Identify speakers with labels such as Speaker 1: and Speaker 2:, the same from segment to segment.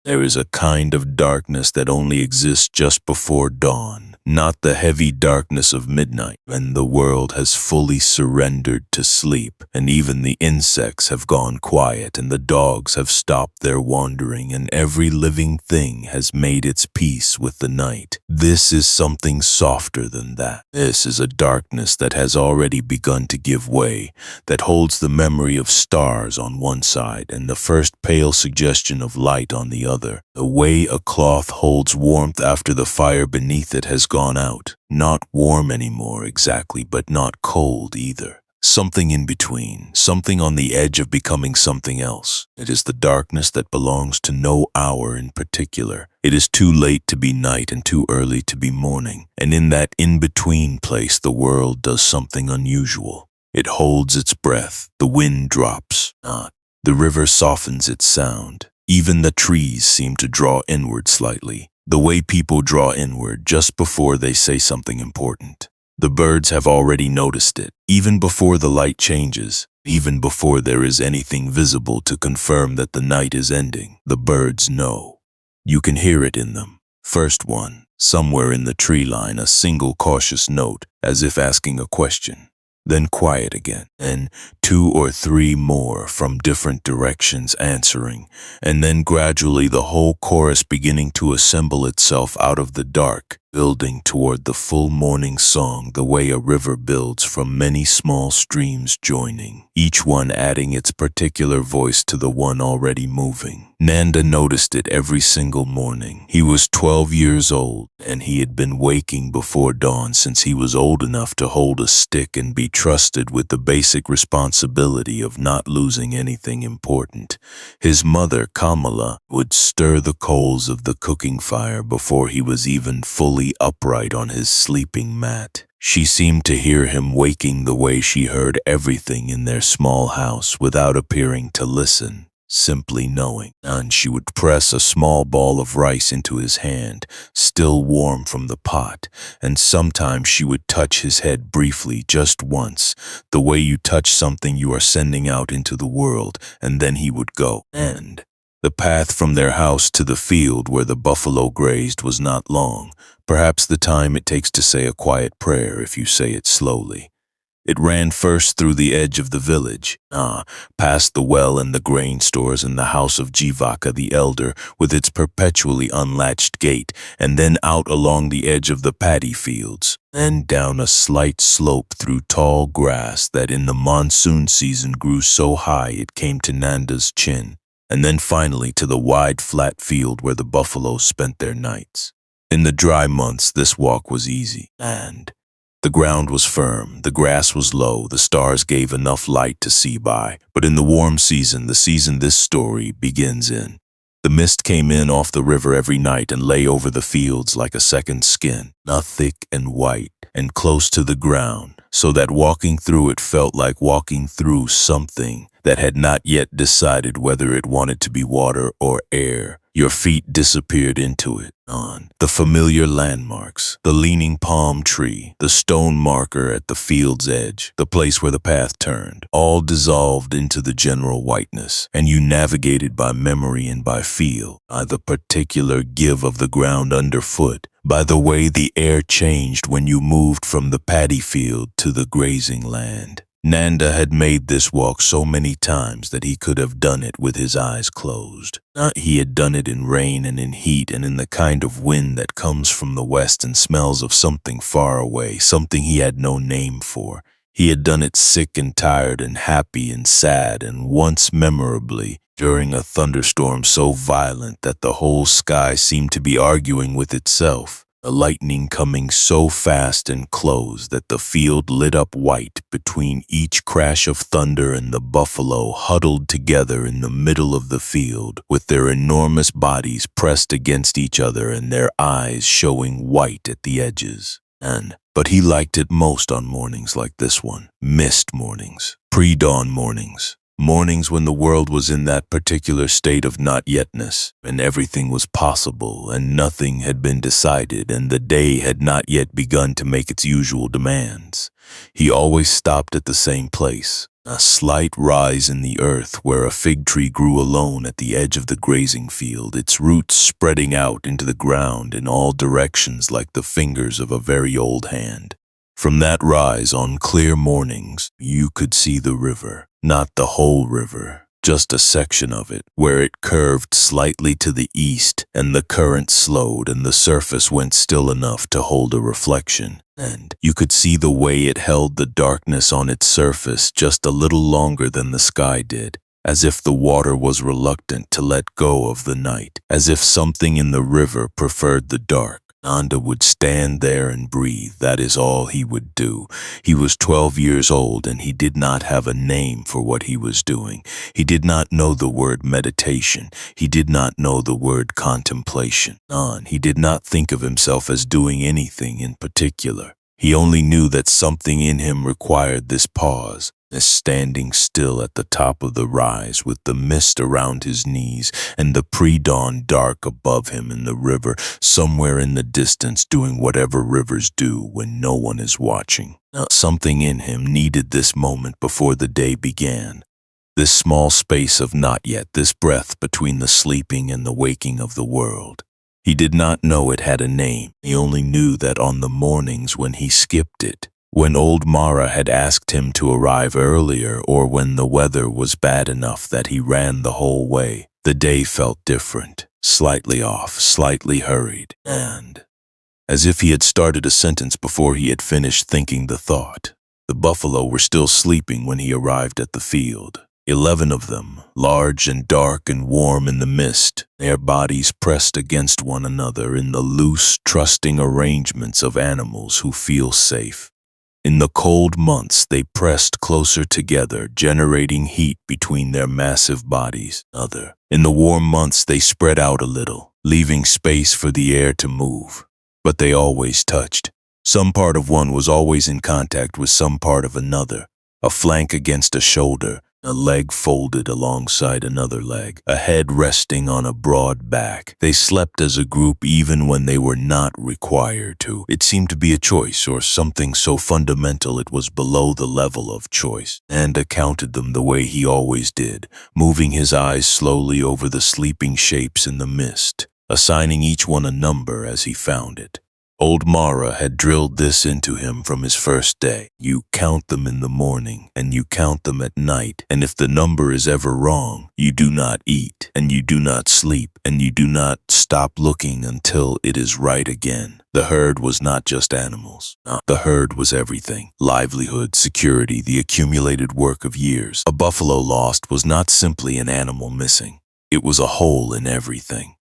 Speaker 1: There is a kind of darkness that only exists just before dawn, not the heavy darkness of midnight when the world has fully surrendered to sleep, and even the insects have gone quiet and the dogs have stopped their wandering and every living thing has made its peace with the night. This is something softer than that. This is a darkness that has already begun to give way, that holds the memory of stars on one side and the first pale suggestion of light on the other. The way a cloth holds warmth after the fire beneath it has gone out. Not warm anymore exactly, but not cold either. Something in between, something on the edge of becoming something else. It is the darkness that belongs to no hour in particular. It is too late to be night and too early to be morning. And in that in-between place, the world does something unusual. It holds its breath. The wind drops not. The river softens its sound. Even the trees seem to draw inward slightly, the way people draw inward just before they say something important. The birds have already noticed it, even before the light changes, even before there is anything visible to confirm that the night is ending. The birds know. You can hear it in them. First one, somewhere in the tree line, a single cautious note, as if asking a question. Then quiet again, and 2 or 3 more from different directions answering, and then gradually the whole chorus beginning to assemble itself out of the dark, building toward the full morning song the way a river builds from many small streams joining, each one adding its particular voice to the one already moving. Nanda noticed it every single morning. He was 12 years old, and he had been waking before dawn since he was old enough to hold a stick and be trusted with the basic responsibility of not losing anything important. His mother, Kamala, would stir the coals of the cooking fire before he was even fully upright on his sleeping mat. She seemed to hear him waking the way she heard everything in their small house without appearing to listen, simply knowing. And she would press a small ball of rice into his hand, still warm from the pot, and sometimes she would touch his head briefly just once, the way you touch something you are sending out into the world, and then he would go. And the path from their house to the field where the buffalo grazed was not long, perhaps the time it takes to say a quiet prayer if you say it slowly. It ran first through the edge of the village, past the well and the grain stores and the house of Jivaka the elder with its perpetually unlatched gate, and then out along the edge of the paddy fields, then down a slight slope through tall grass that in the monsoon season grew so high it came to Nanda's chin, and then finally to the wide flat field where the buffaloes spent their nights. In the dry months this walk was easy, and the ground was firm, the grass was low, the stars gave enough light to see by. But in the warm season, the season this story begins in, the mist came in off the river every night and lay over the fields like a second skin, not thick and white and close to the ground, so that walking through it felt like walking through something that had not yet decided whether it wanted to be water or air. Your feet disappeared into it. On the familiar landmarks, the leaning palm tree, the stone marker at the field's edge, the place where the path turned, all dissolved into the general whiteness, and you navigated by memory and by feel, by the particular give of the ground underfoot, by the way the air changed when you moved from the paddy field to the grazing land. Nanda had made this walk so many times that he could have done it with his eyes closed. He had done it in rain and in heat and in the kind of wind that comes from the west and smells of something far away, something he had no name for. He had done it sick and tired and happy and sad, and once memorably, during a thunderstorm so violent that the whole sky seemed to be arguing with itself. The lightning coming so fast and close that the field lit up white between each crash of thunder and the buffalo huddled together in the middle of the field with their enormous bodies pressed against each other and their eyes showing white at the edges. But he liked it most on mornings like this one, mist mornings, pre-dawn mornings. Mornings when the world was in that particular state of not yetness, and everything was possible, and nothing had been decided, and the day had not yet begun to make its usual demands. He always stopped at the same place, A slight rise in the earth where a fig tree grew alone at the edge of the grazing field, its roots spreading out into the ground in all directions like the fingers of a very old hand. From that rise on clear mornings, you could see the river, not the whole river, just a section of it, where it curved slightly to the east and the current slowed and the surface went still enough to hold a reflection. And you could see the way it held the darkness on its surface just a little longer than the sky did, as if the water was reluctant to let go of the night, as if something in the river preferred the dark. Nanda would stand there and breathe. That is all he would do. He was 12 years old and he did not have a name for what he was doing. He did not know the word meditation. He did not know the word contemplation. He did not think of himself as doing anything in particular. He only knew that something in him required this pause, this standing still at the top of the rise with the mist around his knees and the pre-dawn dark above him in the river, somewhere in the distance doing whatever rivers do when no one is watching. Something in him needed this moment before the day began. This small space of not yet, this breath between the sleeping and the waking of the world. He did not know it had a name. He only knew that on the mornings when he skipped it, when old Mara had asked him to arrive earlier, or when the weather was bad enough that he ran the whole way, the day felt different, slightly off, slightly hurried, and as if he had started a sentence before he had finished thinking the thought. The buffalo were still sleeping when he arrived at the field. 11 of them, large and dark and warm in the mist, their bodies pressed against one another in the loose, trusting arrangements of animals who feel safe. In the cold months, they pressed closer together, generating heat between their massive bodies. In the warm months, they spread out a little, leaving space for the air to move. But they always touched. Some part of one was always in contact with some part of another, a flank against a shoulder, a leg folded alongside another leg, a head resting on a broad back. They slept as a group even when they were not required to. It seemed to be a choice or something so fundamental it was below the level of choice. Nanda counted them the way he always did, moving his eyes slowly over the sleeping shapes in the mist, assigning each one a number as he found it. Old Mara had drilled this into him from his first day. You count them in the morning, and you count them at night, and if the number is ever wrong, you do not eat, and you do not sleep, and you do not stop looking until it is right again. The herd was not just animals. The herd was everything. Livelihood, security, the accumulated work of years. A buffalo lost was not simply an animal missing. It was a hole in everything.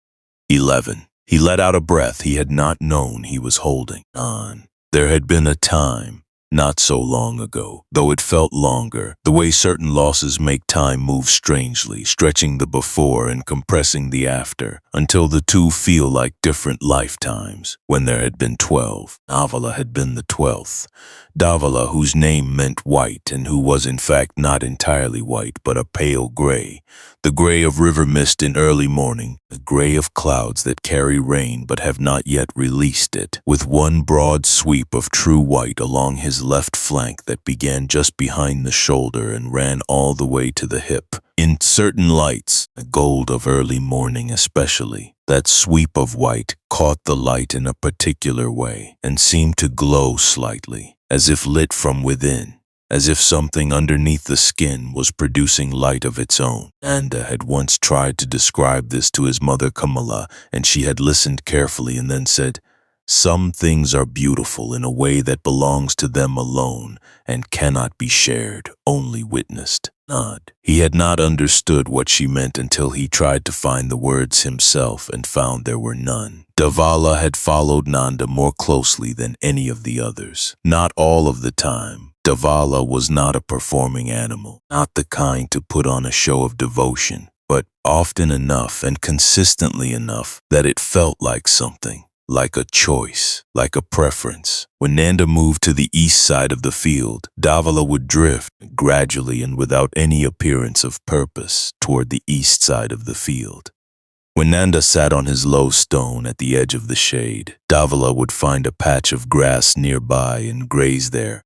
Speaker 1: 11. He let out a breath he had not known he was holding on. There had been a time, not so long ago, though it felt longer, the way certain losses make time move strangely, stretching the before and compressing the after, until the two feel like different lifetimes, when there had been 12. Davala had been the 12th. Davala, whose name meant white and who was in fact not entirely white but a pale gray. The gray of river mist in early morning, the gray of clouds that carry rain but have not yet released it, with one broad sweep of true white along his left flank that began just behind the shoulder and ran all the way to the hip. In certain lights, the gold of early morning especially, that sweep of white caught the light in a particular way and seemed to glow slightly, as if lit from within, as if something underneath the skin was producing light of its own. Nanda had once tried to describe this to his mother Kamala, and she had listened carefully and then said, "Some things are beautiful in a way that belongs to them alone and cannot be shared, only witnessed." He had not understood what she meant until he tried to find the words himself and found there were none. Davala had followed Nanda more closely than any of the others. Not all of the time. Davala was not a performing animal, not the kind to put on a show of devotion, but often enough and consistently enough that it felt like something. Like a choice, like a preference. When Nanda moved to the east side of the field, Davala would drift, gradually and without any appearance of purpose, toward the east side of the field. When Nanda sat on his low stone at the edge of the shade, Davala would find a patch of grass nearby and graze there.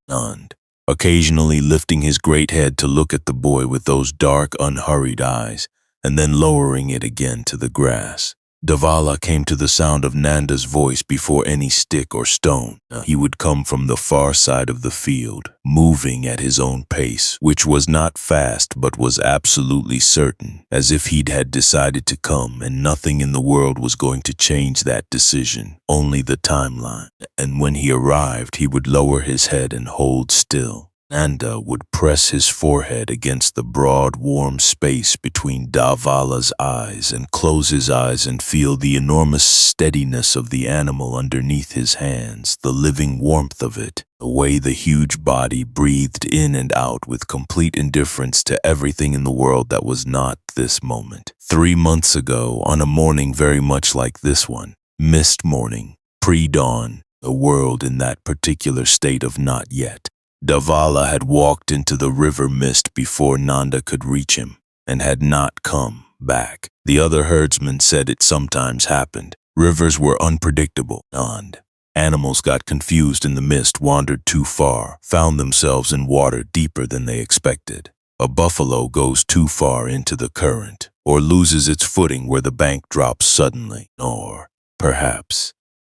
Speaker 1: occasionally lifting his great head to look at the boy with those dark, unhurried eyes, and then lowering it again to the grass. Davala came to the sound of Nanda's voice before any stick or stone. He would come from the far side of the field, moving at his own pace, which was not fast but was absolutely certain, as if he'd had decided to come and nothing in the world was going to change that decision, only the timeline. And when he arrived, he would lower his head and hold still. Nanda would press his forehead against the broad, warm space between Davala's eyes and close his eyes and feel the enormous steadiness of the animal underneath his hands, the living warmth of it, the way the huge body breathed in and out with complete indifference to everything in the world that was not this moment. 3 months ago, on a morning very much like this one, mist morning, pre-dawn, the world in that particular state of not yet, Davala had walked into the river mist before Nanda could reach him, and had not come back. The other herdsmen said it sometimes happened. Rivers were unpredictable, and animals got confused in the mist, wandered too far, found themselves in water deeper than they expected. A buffalo goes too far into the current, or loses its footing where the bank drops suddenly, or, perhaps,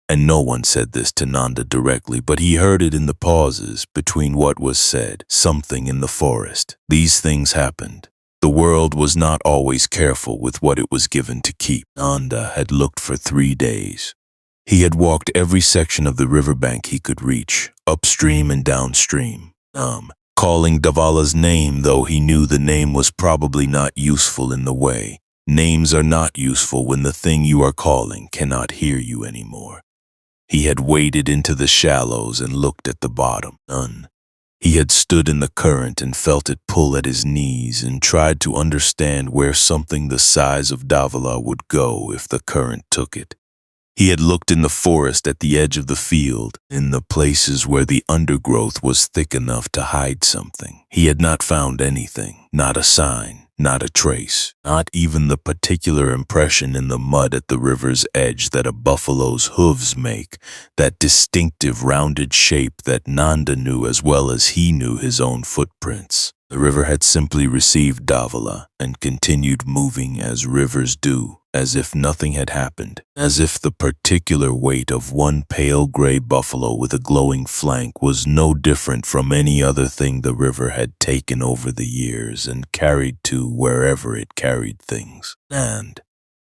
Speaker 1: and no one said this to Nanda directly, but he heard it in the pauses between what was said, something in the forest. These things happened. The world was not always careful with what it was given to keep. Nanda had looked for 3 days. He had walked every section of the riverbank he could reach, upstream and downstream, calling Davala's name, though he knew the name was probably not useful in the way. Names are not useful when the thing you are calling cannot hear you anymore. He had waded into the shallows and looked at the bottom. None. He had stood in the current and felt it pull at his knees and tried to understand where something the size of Davala would go if the current took it. He had looked in the forest at the edge of the field, in the places where the undergrowth was thick enough to hide something. He had not found anything, not a sign. Not a trace, not even the particular impression in the mud at the river's edge that a buffalo's hooves make, that distinctive rounded shape that Nanda knew as well as he knew his own footprints. The river had simply received Davala and continued moving as rivers do, as if nothing had happened, as if the particular weight of one pale gray buffalo with a glowing flank was no different from any other thing the river had taken over the years and carried to wherever it carried things. And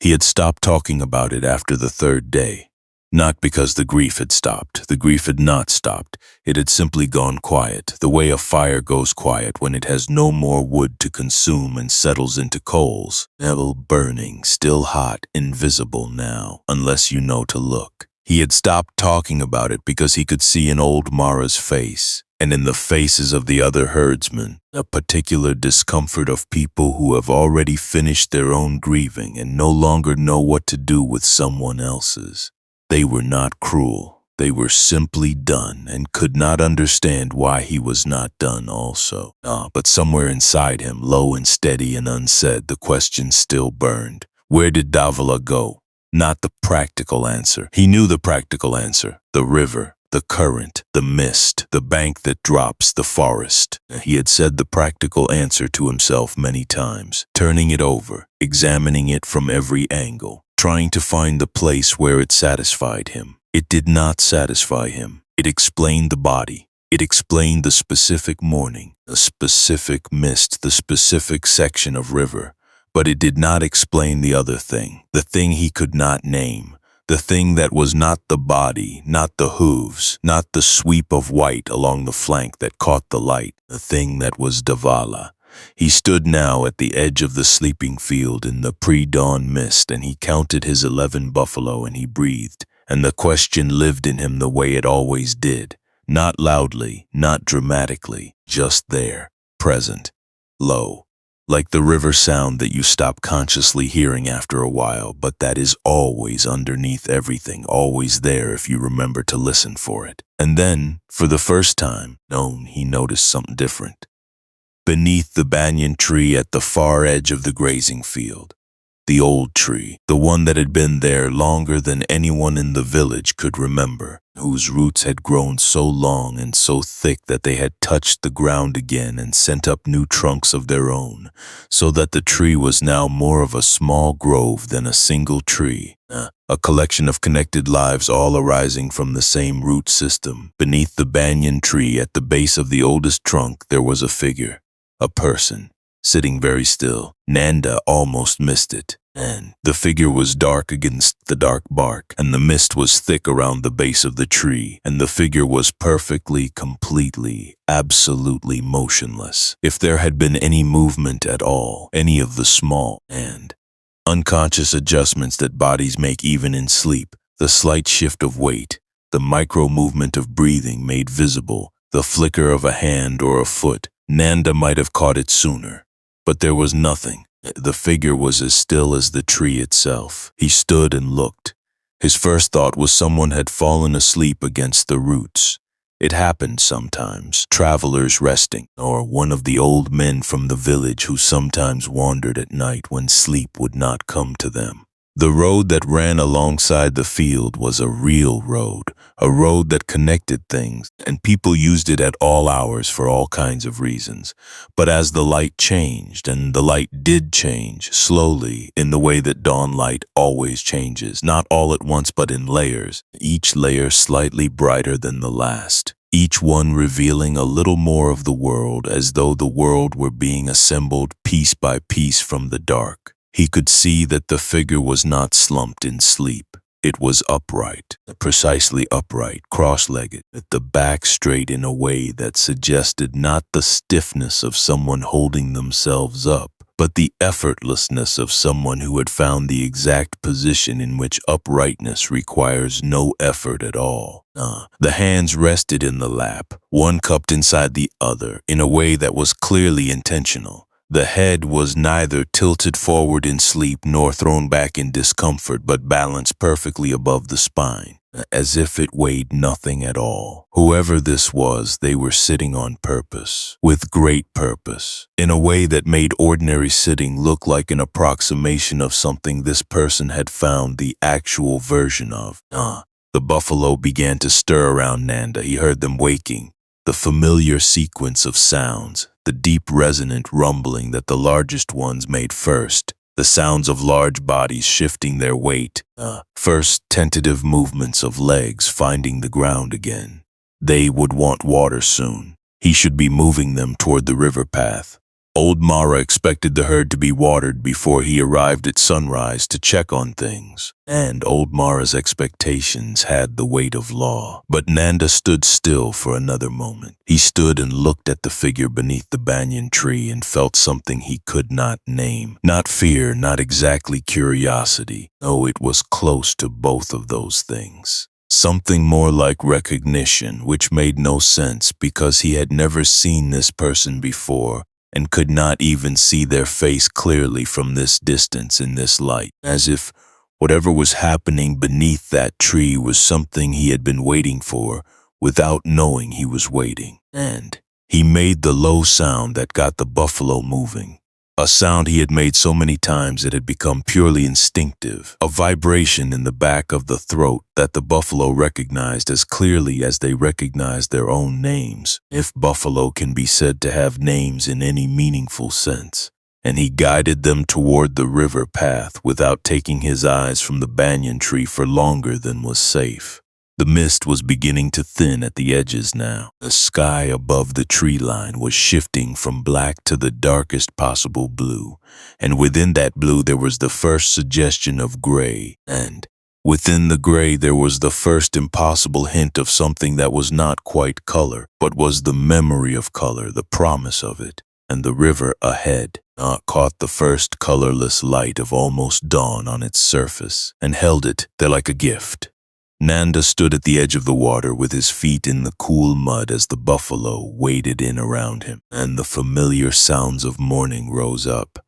Speaker 1: he had stopped talking about it after the 3rd day. Not because the grief had stopped. The grief had not stopped. It had simply gone quiet, the way a fire goes quiet when it has no more wood to consume and settles into coals. Still burning, still hot, invisible now, unless you know to look. He had stopped talking about it because he could see in old Mara's face, and in the faces of the other herdsmen, a particular discomfort of people who have already finished their own grieving and no longer know what to do with someone else's. They were not cruel. They were simply done and could not understand why he was not done also. But somewhere inside him, low and steady and unsaid, the question still burned. Where did Davala go? Not the practical answer. He knew the practical answer. The river, the current, the mist, the bank that drops, the forest. He had said the practical answer to himself many times, turning it over, examining it from every angle, trying to find the place where it satisfied him. It did not satisfy him. It explained the body. It explained the specific morning, the specific mist, the specific section of river. But it did not explain the other thing, the thing he could not name, the thing that was not the body, not the hooves, not the sweep of white along the flank that caught the light, the thing that was Davala. He stood now at the edge of the sleeping field in the pre-dawn mist, and he counted his 11 buffalo and he breathed, and the question lived in him the way it always did, not loudly, not dramatically, just there, present, low, like the river sound that you stop consciously hearing after a while, but that is always underneath everything, always there if you remember to listen for it. And then, for the first time, he noticed something different. Beneath the banyan tree at the far edge of the grazing field, The old tree, the one that had been there longer than anyone in the village could remember, whose roots had grown so long and so thick that they had touched the ground again and sent up new trunks of their own, so that the tree was now more of a small grove than a single tree, a collection of connected lives all arising from the same root system. Beneath the banyan tree at the base of the oldest trunk there was a figure, a person, sitting very still. Nanda almost missed it, and the figure was dark against the dark bark, and the mist was thick around the base of the tree, and the figure was perfectly, completely, absolutely motionless. If there had been any movement at all, any of the small and unconscious adjustments that bodies make even in sleep, the slight shift of weight, the micro movement of breathing made visible, the flicker of a hand or a foot, Nanda might have caught it sooner. But there was nothing. The figure was as still as the tree itself. He stood and looked. His first thought was someone had fallen asleep against the roots. It happened sometimes, travelers resting, or one of the old men from the village who sometimes wandered at night when sleep would not come to them. The road that ran alongside the field was a real road, a road that connected things, and people used it at all hours for all kinds of reasons. But as the light changed, and the light did change, slowly, in the way that dawn light always changes, not all at once but in layers, each layer slightly brighter than the last, each one revealing a little more of the world, as though the world were being assembled piece by piece from the dark. He could see that the figure was not slumped in sleep. It was upright, precisely upright, cross-legged, with the back straight in a way that suggested not the stiffness of someone holding themselves up, but the effortlessness of someone who had found the exact position in which uprightness requires no effort at all. The hands rested in the lap, one cupped inside the other, in a way that was clearly intentional. The head was neither tilted forward in sleep nor thrown back in discomfort, but balanced perfectly above the spine, as if it weighed nothing at all. Whoever this was, they were sitting on purpose, with great purpose, in a way that made ordinary sitting look like an approximation of something this person had found the actual version of. The buffalo began to stir around Nanda. He heard them waking, the familiar sequence of sounds, the deep resonant rumbling that the largest ones made first, the sounds of large bodies shifting their weight, first tentative movements of legs finding the ground again. They would want water soon. He should be moving them toward the river path. Old Mara expected the herd to be watered before he arrived at sunrise to check on things, and old Mara's expectations had the weight of law. But Nanda stood still for another moment. He stood and looked at the figure beneath the banyan tree and felt something he could not name. Not fear, not exactly curiosity. No, it was close to both of those things. Something more like recognition, which made no sense because he had never seen this person before, and could not even see their face clearly from this distance in this light, as if whatever was happening beneath that tree was something he had been waiting for without knowing he was waiting. And he made the low sound that got the buffalo moving, a sound he had made so many times it had become purely instinctive, a vibration in the back of the throat that the buffalo recognized as clearly as they recognized their own names, if buffalo can be said to have names in any meaningful sense. And he guided them toward the river path without taking his eyes from the banyan tree for longer than was safe. The mist was beginning to thin at the edges now. The sky above the tree line was shifting from black to the darkest possible blue, and within that blue there was the first suggestion of gray, and within the gray there was the first impossible hint of something that was not quite color, but was the memory of color, the promise of it. And the river ahead caught the first colorless light of almost dawn on its surface, and held it there like a gift. Nanda stood at the edge of the water with his feet in the cool mud as the buffalo waded in around him, and the familiar sounds of morning rose up.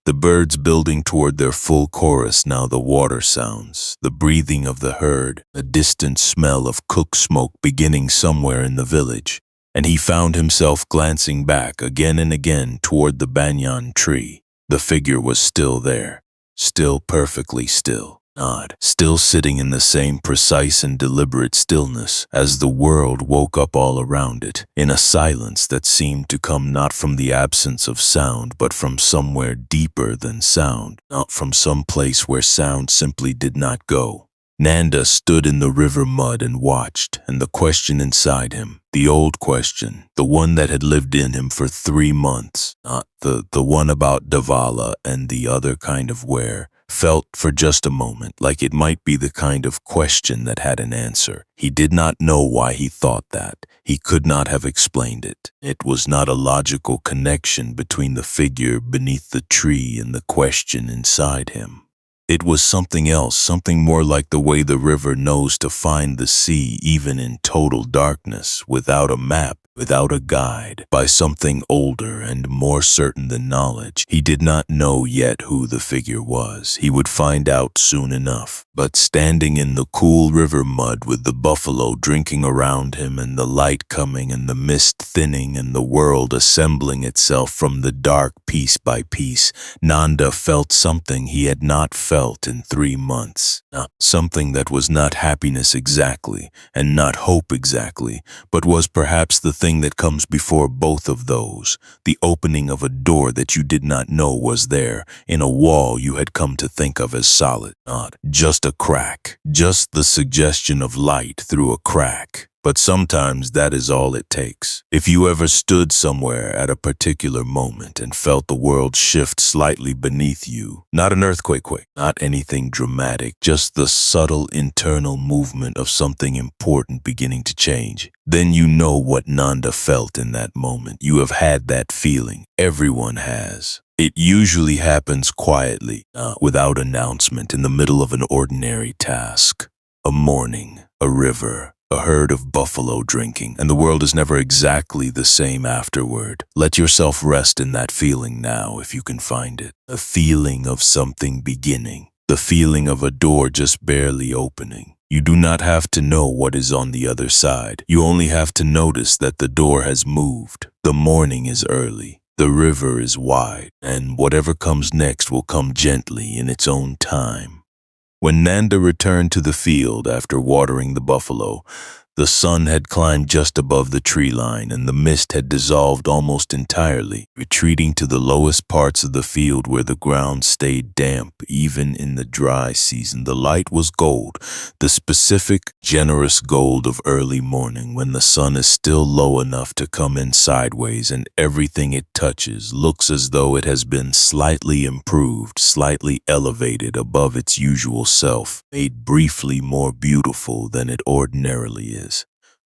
Speaker 1: The birds building toward their full chorus, now the water sounds, the breathing of the herd, a distant smell of cook smoke beginning somewhere in the village, and he found himself glancing back again and again toward the banyan tree. The figure was still there. Still perfectly still. Nod, still sitting in the same precise and deliberate stillness as the world woke up all around it, in a silence that seemed to come not from the absence of sound but from somewhere deeper than sound, not from some place where sound simply did not go. Nanda stood in the river mud and watched, and the question inside him, the old question, the one that had lived in him for 3 months, not the one about Davala and the other kind of where, felt for just a moment like it might be the kind of question that had an answer. He did not know why he thought that. He could not have explained it. It was not a logical connection between the figure beneath the tree and the question inside him. It was something else, something more like the way the river knows to find the sea even in total darkness, without a map, without a guide, by something older and more certain than knowledge. He did not know yet who the figure was. He would find out soon enough. But standing in the cool river mud with the buffalo drinking around him and the light coming and the mist thinning and the world assembling itself from the dark piece by piece, Nanda felt something he had not felt in 3 months. Something that was not happiness exactly, and not hope exactly, but was perhaps the thing that comes before both of those, the opening of a door that you did not know was there, in a wall you had come to think of as solid, not just a crack, just the suggestion of light through a crack. But sometimes that is all it takes. If you ever stood somewhere at a particular moment and felt the world shift slightly beneath you, not an earthquake, not anything dramatic, just the subtle internal movement of something important beginning to change, then you know what Nanda felt in that moment. You have had that feeling. Everyone has. It usually happens quietly, without announcement, in the middle of an ordinary task. A morning, a river, a herd of buffalo drinking, and the world is never exactly the same afterward. Let yourself rest in that feeling now if you can find it. A feeling of something beginning. The feeling of a door just barely opening. You do not have to know what is on the other side. You only have to notice that the door has moved. The morning is early. The river is wide, and whatever comes next will come gently in its own time. When Nanda returned to the field after watering the buffalo, the sun had climbed just above the tree line and the mist had dissolved almost entirely, retreating to the lowest parts of the field where the ground stayed damp even in the dry season. The light was gold, the specific, generous gold of early morning when the sun is still low enough to come in sideways and everything it touches looks as though it has been slightly improved, slightly elevated above its usual self, made briefly more beautiful than it ordinarily is.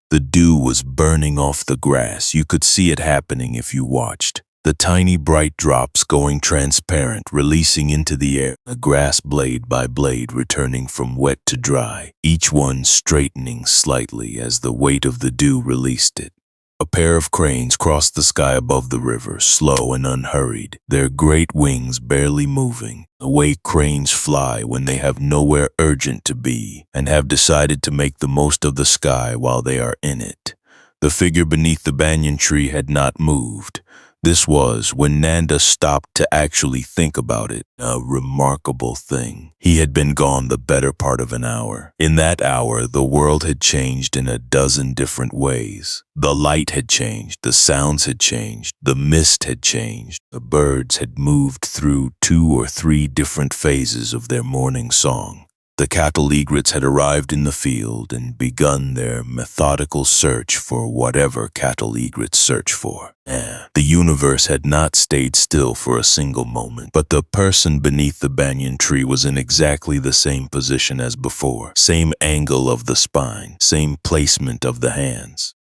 Speaker 1: The dew was burning off the grass. You could see it happening if you watched. The tiny bright drops going transparent, releasing into the air, the grass blade by blade returning from wet to dry, each one straightening slightly as the weight of the dew released it. A pair of cranes crossed the sky above the river, slow and unhurried, their great wings barely moving, the way cranes fly when they have nowhere urgent to be and have decided to make the most of the sky while they are in it. The figure beneath the banyan tree had not moved. This was, when Nanda stopped to actually think about it, a remarkable thing. He had been gone the better part of an hour. In that hour, the world had changed in a dozen different ways. The light had changed, the sounds had changed, the mist had changed, the birds had moved through 2 or 3 different phases of their morning song. The cattle egrets had arrived in the field and begun their methodical search for whatever cattle egrets search for. The universe had not stayed still for a single moment, but the person beneath the banyan tree was in exactly the same position as before. Same angle of the spine, same placement of the hands.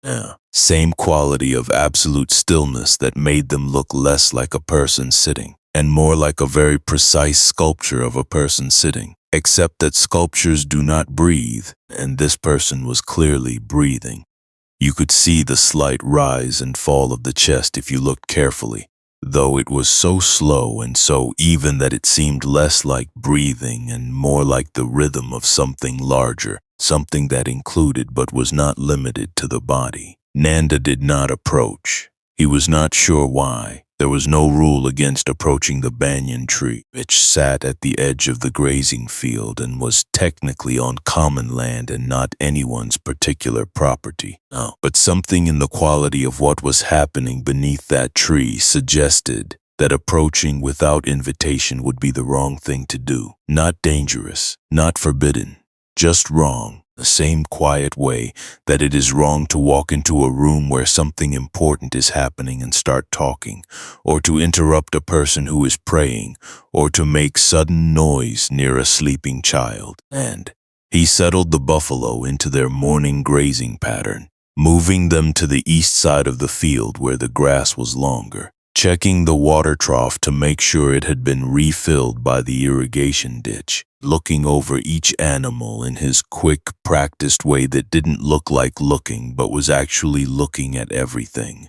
Speaker 1: Same quality of absolute stillness that made them look less like a person sitting, and more like a very precise sculpture of a person sitting. Except that sculptures do not breathe, and this person was clearly breathing. You could see the slight rise and fall of the chest if you looked carefully, though it was so slow and so even that it seemed less like breathing and more like the rhythm of something larger, something that included but was not limited to the body. Nanda did not approach. He was not sure why. There was no rule against approaching the banyan tree, which sat at the edge of the grazing field and was technically on common land and not anyone's particular property. No, but something in the quality of what was happening beneath that tree suggested that approaching without invitation would be the wrong thing to do. Not dangerous, not forbidden, just wrong. The same quiet way that it is wrong to walk into a room where something important is happening and start talking, or to interrupt a person who is praying, or to make sudden noise near a sleeping child. And he settled the buffalo into their morning grazing pattern, moving them to the east side of the field where the grass was longer, checking the water trough to make sure it had been refilled by the irrigation ditch, looking over each animal in his quick, practiced way that didn't look like looking but was actually looking at everything.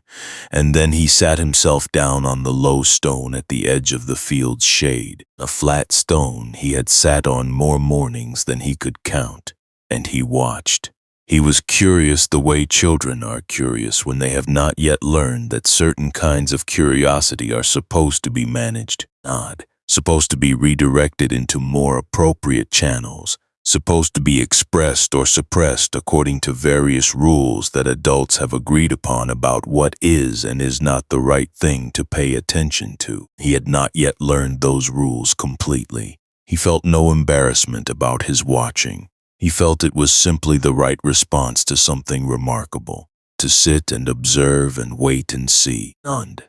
Speaker 1: And then he sat himself down on the low stone at the edge of the field's shade, a flat stone he had sat on more mornings than he could count, and he watched. He was curious the way children are curious when they have not yet learned that certain kinds of curiosity are supposed to be managed, not supposed to be redirected into more appropriate channels, supposed to be expressed or suppressed according to various rules that adults have agreed upon about what is and is not the right thing to pay attention to. He had not yet learned those rules completely. He felt no embarrassment about his watching. He felt it was simply the right response to something remarkable, to sit and observe and wait and see. Nanda.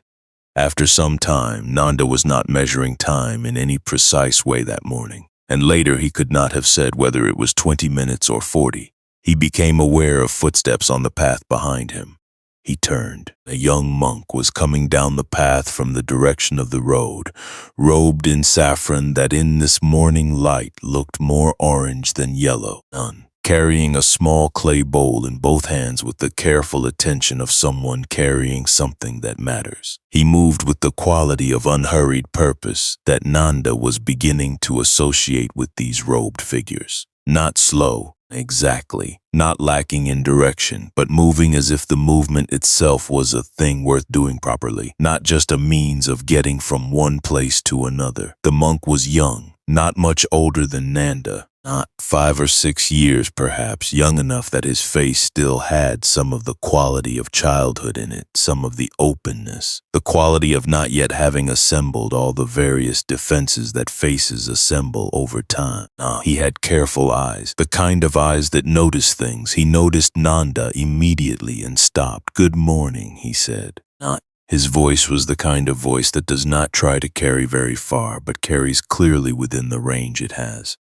Speaker 1: After some time, Nanda was not measuring time in any precise way that morning, and later he could not have said whether it was 20 minutes or 40. He became aware of footsteps on the path behind him. He turned. A young monk was coming down the path from the direction of the road, robed in saffron that in this morning light looked more orange than yellow, carrying a small clay bowl in both hands with the careful attention of someone carrying something that matters. He moved with the quality of unhurried purpose that Nanda was beginning to associate with these robed figures. Not slow, exactly, not lacking in direction, but moving as if the movement itself was a thing worth doing properly, not just a means of getting from one place to another. The monk was young, not much older than Nanda, not 5 or 6 years perhaps, young enough that his face still had some of the quality of childhood in it, some of the openness, the quality of not yet having assembled all the various defenses that faces assemble over time. He had careful eyes, the kind of eyes that notice things. He noticed Nanda immediately and stopped. "Good morning," he said. His voice was the kind of voice that does not try to carry very far, but carries clearly within the range it has.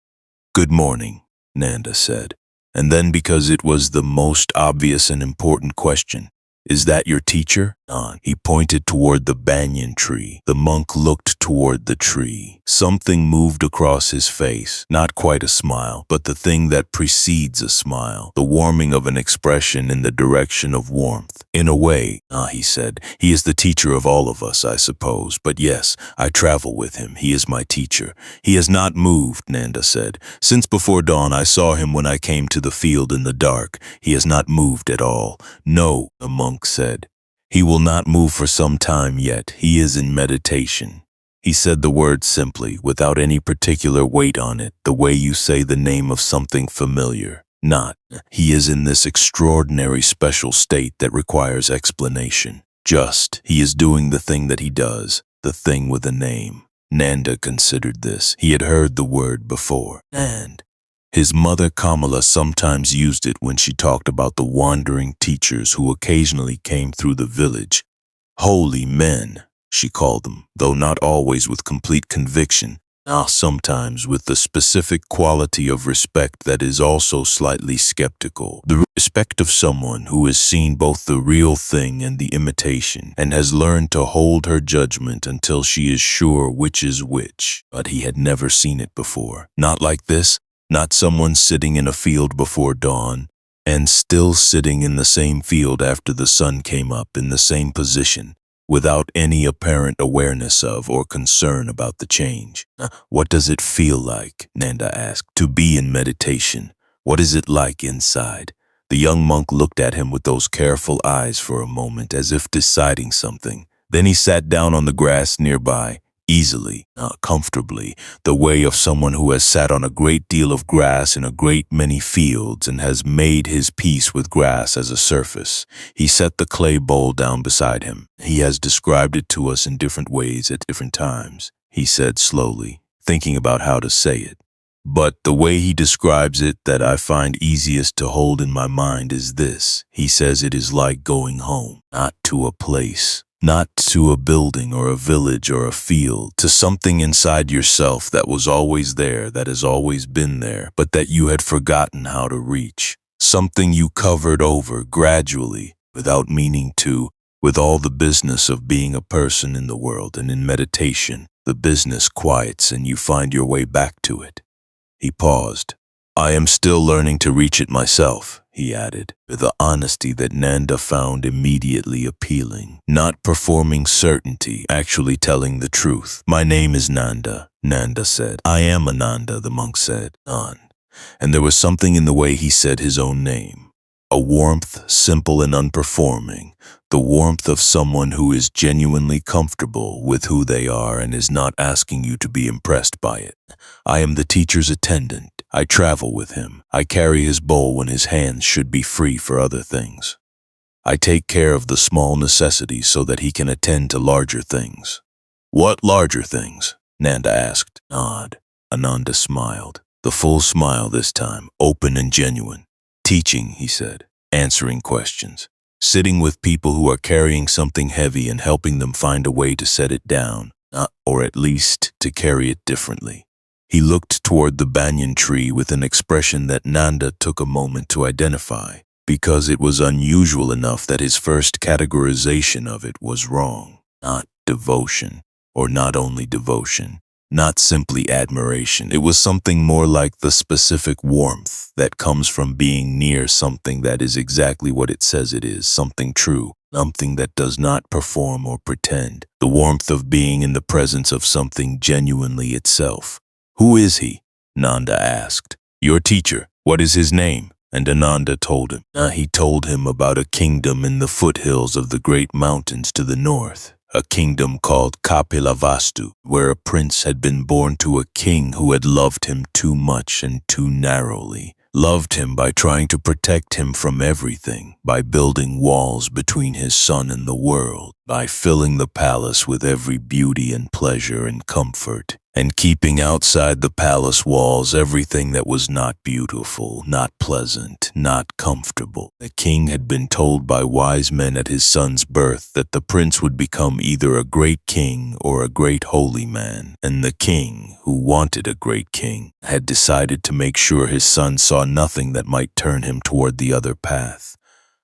Speaker 1: "Good morning," Nanda said, and then because it was the most obvious and important question, "Is that your teacher?" He pointed toward the banyan tree. The monk looked toward the tree. Something moved across his face, not quite a smile, but the thing that precedes a smile, the warming of an expression in the direction of warmth. "In a way," he said, "he is the teacher of all of us, I suppose, but yes, I travel with him. He is my teacher." "He has not moved," Nanda said. "Since before dawn I saw him when I came to the field in the dark. He has not moved at all." "No," the monk said. "He will not move for some time yet. He is in meditation." He said the word simply, without any particular weight on it, the way you say the name of something familiar. Not, "He is in this extraordinary special state that requires explanation." Just, "He is doing the thing that he does, the thing with a name." Nanda considered this. He had heard the word before. And his mother Kamala sometimes used it when she talked about the wandering teachers who occasionally came through the village. Holy men, she called them, though not always with complete conviction, sometimes with the specific quality of respect that is also slightly skeptical. The respect of someone who has seen both the real thing and the imitation, and has learned to hold her judgment until she is sure which is which. But he had never seen it before. Not like this. Not someone sitting in a field before dawn, and still sitting in the same field after the sun came up in the same position, without any apparent awareness of or concern about the change. "What does it feel like?" Nanda asked. "To be in meditation. What is it like inside?" The young monk looked at him with those careful eyes for a moment as if deciding something. Then he sat down on the grass nearby, easily, comfortably, the way of someone who has sat on a great deal of grass in a great many fields and has made his peace with grass as a surface. He set the clay bowl down beside him. He has described it to us in different ways at different times, he said slowly, thinking about how to say it. But the way he describes it that I find easiest to hold in my mind is this. He says it is like going home, not to a place, not to a building or a village or a field, to something inside yourself that was always there, that has always been there, but that you had forgotten how to reach. Something you covered over gradually, without meaning to, with all the business of being a person in the world, and in meditation, the business quiets and you find your way back to it. He paused. I am still learning to reach it myself, he added, with the honesty that Nanda found immediately appealing. Not performing certainty, actually telling the truth. My name is Nanda, Nanda said. I am Ananda, the monk said. On. And there was something in the way he said his own name. A warmth, simple and unperforming. The warmth of someone who is genuinely comfortable with who they are and is not asking you to be impressed by it. I am the teacher's attendant. I travel with him. I carry his bowl when his hands should be free for other things. I take care of the small necessities so that he can attend to larger things. What larger things? Nanda asked. Nod. Ananda smiled. The full smile this time, open and genuine. Teaching, he said, answering questions. Sitting with people who are carrying something heavy and helping them find a way to set it down, or at least to carry it differently. He looked toward the banyan tree with an expression that Nanda took a moment to identify, because it was unusual enough that his first categorization of it was wrong. Not devotion, or not only devotion, not simply admiration. It was something more like the specific warmth that comes from being near something that is exactly what it says it is, something true, something that does not perform or pretend, the warmth of being in the presence of something genuinely itself. Who is he? Nanda asked. Your teacher. What is his name? And Ananda told him. He told him about a kingdom in the foothills of the great mountains to the north. A kingdom called Kapilavastu, where a prince had been born to a king who had loved him too much and too narrowly. Loved him by trying to protect him from everything, by building walls between his son and the world, by filling the palace with every beauty and pleasure and comfort, and keeping outside the palace walls everything that was not beautiful, not pleasant, not comfortable. The king had been told by wise men at his son's birth that the prince would become either a great king or a great holy man, and the king, who wanted a great king, had decided to make sure his son saw nothing that might turn him toward the other path.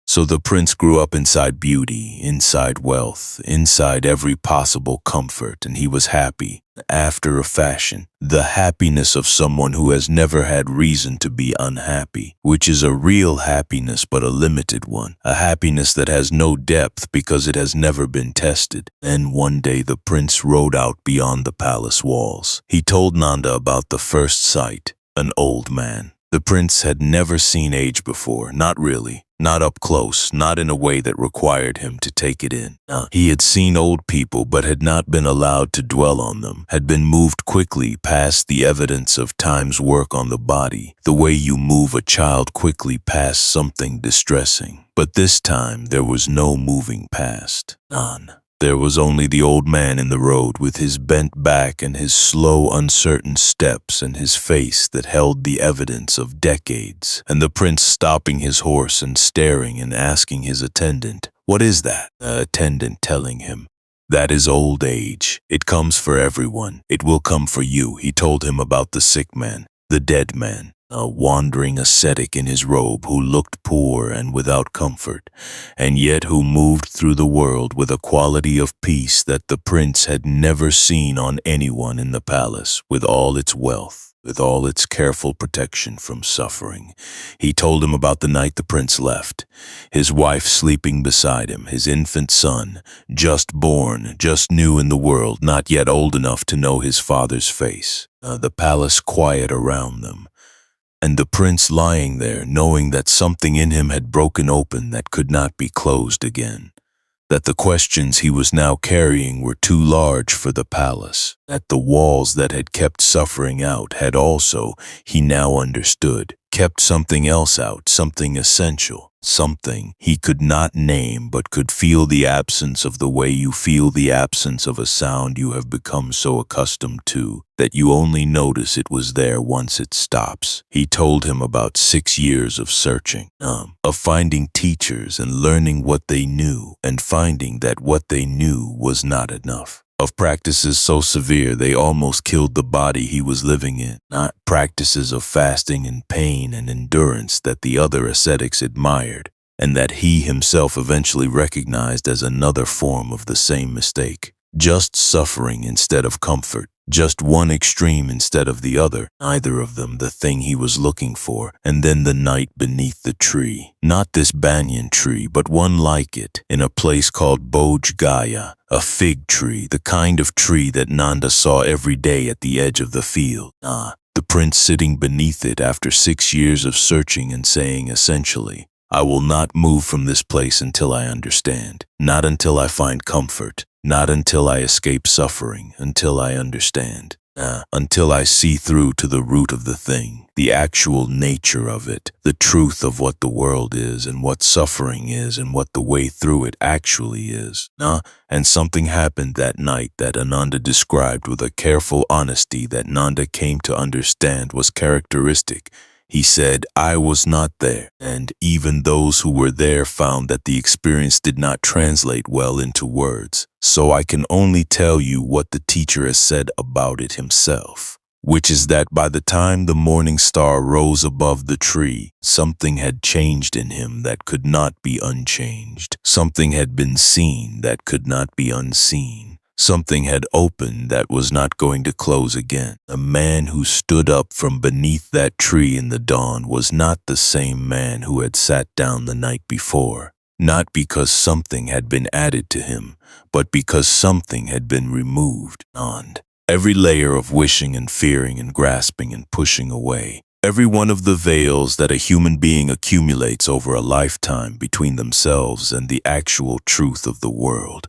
Speaker 1: So the prince grew up inside beauty, inside wealth, inside every possible comfort, and he was happy, after a fashion, the happiness of someone who has never had reason to be unhappy, which is a real happiness but a limited one, a happiness that has no depth because it has never been tested. Then one day the prince rode out beyond the palace walls. He told Nanda about the first sight, an old man. The prince had never seen age before, not really. Not up close, not in a way that required him to take it in. He had seen old people but had not been allowed to dwell on them, had been moved quickly past the evidence of time's work on the body, the way you move a child quickly past something distressing. But this time there was no moving past. None. There was only the old man in the road with his bent back and his slow, uncertain steps and his face that held the evidence of decades, and the prince stopping his horse and staring and asking his attendant, "What is that?" The attendant telling him, "That is old age. It comes for everyone. It will come for you." He told him about the sick man, the dead man, a wandering ascetic in his robe who looked poor and without comfort, and yet who moved through the world with a quality of peace that the prince had never seen on anyone in the palace, with all its wealth, with all its careful protection from suffering. He told him about the night the prince left, his wife sleeping beside him, his infant son, just born, just new in the world, not yet old enough to know his father's face, the palace quiet around them, and the prince lying there knowing that something in him had broken open that could not be closed again. that the questions he was now carrying were too large for the palace, that the walls that had kept suffering out had also, he now understood, kept something else out, something essential, something he could not name but could feel the absence of the way you feel the absence of a sound you have become so accustomed to that you only notice it was there once it stops. He told him about 6 years of searching, of finding teachers and learning what they knew and finding that what they knew was not enough. Of practices so severe they almost killed the body he was living in, not practices of fasting and pain and endurance that the other ascetics admired, and that he himself eventually recognized as another form of the same mistake. Just suffering instead of comfort, just one extreme instead of the other, neither of them the thing he was looking for. And then the night beneath the tree, not this banyan tree, but one like it, in a place called Bodh Gaya, a fig tree, the kind of tree that Nanda saw every day at the edge of the field. The prince sitting beneath it after 6 years of searching and saying essentially, I will not move from this place until I understand, not until I find comfort, not until I escape suffering, until I understand, until I see through to the root of the thing, the actual nature of it, the truth of what the world is and what suffering is and what the way through it actually is. And something happened that night that Ananda described with a careful honesty that Nanda came to understand was characteristic. He said, I was not there, and even those who were there found that the experience did not translate well into words. So I can only tell you what the teacher has said about it himself, which is that by the time the morning star rose above the tree, something had changed in him that could not be unchanged. Something had been seen that could not be unseen. Something had opened that was not going to close again. A man who stood up from beneath that tree in the dawn was not the same man who had sat down the night before. Not because something had been added to him, but because something had been removed. Every layer of wishing and fearing and grasping and pushing away, every one of the veils that a human being accumulates over a lifetime between themselves and the actual truth of the world.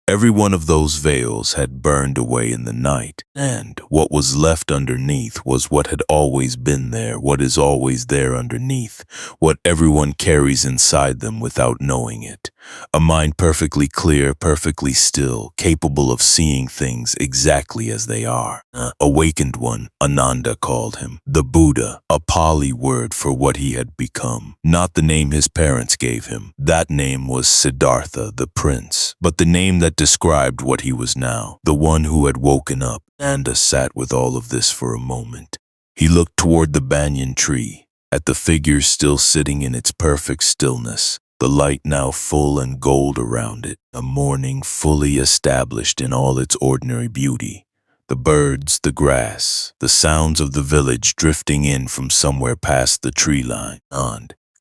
Speaker 1: Every one of those veils had burned away in the night, and what was left underneath was what had always been there, what is always there underneath, what everyone carries inside them without knowing it. A mind perfectly clear, perfectly still, capable of seeing things exactly as they are. Awakened one, Ananda called him. The Buddha, a Pali word for what he had become. Not the name his parents gave him. That name was Siddhartha, the prince. But the name that described what he was now, the one who had woken up. Nanda sat with all of this for a moment. He looked toward the banyan tree, at the figure still sitting in its perfect stillness, the light now full and gold around it, a morning fully established in all its ordinary beauty. The birds, the grass, the sounds of the village drifting in from somewhere past the tree line.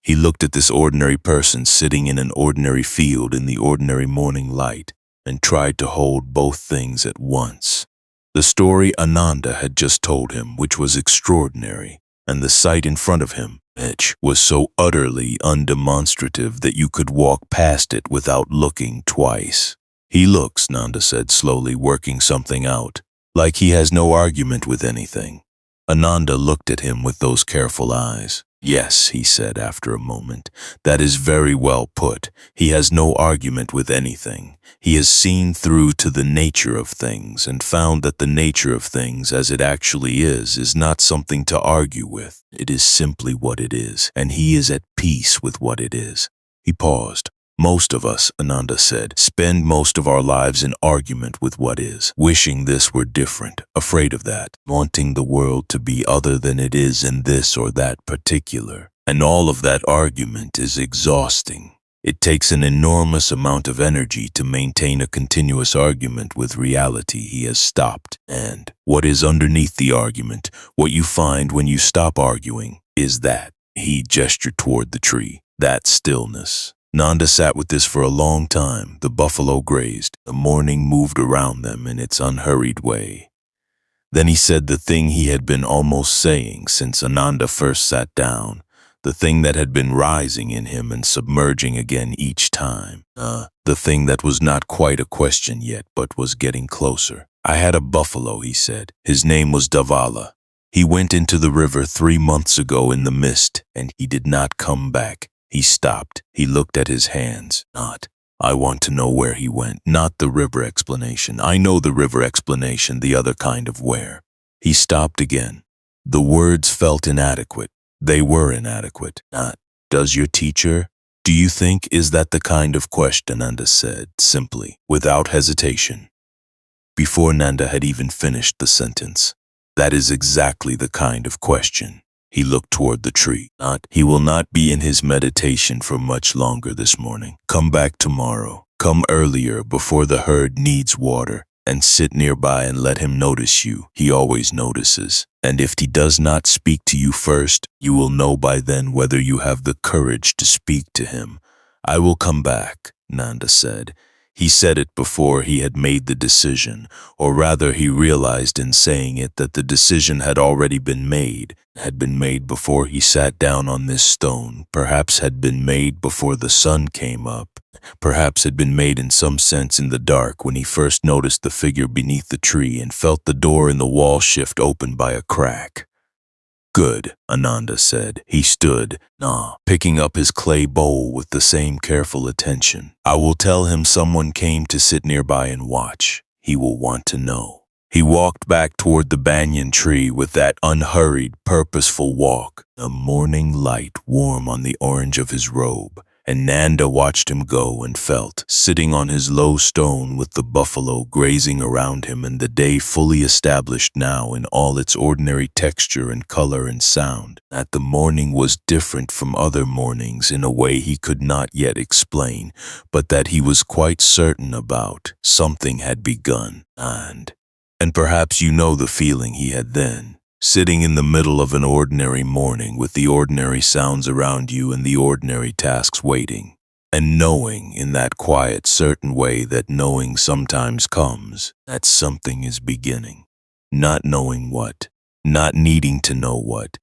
Speaker 1: He looked at this ordinary person sitting in an ordinary field in the ordinary morning light and tried to hold both things at once. The story Ananda had just told him, which was extraordinary, and the sight in front of him, which was so utterly undemonstrative that you could walk past it without looking twice. He looks, Nanda said slowly, working something out, like he has no argument with anything. Ananda looked at him with those careful eyes. Yes, he said after a moment, that is very well put. He has no argument with anything. He has seen through to the nature of things and found that the nature of things as it actually is not something to argue with. It is simply what it is, and he is at peace with what it is. He paused. Most of us, Ananda said, spend most of our lives in argument with what is, wishing this were different, afraid of that, wanting the world to be other than it is in this or that particular. And all of that argument is exhausting. It takes an enormous amount of energy to maintain a continuous argument with reality he has stopped. And what is underneath the argument, what you find when you stop arguing, is that. He gestured toward the tree, that stillness. Nanda sat with this for a long time. The buffalo grazed. The morning moved around them in its unhurried way. Then he said the thing he had been almost saying since Ananda first sat down, the thing that had been rising in him and submerging again each time. The thing that was not quite a question yet, but was getting closer. I had a buffalo, he said. His name was Davala. He went into the river 3 months ago in the mist, and he did not come back. He stopped. He looked at his hands. I want to know where he went, not the river explanation. I know the river explanation, the other kind of where. He stopped again. The words felt inadequate. They were inadequate. Does your teacher? Do you think is that the kind of question? Nanda said, simply, without hesitation. Before Nanda had even finished the sentence. That is exactly the kind of question. He looked toward the tree. He will not be in his meditation for much longer this morning. Come back tomorrow. Come earlier before the herd needs water, and sit nearby and let him notice you. He always notices. And if he does not speak to you first, you will know by then whether you have the courage to speak to him. I will come back, Nanda said. He said it before he had made the decision, or rather he realized in saying it that the decision had already been made before he sat down on this stone, perhaps had been made before the sun came up, perhaps had been made in some sense in the dark when he first noticed the figure beneath the tree and felt the door in the wall shift open by a crack. Good, Ananda said. He stood, picking up his clay bowl with the same careful attention. I will tell him someone came to sit nearby and watch. He will want to know. He walked back toward the banyan tree with that unhurried, purposeful walk, the morning light warm on the orange of his robe. And Nanda watched him go and felt, sitting on his low stone with the buffalo grazing around him and the day fully established now in all its ordinary texture and color and sound, that the morning was different from other mornings in a way he could not yet explain, but that he was quite certain about. Something had begun, and perhaps you know the feeling he had then. Sitting in the middle of an ordinary morning with the ordinary sounds around you and the ordinary tasks waiting, and knowing in that quiet, certain way that knowing sometimes comes, that something is beginning. Not knowing what, not needing to know what,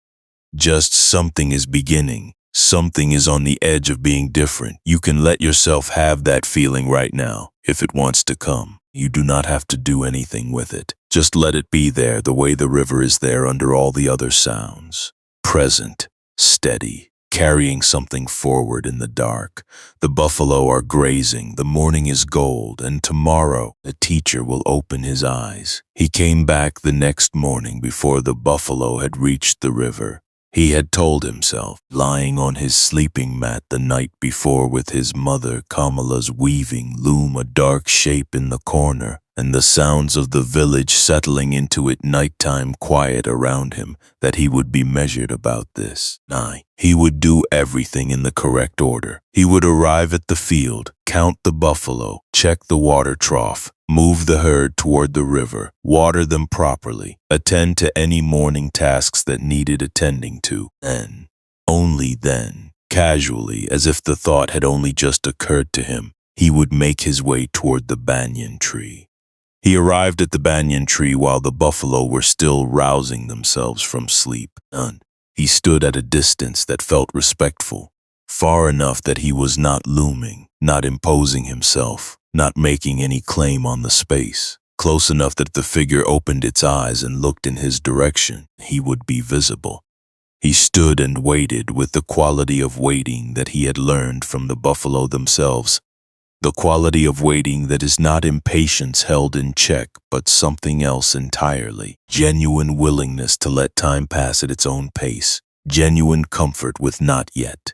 Speaker 1: just something is beginning. Something is on the edge of being different. You can let yourself have that feeling right now, if it wants to come. You do not have to do anything with it. Just let it be there the way the river is there under all the other sounds. Present, steady, carrying something forward in the dark. The buffalo are grazing, the morning is gold, and tomorrow the teacher will open his eyes. He came back the next morning before the buffalo had reached the river. He had told himself, lying on his sleeping mat the night before with his mother Kamala's weaving loom a dark shape in the corner, and the sounds of the village settling into it nighttime quiet around him, that he would be measured about this. He would do everything in the correct order. He would arrive at the field, count the buffalo, check the water trough, move the herd toward the river, water them properly, attend to any morning tasks that needed attending to. Then, only then, casually, as if the thought had only just occurred to him, he would make his way toward the banyan tree. He arrived at the banyan tree while the buffalo were still rousing themselves from sleep. He stood at a distance that felt respectful, far enough that he was not looming, not imposing himself, not making any claim on the space, close enough that the figure opened its eyes and looked in his direction, he would be visible. He stood and waited with the quality of waiting that he had learned from the buffalo themselves, the quality of waiting that is not impatience held in check, but something else entirely. Genuine willingness to let time pass at its own pace. Genuine comfort with not yet.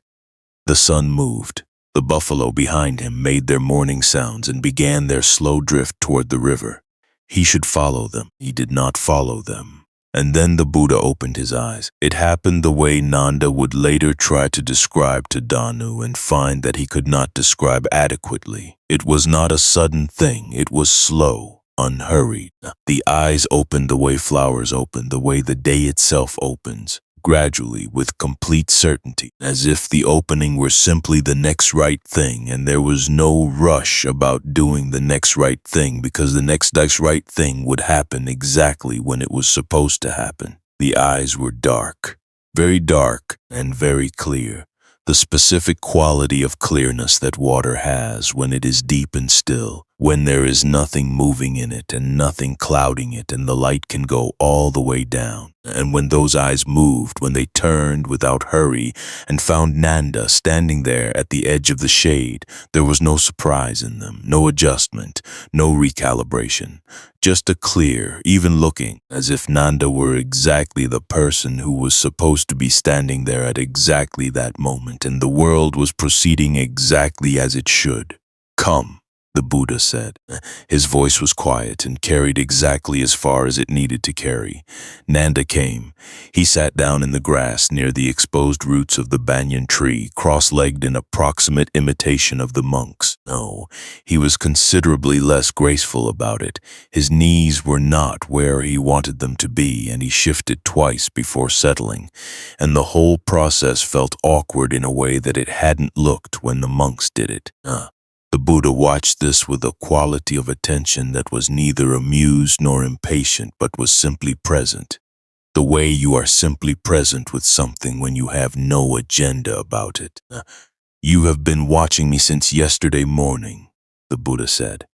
Speaker 1: The sun moved. The buffalo behind him made their morning sounds and began their slow drift toward the river. He should follow them. He did not follow them. And then the Buddha opened his eyes. It happened the way Nanda would later try to describe to Danu and find that he could not describe adequately. It was not a sudden thing. It was slow, unhurried. The eyes opened the way flowers open, the way the day itself opens, gradually, with complete certainty, as if the opening were simply the next right thing and there was no rush about doing the next right thing because the next right thing would happen exactly when it was supposed to happen. The eyes were dark. very dark and very clear. The specific quality of clearness that water has when it is deep and still, when there is nothing moving in it and nothing clouding it, and the light can go all the way down. And when those eyes moved, when they turned without hurry and found Nanda standing there at the edge of the shade, there was no surprise in them, no adjustment, no recalibration. Just a clear, even looking, as if Nanda were exactly the person who was supposed to be standing there at exactly that moment, and the world was proceeding exactly as it should. "Come," the Buddha said. His voice was quiet and carried exactly as far as it needed to carry. Nanda came. He sat down in the grass near the exposed roots of the banyan tree, cross-legged in approximate imitation of the monks. No, he was considerably less graceful about it. His knees were not where he wanted them to be, and he shifted twice before settling, and the whole process felt awkward in a way that it hadn't looked when the monks did it. The Buddha watched this with a quality of attention that was neither amused nor impatient, but was simply present. The way you are simply present with something when you have no agenda about it. "You have been watching me since yesterday morning," the Buddha said.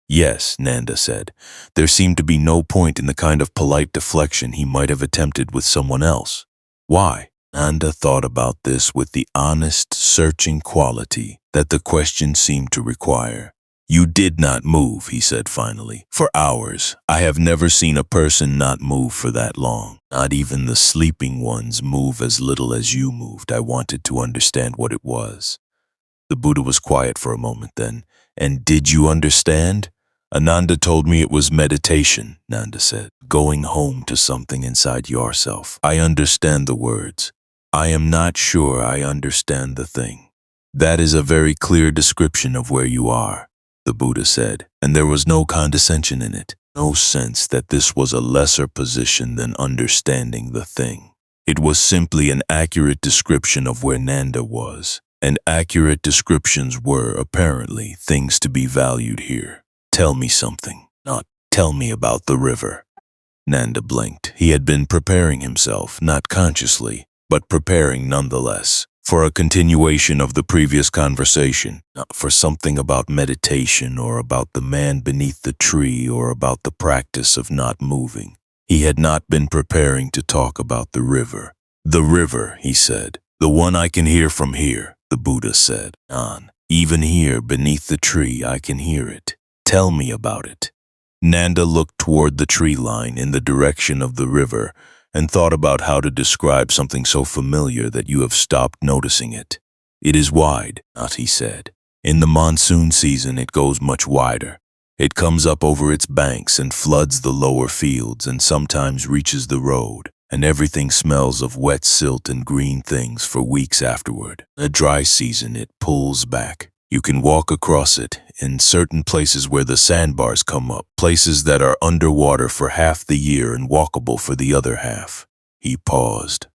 Speaker 1: "Yes," Nanda said. There seemed to be no point in the kind of polite deflection he might have attempted with someone else. "Why?" Nanda thought about this with the honest, searching quality that the question seemed to require. "You did not move," he said finally, "for hours. I have never seen a person not move for that long. Not even the sleeping ones move as little as you moved. I wanted to understand what it was." The Buddha was quiet for a moment then. "And did you understand?" "Ananda told me it was meditation," Nanda said. "Going home to something inside yourself. I understand the words. I am not sure I understand the thing." "That is a very clear description of where you are," the Buddha said, and there was no condescension in it, no sense that this was a lesser position than understanding the thing. It was simply an accurate description of where Nanda was, and accurate descriptions were, apparently, things to be valued here. "Tell me something, not tell me about the river." Nanda blinked. He had been preparing himself, not consciously, but preparing nonetheless, for a continuation of the previous conversation, not for something about meditation or about the man beneath the tree or about the practice of not moving. He had not been preparing to talk about the river. "The river," he said. "The one I can hear from here," the Buddha said. "Even here beneath the tree I can hear it. Tell me about it." Nanda looked toward the tree line in the direction of the river and thought about how to describe something so familiar that you have stopped noticing it. "It is wide," he said. "In the monsoon season it goes much wider. It comes up over its banks and floods the lower fields and sometimes reaches the road, and everything smells of wet silt and green things for weeks afterward. A dry season it pulls back. You can walk across it in certain places where the sandbars come up, places that are underwater for half the year and walkable for the other half." He paused.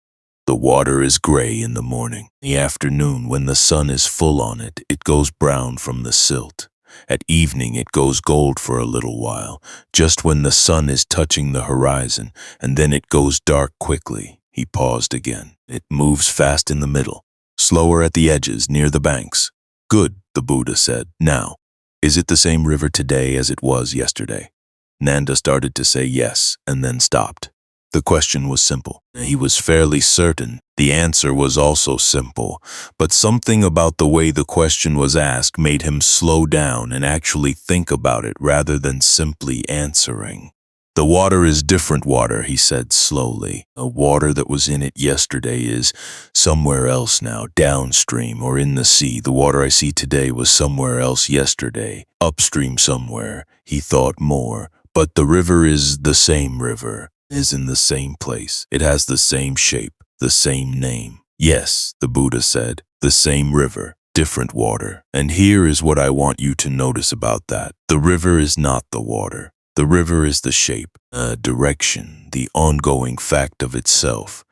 Speaker 1: "The water is gray in the morning. In the afternoon, when the sun is full on it, it goes brown from the silt. At evening, it goes gold for a little while, just when the sun is touching the horizon, and then it goes dark quickly." He paused again. "It moves fast in the middle, slower at the edges near the banks." "Good," the Buddha said. "Now, is it the same river today as it was yesterday?" Nanda started to say yes, and then stopped. The question was simple. He was fairly certain the answer was also simple, but something about the way the question was asked made him slow down and actually think about it rather than simply answering. "The water is different water," he said slowly. "The water that was in it yesterday is somewhere else now, downstream or in the sea. The water I see today was somewhere else yesterday, upstream somewhere." He thought more. "But the river is the same river, is in the same place. It has the same shape, the same name." "Yes," the Buddha said, "the same river, different water. And here is what I want you to notice about that. The river is not the water. The river is the shape, direction, the ongoing fact of itself.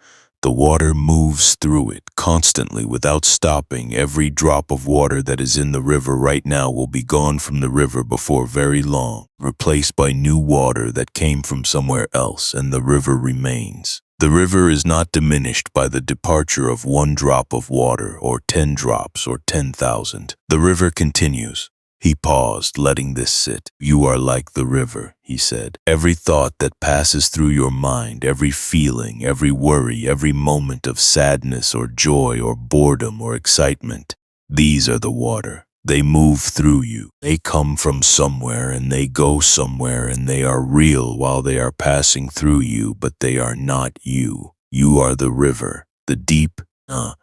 Speaker 1: The water moves through it constantly without stopping. Every drop of water that is in the river right now will be gone from the river before very long, replaced by new water that came from somewhere else, and the river remains. The river is not diminished by the departure of 1 drop of water, or 10 drops, or 10,000. The river continues. He paused, letting this sit. You are like the river, he said. Every thought that passes through your mind, every feeling, every worry, every moment of sadness or joy or boredom or excitement, these are the water. They move through you. They come from somewhere and they go somewhere, and they are real while they are passing through you, but they are not you. You are the river, the deep,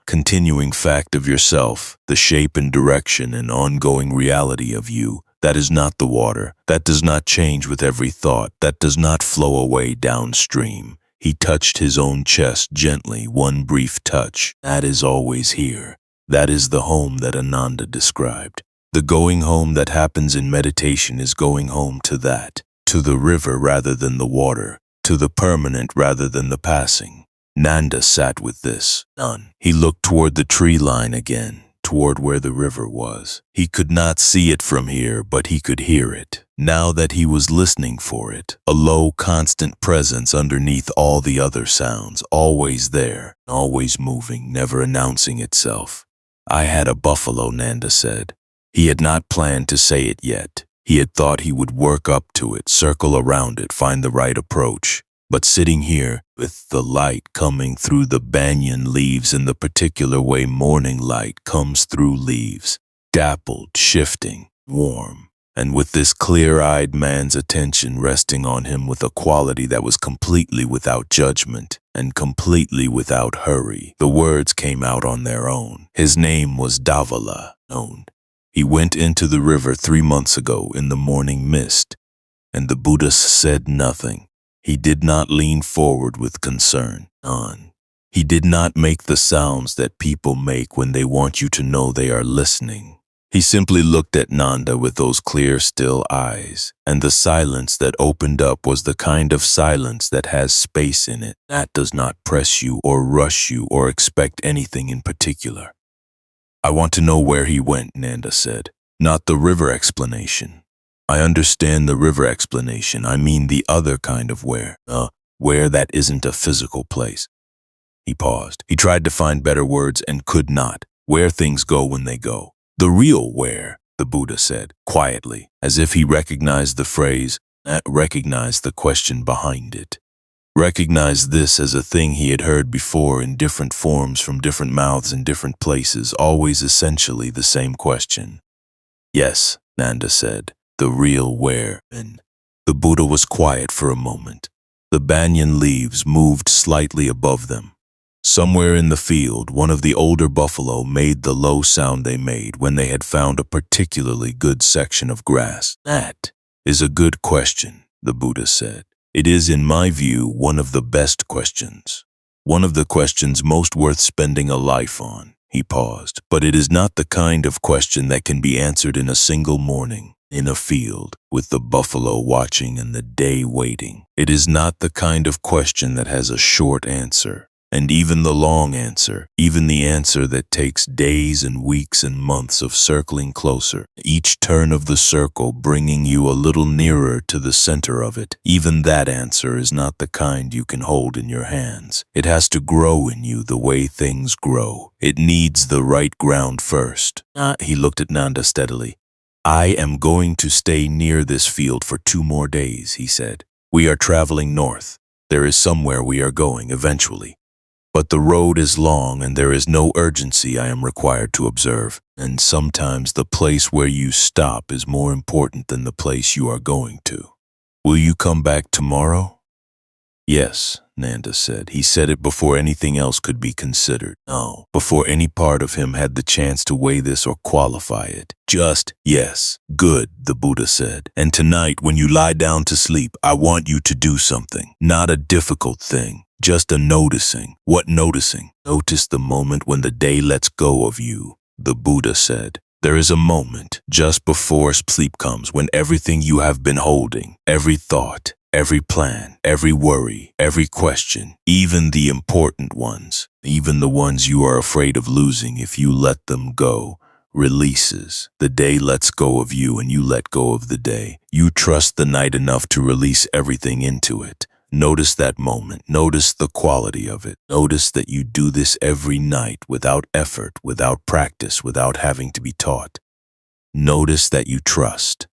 Speaker 1: continuing fact of yourself, the shape and direction and ongoing reality of you. That is not the water. That does not change with every thought. That does not flow away downstream. He touched his own chest gently, one brief touch. That is always here. That is the home that Nanda described. The going home that happens in meditation is going home to that, to the river rather than the water, to the permanent rather than the passing. Nanda sat with this. None. He looked toward the tree line again, toward where the river was. He could not see it from here, but he could hear it. Now that he was listening for it, a low, constant presence underneath all the other sounds, always there, always moving, never announcing itself. I had a buffalo, Nanda said. He had not planned to say it yet. He had thought he would work up to it, circle around it, find the right approach. But sitting here, with the light coming through the banyan leaves in the particular way morning light comes through leaves, dappled, shifting, warm, and with this clear-eyed man's attention resting on him with a quality that was completely without judgment and completely without hurry, the words came out on their own. His name was Davala, known. He went into the river 3 months ago in the morning mist, and the Buddhist said nothing. He did not lean forward with concern. None. He did not make the sounds that people make when they want you to know they are listening. He simply looked at Nanda with those clear, still eyes, and the silence that opened up was the kind of silence that has space in it, that does not press you or rush you or expect anything in particular. I want to know where he went, Nanda said, not the river explanation. I understand the river explanation. I mean the other kind of where that isn't a physical place. He paused. He tried to find better words and could not. Where things go when they go. The real where, the Buddha said, quietly, as if he recognized the phrase, recognized the question behind it. Recognized this as a thing he had heard before in different forms from different mouths in different places, always essentially the same question. Yes, Nanda said. The real where, and the Buddha was quiet for a moment. The banyan leaves moved slightly above them. Somewhere in the field, one of the older buffalo made the low sound they made when they had found a particularly good section of grass. That is a good question, the Buddha said. It is, in my view, one of the best questions. One of the questions most worth spending a life on. He paused. But it is not the kind of question that can be answered in a single morning. In a field, with the buffalo watching and the day waiting. It is not the kind of question that has a short answer, and even the long answer, even the answer that takes days and weeks and months of circling closer, each turn of the circle bringing you a little nearer to the center of it, even that answer is not the kind you can hold in your hands. It has to grow in you the way things grow. It needs the right ground first. He looked at Nanda steadily. I am going to stay near this field for 2 more days, he said. We are traveling north. There is somewhere we are going eventually. But the road is long and there is no urgency I am required to observe. And sometimes the place where you stop is more important than the place you are going to. Will you come back tomorrow? Yes, Nanda said. He said it before anything else could be considered. No, before any part of him had the chance to weigh this or qualify it. Just, yes. Good, the Buddha said. And tonight, when you lie down to sleep, I want you to do something. Not a difficult thing. Just a noticing. What noticing? Notice the moment when the day lets go of you, the Buddha said. There is a moment just before sleep comes when everything you have been holding, every thought, every plan, every worry, every question, even the important ones, even the ones you are afraid of losing if you let them go, releases. The day lets go of you and you let go of the day. You trust the night enough to release everything into it. Notice that moment. Notice the quality of it. Notice that you do this every night without effort, without practice, without having to be taught. Notice that you trust.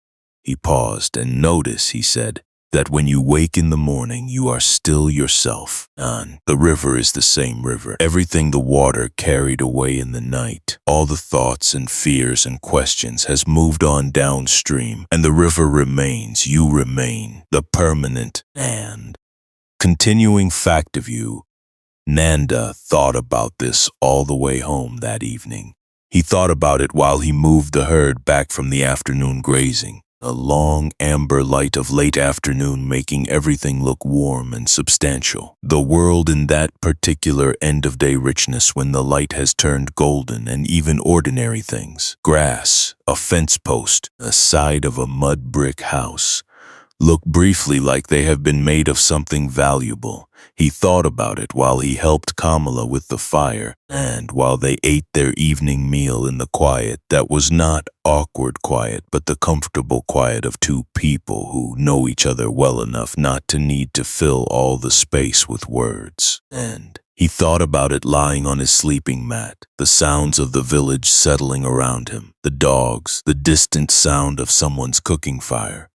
Speaker 1: He paused, and notice, he said, that when you wake in the morning, you are still yourself. And the river is the same river. Everything the water carried away in the night, all the thoughts and fears and questions has moved on downstream, and the river remains. You remain, the permanent and continuing fact of you. Nanda thought about this all the way home that evening. He thought about it while he moved the herd back from the afternoon grazing. A long amber light of late afternoon making everything look warm and substantial. The world in that particular end-of-day richness when the light has turned golden, and even ordinary things. Grass, a fence post, a side of a mud brick house, look briefly like they have been made of something valuable. He thought about it while he helped Kamala with the fire, and while they ate their evening meal in the quiet that was not awkward quiet, but the comfortable quiet of two people who know each other well enough not to need to fill all the space with words. And he thought about it lying on his sleeping mat, the sounds of the village settling around him, the dogs, the distant sound of someone's cooking fire.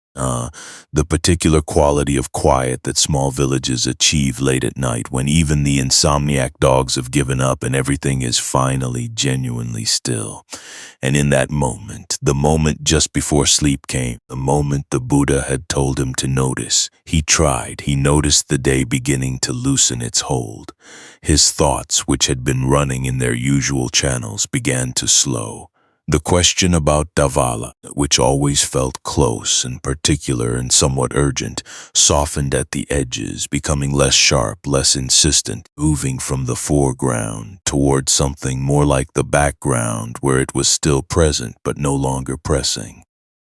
Speaker 1: The particular quality of quiet that small villages achieve late at night when even the insomniac dogs have given up and everything is finally genuinely still. And in that moment, the moment just before sleep came, the moment the Buddha had told him to notice, he tried. He noticed the day beginning to loosen its hold. His thoughts, which had been running in their usual channels, began to slow. The question about Davala, which always felt close and particular and somewhat urgent, softened at the edges, becoming less sharp, less insistent, moving from the foreground toward something more like the background where it was still present but no longer pressing.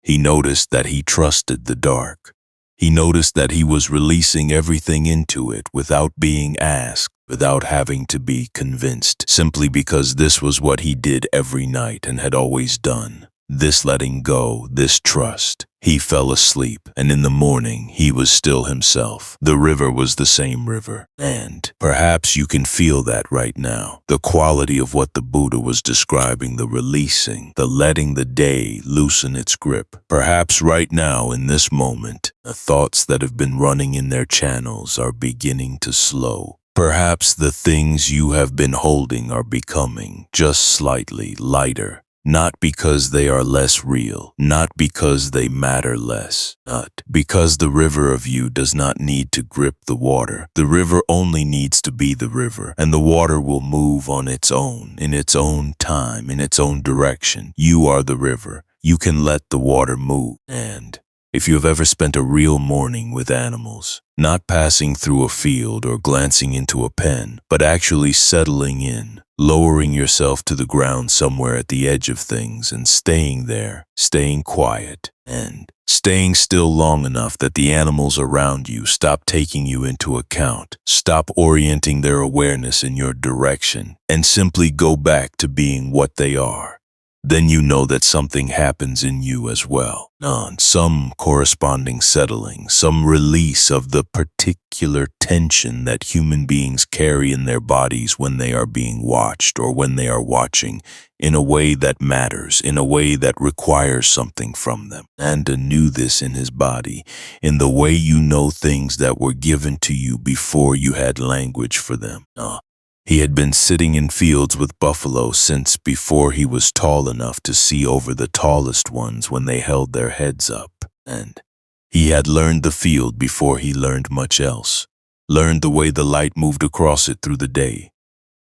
Speaker 1: He noticed that he trusted the dark. He noticed that he was releasing everything into it without being asked, without having to be convinced, simply because this was what he did every night and had always done. This letting go, this trust. He fell asleep, and in the morning he was still himself. The river was the same river. And perhaps you can feel that right now. The quality of what the Buddha was describing, the releasing, the letting the day loosen its grip. Perhaps right now, in this moment, the thoughts that have been running in their channels are beginning to slow. Perhaps the things you have been holding are becoming just slightly lighter. Not because they are less real, not because they matter less, not because the river of you does not need to grip the water. The river only needs to be the river, and the water will move on its own, in its own time, in its own direction. You are the river. You can let the water move. And if you have ever spent a real morning with animals, not passing through a field or glancing into a pen, but actually settling in, lowering yourself to the ground somewhere at the edge of things and staying there, staying quiet, and staying still long enough that the animals around you stop taking you into account, stop orienting their awareness in your direction, and simply go back to being what they are. Then you know that something happens in you as well. Some corresponding settling, some release of the particular tension that human beings carry in their bodies when they are being watched or when they are watching, in a way that matters, in a way that requires something from them. Nanda knew this in his body, in the way you know things that were given to you before you had language for them. He had been sitting in fields with buffalo since before he was tall enough to see over the tallest ones when they held their heads up, and he had learned the field before he learned much else, learned the way the light moved across it through the day,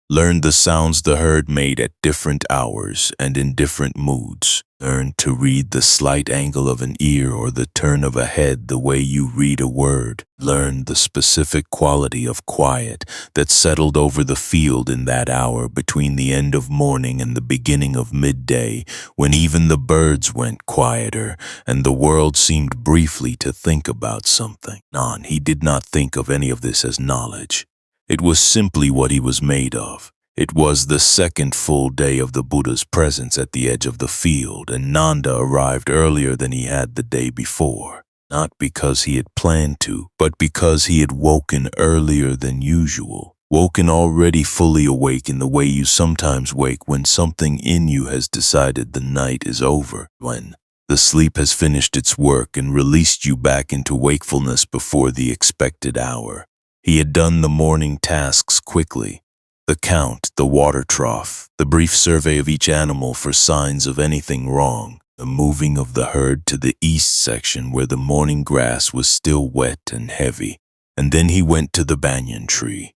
Speaker 1: learned the sounds the herd made at different hours and in different moods, learned to read the slight angle of an ear or the turn of a head the way you read a word, learned the specific quality of quiet that settled over the field in that hour between the end of morning and the beginning of midday, when even the birds went quieter and the world seemed briefly to think about something. He did not think of any of this as knowledge. It was simply what he was made of. It was the second full day of the Buddha's presence at the edge of the field, and Nanda arrived earlier than he had the day before. not because he had planned to, but because he had woken earlier than usual. Woken already fully awake in the way you sometimes wake when something in you has decided the night is over, when the sleep has finished its work and released you back into wakefulness before the expected hour. He had done the morning tasks quickly. The count, the water trough, the brief survey of each animal for signs of anything wrong, the moving of the herd to the east section where the morning grass was still wet and heavy, and then he went to the banyan tree.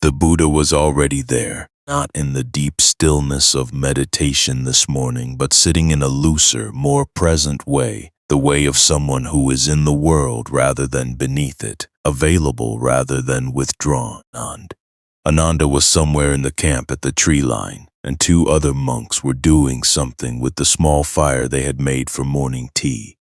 Speaker 1: The Buddha was already there, not in the deep stillness of meditation this morning, but sitting in a looser, more present way, the way of someone who is in the world rather than beneath it, available rather than withdrawn. Nanda was somewhere in the camp at the tree line, and two other monks were doing something with the small fire they had made for morning tea.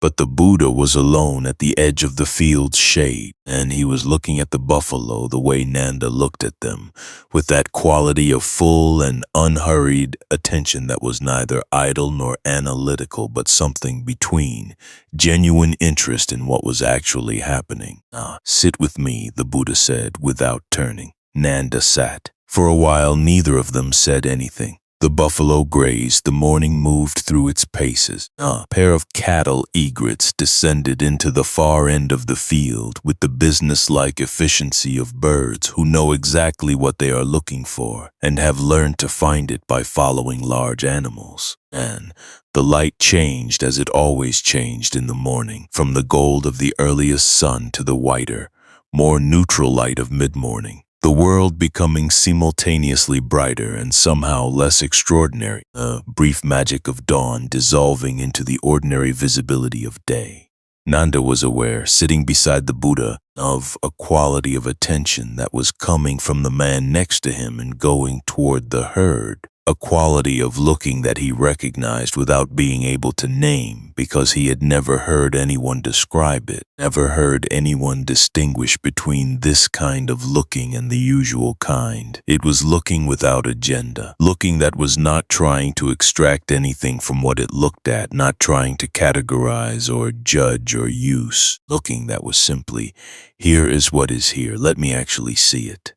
Speaker 1: But the Buddha was alone at the edge of the field's shade, and he was looking at the buffalo the way Nanda looked at them, with that quality of full and unhurried attention that was neither idle nor analytical, but something between, genuine interest in what was actually happening. Sit with me, the Buddha said, without turning. Nanda sat. For a while, neither of them said anything. The buffalo grazed, the morning moved through its paces. A pair of cattle egrets descended into the far end of the field with the business-like efficiency of birds who know exactly what they are looking for and have learned to find it by following large animals. And the light changed as it always changed in the morning, from the gold of the earliest sun to the whiter, more neutral light of mid-morning. The world becoming simultaneously brighter and somehow less extraordinary, a brief magic of dawn dissolving into the ordinary visibility of day. Nanda was aware, sitting beside the Buddha, of a quality of attention that was coming from the man next to him and going toward the herd. A quality of looking that he recognized without being able to name because he had never heard anyone describe it, never heard anyone distinguish between this kind of looking and the usual kind. It was looking without agenda, looking that was not trying to extract anything from what it looked at, not trying to categorize or judge or use, looking that was simply, here is what is here, let me actually see it.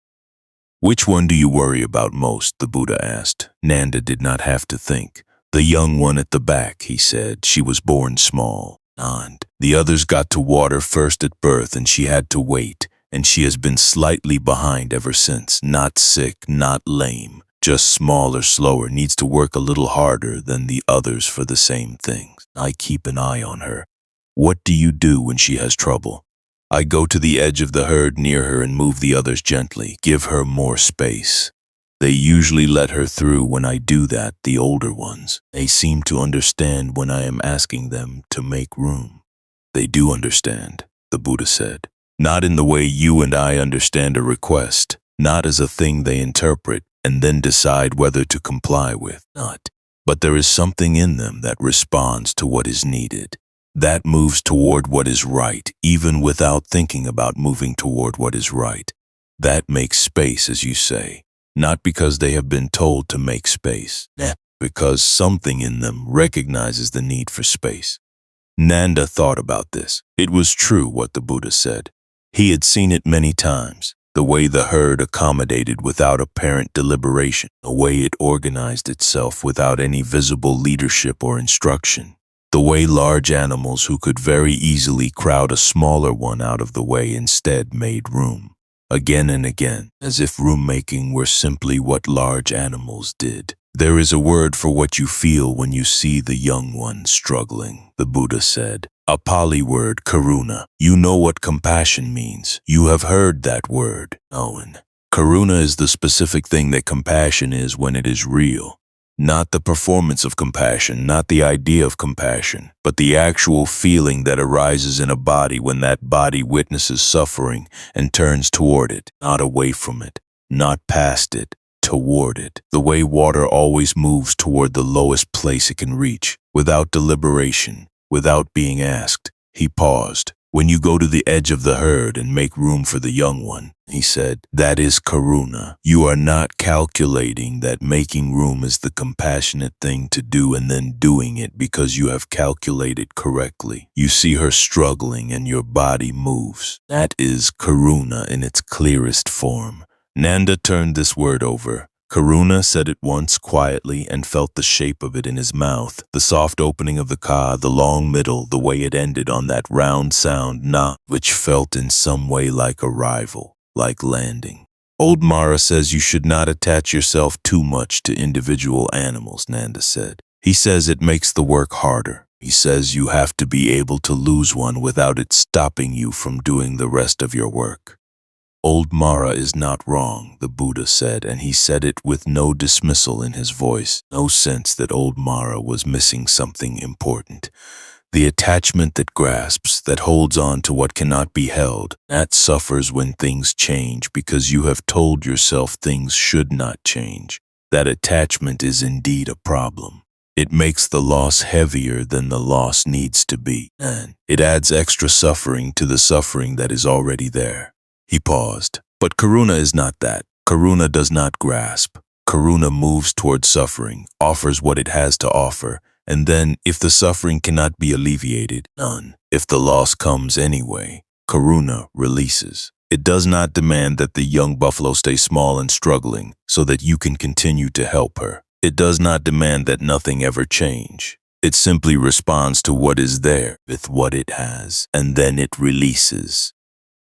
Speaker 1: Which one do you worry about most? The Buddha asked. Nanda did not have to think. The young one at the back, he said. She was born small. And the others got to water first at birth and she had to wait, and she has been slightly behind ever since. Not sick, not lame, just smaller, slower, needs to work a little harder than the others for the same things. I keep an eye on her. What do you do when she has trouble? I go to the edge of the herd near her and move the others gently, give her more space. They usually let her through when I do that, the older ones. They seem to understand when I am asking them to make room. They do understand, the Buddha said. Not in the way you and I understand a request, not as a thing they interpret and then decide whether to comply with, not. But there is something in them that responds to what is needed. That moves toward what is right, even without thinking about moving toward what is right. That makes space, as you say, not because they have been told to make space, because something in them recognizes the need for space. Nanda thought about this. It was true what the Buddha said. He had seen it many times, the way the herd accommodated without apparent deliberation, the way it organized itself without any visible leadership or instruction. The way large animals who could very easily crowd a smaller one out of the way instead made room. Again and again, as if room-making were simply what large animals did. There is a word for what you feel when you see the young one struggling, the Buddha said. A Pali word, Karuna. You know what compassion means. You have heard that word, Owen. Karuna is the specific thing that compassion is when it is real. Not the performance of compassion, not the idea of compassion, but the actual feeling that arises in a body when that body witnesses suffering and turns toward it, not away from it, not past it, toward it. The way water always moves toward the lowest place it can reach, without deliberation, without being asked. He paused. When you go to the edge of the herd and make room for the young one, he said, that is Karuna. You are not calculating that making room is the compassionate thing to do and then doing it because you have calculated correctly. You see her struggling and your body moves. That is Karuna in its clearest form. Nanda turned this word over. Karuna said it once quietly and felt the shape of it in his mouth, the soft opening of the ka, the long middle, the way it ended on that round sound na, which felt in some way like arrival, like landing. Old Mara says you should not attach yourself too much to individual animals, Nanda said. He says it makes the work harder. He says you have to be able to lose one without it stopping you from doing the rest of your work. Old Mara is not wrong, the Buddha said, and he said it with no dismissal in his voice, no sense that old Mara was missing something important. The attachment that grasps, that holds on to what cannot be held, that suffers when things change because you have told yourself things should not change. That attachment is indeed a problem. It makes the loss heavier than the loss needs to be, and it adds extra suffering to the suffering that is already there. He paused. But Karuna is not that. Karuna does not grasp. Karuna moves towards suffering, offers what it has to offer, and then, if the suffering cannot be alleviated, none. If the loss comes anyway, Karuna releases. It does not demand that the young buffalo stay small and struggling so that you can continue to help her. It does not demand that nothing ever change. It simply responds to what is there with what it has, and then it releases.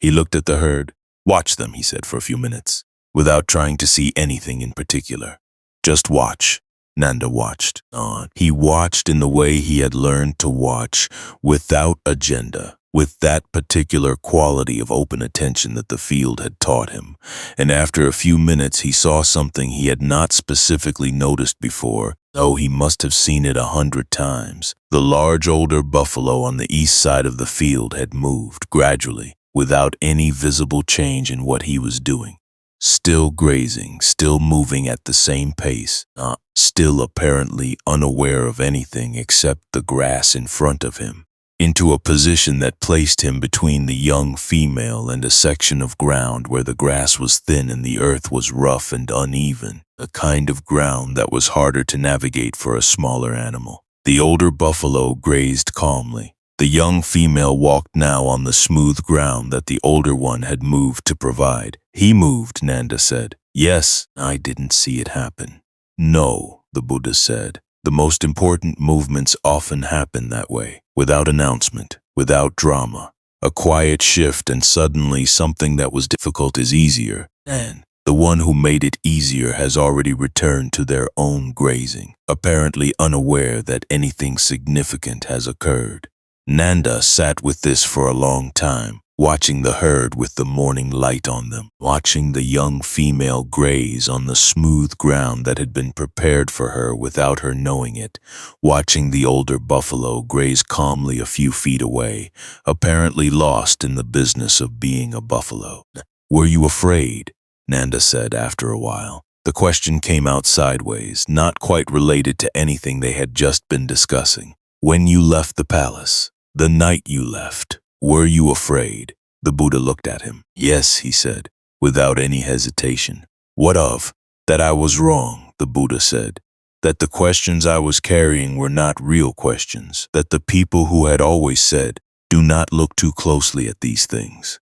Speaker 1: He looked at the herd. Watch them, he said for a few minutes, without trying to see anything in particular. Just watch. Nanda watched on. He watched in the way he had learned to watch, without agenda, with that particular quality of open attention that the field had taught him. And after a few minutes he saw something he had not specifically noticed before, though he must have seen it 100 times. The large older buffalo on the east side of the field had moved gradually, without any visible change in what he was doing. Still grazing, still moving at the same pace, still apparently unaware of anything except the grass in front of him, into a position that placed him between the young female and a section of ground where the grass was thin and the earth was rough and uneven, a kind of ground that was harder to navigate for a smaller animal. The older buffalo grazed calmly. The young female walked now on the smooth ground that the older one had moved to provide. He moved, Nanda said. Yes, I didn't see it happen. No, the Buddha said. The most important movements often happen that way, without announcement, without drama. A quiet shift and suddenly something that was difficult is easier, and the one who made it easier has already returned to their own grazing, apparently unaware that anything significant has occurred. Nanda sat with this for a long time, watching the herd with the morning light on them, watching the young female graze on the smooth ground that had been prepared for her without her knowing it, watching the older buffalo graze calmly a few feet away, apparently lost in the business of being a buffalo. Were you afraid? Nanda said after a while. The question came out sideways, not quite related to anything they had just been discussing. When you left the palace, the night you left, were you afraid? The Buddha looked at him. Yes, he said, without any hesitation. What of? That I was wrong, the Buddha said. That the questions I was carrying were not real questions. That the people who had always said, do not look too closely at these things.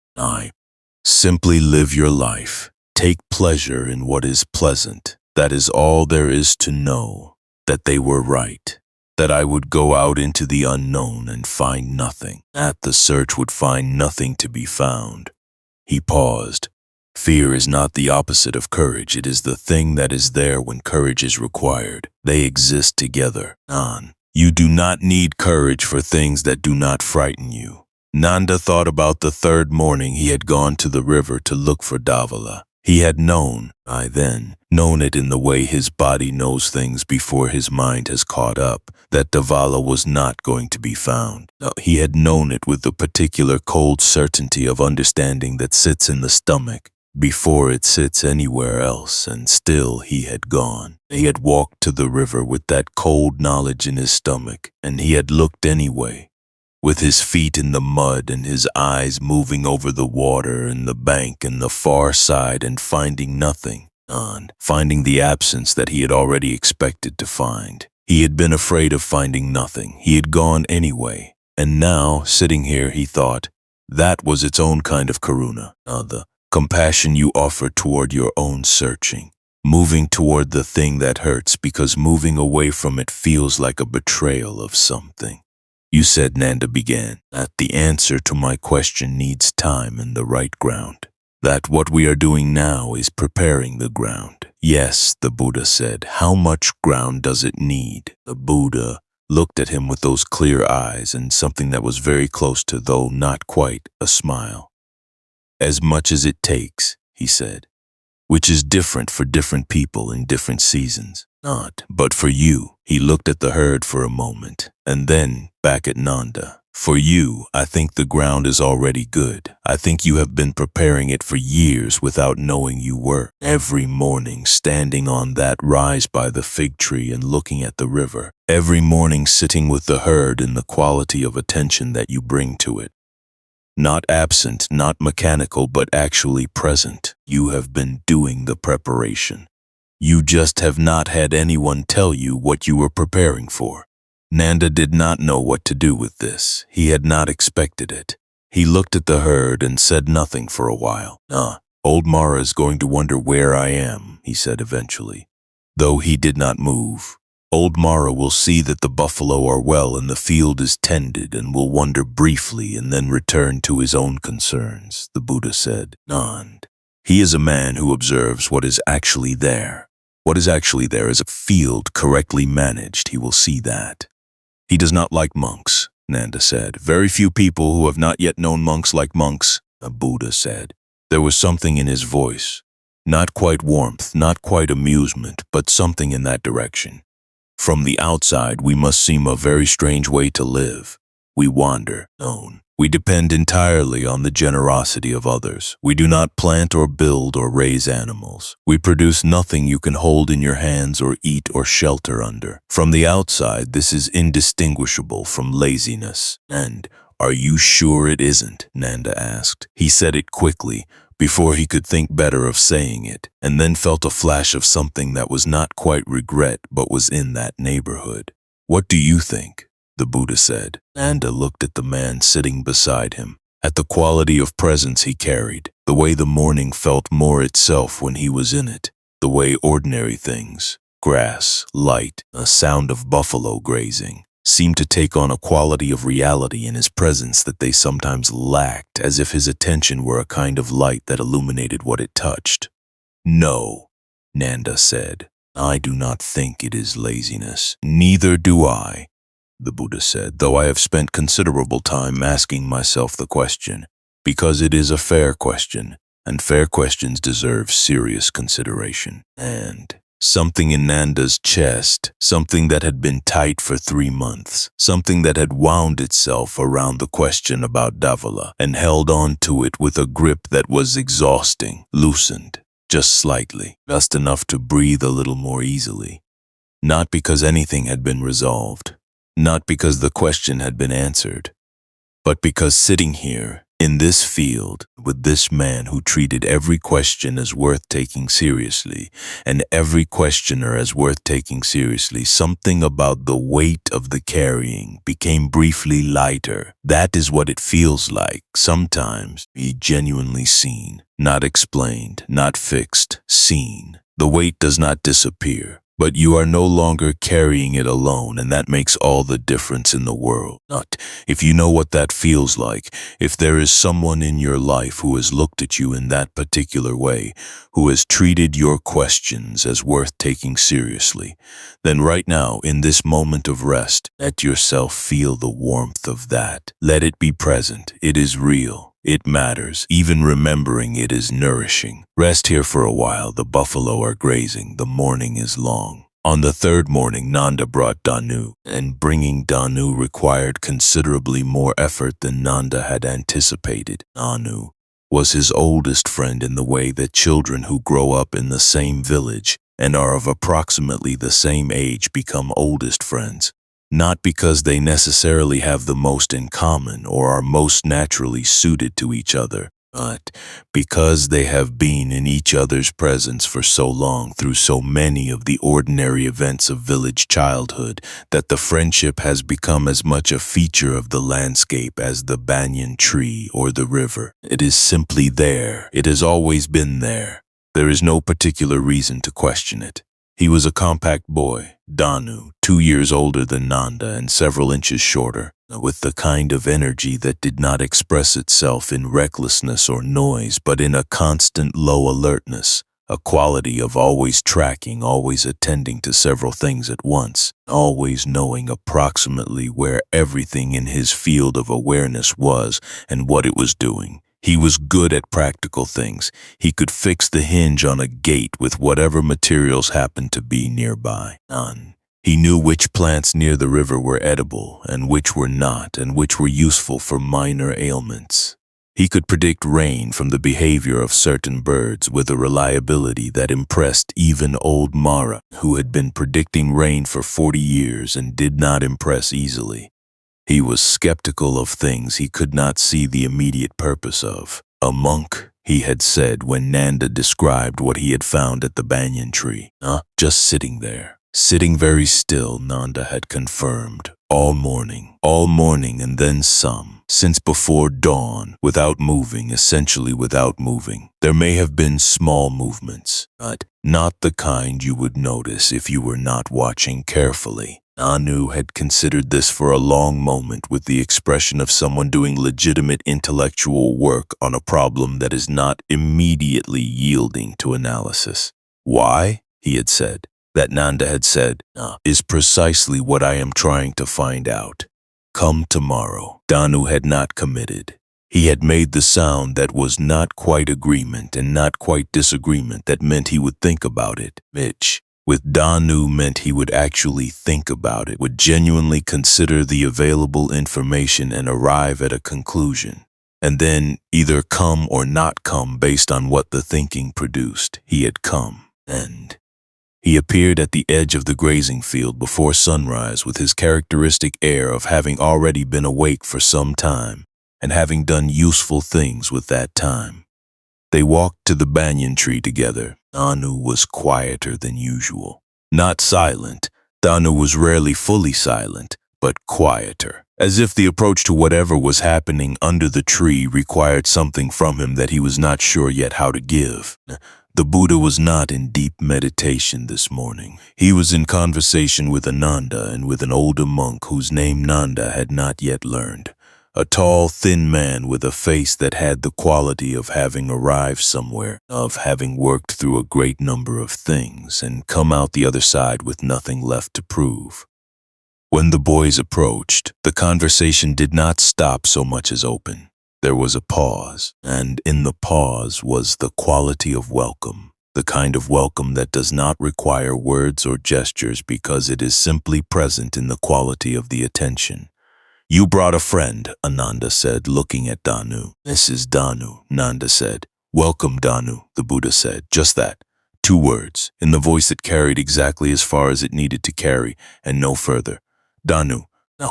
Speaker 1: Simply live your life. Take pleasure in what is pleasant. That is all there is to know. That they were right. That I would go out into the unknown and find nothing. That the search would find nothing to be found. He paused. Fear is not the opposite of courage. It is the thing that is there when courage is required. They exist together. You do not need courage for things that do not frighten you. Nanda thought about the third morning he had gone to the river to look for Davala. He had known, known it in the way his body knows things before his mind has caught up, that Davala was not going to be found. He had known it with the particular cold certainty of understanding that sits in the stomach before it sits anywhere else, and still he had gone. He had walked to the river with that cold knowledge in his stomach, and he had looked anyway. with his feet in the mud and his eyes moving over the water and the bank and the far side and finding nothing, finding the absence that he had already expected to find. He had been afraid of finding nothing. He had gone anyway. And now, sitting here, he thought, that was its own kind of karuna, the compassion you offer toward your own searching, moving toward the thing that hurts because moving away from it feels like a betrayal of something. You said, Nanda began, that the answer to my question needs time and the right ground. That what we are doing now is preparing the ground. Yes, the Buddha said. How much ground does it need? The Buddha looked at him with those clear eyes and something that was very close to, though not quite, a smile. As much as it takes, he said, which is different for different people in different seasons. Not, but for you. He looked at the herd for a moment, and then back at Nanda. For you, I think the ground is already good. I think you have been preparing it for years without knowing you were. Every morning standing on that rise by the fig tree and looking at the river. Every morning sitting with the herd in the quality of attention that you bring to it. Not absent, not mechanical, but actually present. You have been doing the preparation. You just have not had anyone tell you what you were preparing for. Nanda did not know what to do with this. He had not expected it. He looked at the herd and said nothing for a while. Old Mara is going to wonder where I am, he said eventually. Though he did not move. Old Mara will see that the buffalo are well and the field is tended and will wonder briefly and then return to his own concerns, the Buddha said. Nand. He is a man who observes what is actually there. What is actually there is a field correctly managed. He will see that. He does not like monks, Nanda said. Very few people who have not yet known monks like monks, the Buddha said. There was something in his voice. Not quite warmth, not quite amusement, but something in that direction. From the outside, we must seem a very strange way to live. We wander, known. We depend entirely on the generosity of others. We do not plant or build or raise animals. We produce nothing you can hold in your hands or eat or shelter under. From the outside, this is indistinguishable from laziness. And are you sure it isn't? Nanda asked. He said it quickly, before he could think better of saying it, and then felt a flash of something that was not quite regret but was in that neighborhood. What do you think? The Buddha said. Nanda looked at the man sitting beside him, at the quality of presence he carried, the way the morning felt more itself when he was in it, the way ordinary things, grass, light, a sound of buffalo grazing, seemed to take on a quality of reality in his presence that they sometimes lacked, as if his attention were a kind of light that illuminated what it touched. No, Nanda said. I do not think it is laziness. Neither do I. The Buddha said, though I have spent considerable time asking myself the question, because it is a fair question, and fair questions deserve serious consideration. And something in Nanda's chest, something that had been tight for 3 months, something that had wound itself around the question about Davala and held on to it with a grip that was exhausting, loosened, just slightly, just enough to breathe a little more easily. Not because anything had been resolved. Not because the question had been answered, but because sitting here, in this field, with this man who treated every question as worth taking seriously, and every questioner as worth taking seriously, something about the weight of the carrying became briefly lighter. That is what it feels like, sometimes, be genuinely seen, not explained, not fixed, seen. The weight does not disappear. But you are no longer carrying it alone, and that makes all the difference in the world. Not if you know what that feels like, if there is someone in your life who has looked at you in that particular way, who has treated your questions as worth taking seriously, then right now, in this moment of rest, let yourself feel the warmth of that. Let it be present. It is real. It matters. Even remembering it is nourishing. Rest here for a while. The buffalo are grazing. The morning is long. On the third morning, Nanda brought Danu, and bringing Danu required considerably more effort than Nanda had anticipated. Danu was his oldest friend in the way that children who grow up in the same village and are of approximately the same age become oldest friends. not because they necessarily have the most in common or are most naturally suited to each other, but because they have been in each other's presence for so long through so many of the ordinary events of village childhood that the friendship has become as much a feature of the landscape as the banyan tree or the river. It is simply there. It has always been there. There is no particular reason to question it. He was a compact boy, Danu, 2 years older than Nanda and several inches shorter, with the kind of energy that did not express itself in recklessness or noise, but in a constant low alertness, a quality of always tracking, always attending to several things at once, always knowing approximately where everything in his field of awareness was and what it was doing. He was good at practical things. He could fix the hinge on a gate with whatever materials happened to be nearby. He knew which plants near the river were edible and which were not, and which were useful for minor ailments. He could predict rain from the behavior of certain birds with a reliability that impressed even old Mara, who had been predicting rain for 40 years and did not impress easily. He was skeptical of things he could not see the immediate purpose of. A monk, he had said when Nanda described what he had found at the banyan tree. Just sitting there. Sitting very still, Nanda had confirmed. All morning and then some. Since before dawn, without moving, essentially without moving. There may have been small movements, but not the kind you would notice if you were not watching carefully. Anu had considered this for a long moment with the expression of someone doing legitimate intellectual work on a problem that is not immediately yielding to analysis. Why? He had said. That Nanda had said, is precisely what I am trying to find out. Come tomorrow. Danu had not committed. He had made the sound that was not quite agreement and not quite disagreement that meant he would think about it. Mitch. With Danu meant he would actually think about it, would genuinely consider the available information and arrive at a conclusion, and then either come or not come based on what the thinking produced. He had come, and he appeared at the edge of the grazing field before sunrise with his characteristic air of having already been awake for some time and having done useful things with that time. They walked to the banyan tree together. Danu was quieter than usual. Not silent. Danu was rarely fully silent, but quieter, as if the approach to whatever was happening under the tree required something from him that he was not sure yet how to give. The Buddha was not in deep meditation this morning. He was in conversation with Nanda and with an older monk whose name Nanda had not yet learned. A tall, thin man with a face that had the quality of having arrived somewhere, of having worked through a great number of things and come out the other side with nothing left to prove. When the boys approached, the conversation did not stop so much as open. There was a pause, and in the pause was the quality of welcome, the kind of welcome that does not require words or gestures because it is simply present in the quality of the attention. You brought a friend, Ananda said, looking at Danu. This is Danu, Nanda said. Welcome, Danu, the Buddha said. Just that. 2 words, in the voice that carried exactly as far as it needed to carry, and no further. Danu,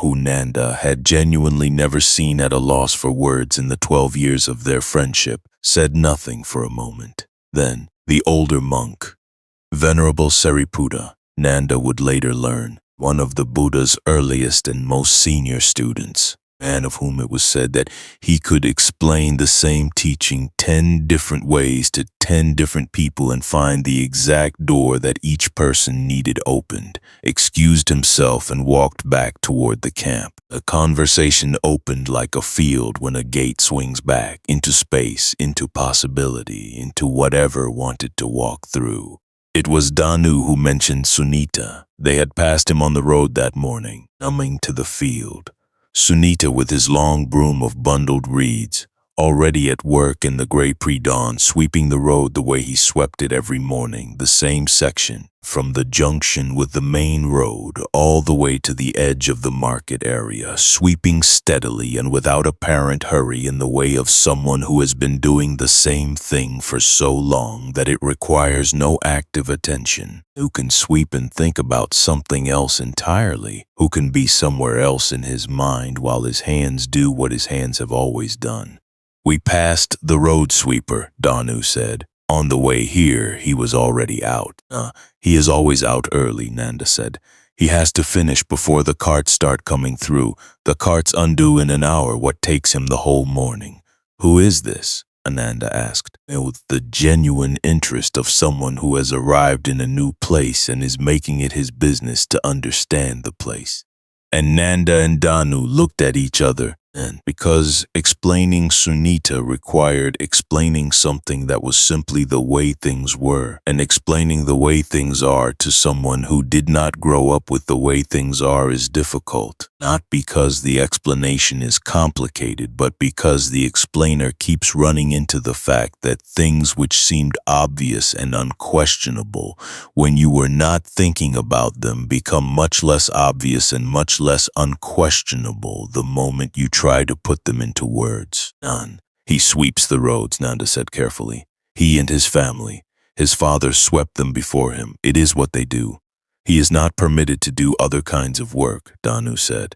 Speaker 1: who Nanda had genuinely never seen at a loss for words in the 12 years of their friendship, said nothing for a moment. Then, the older monk, Venerable Sariputta, Nanda would later learn, one of the Buddha's earliest and most senior students, man of whom it was said that he could explain the same teaching 10 different ways to 10 different people and find the exact door that each person needed opened, excused himself and walked back toward the camp. The conversation opened like a field when a gate swings back, into space, into possibility, into whatever wanted to walk through. It was Danu who mentioned Sunita. They had passed him on the road that morning, coming to the field. Sunita with his long broom of bundled reeds, already at work in the gray pre-dawn, sweeping the road the way he swept it every morning, the same section, from the junction with the main road all the way to the edge of the market area, sweeping steadily and without apparent hurry in the way of someone who has been doing the same thing for so long that it requires no active attention, who can sweep and think about something else entirely, who can be somewhere else in his mind while his hands do what his hands have always done. "We passed the road sweeper," Danu said. On the way here, he was already out. He is always out early," Nanda said. "He has to finish before the carts start coming through. The carts undo in an hour what takes him the whole morning." "Who is this?" Ananda asked, with the genuine interest of someone who has arrived in a new place and is making it his business to understand the place. And Nanda and Danu looked at each other, and because explaining Sunita required explaining something that was simply the way things were, and explaining the way things are to someone who did not grow up with the way things are is difficult, not because the explanation is complicated, but because the explainer keeps running into the fact that things which seemed obvious and unquestionable when you were not thinking about them become much less obvious and much less unquestionable the moment you try to put them into words. "He sweeps the roads," Nanda said carefully. "He and his family. His father swept them before him. It is what they do. He is not permitted to do other kinds of work," Danu said.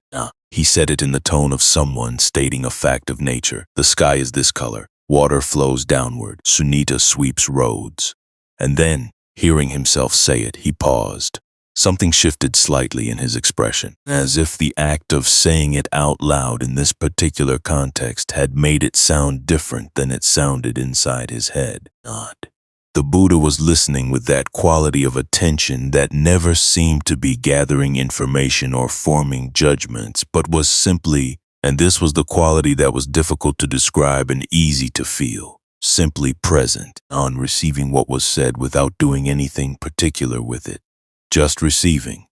Speaker 1: He said it in the tone of someone stating a fact of nature. "The sky is this color. Water flows downward. Sunita sweeps roads." And then, hearing himself say it, he paused. Something shifted slightly in his expression, as if the act of saying it out loud in this particular context had made it sound different than it sounded inside his head. The Buddha was listening with that quality of attention that never seemed to be gathering information or forming judgments, but was simply, and this was the quality that was difficult to describe and easy to feel, simply present on receiving what was said without doing anything particular with it. Just receiving.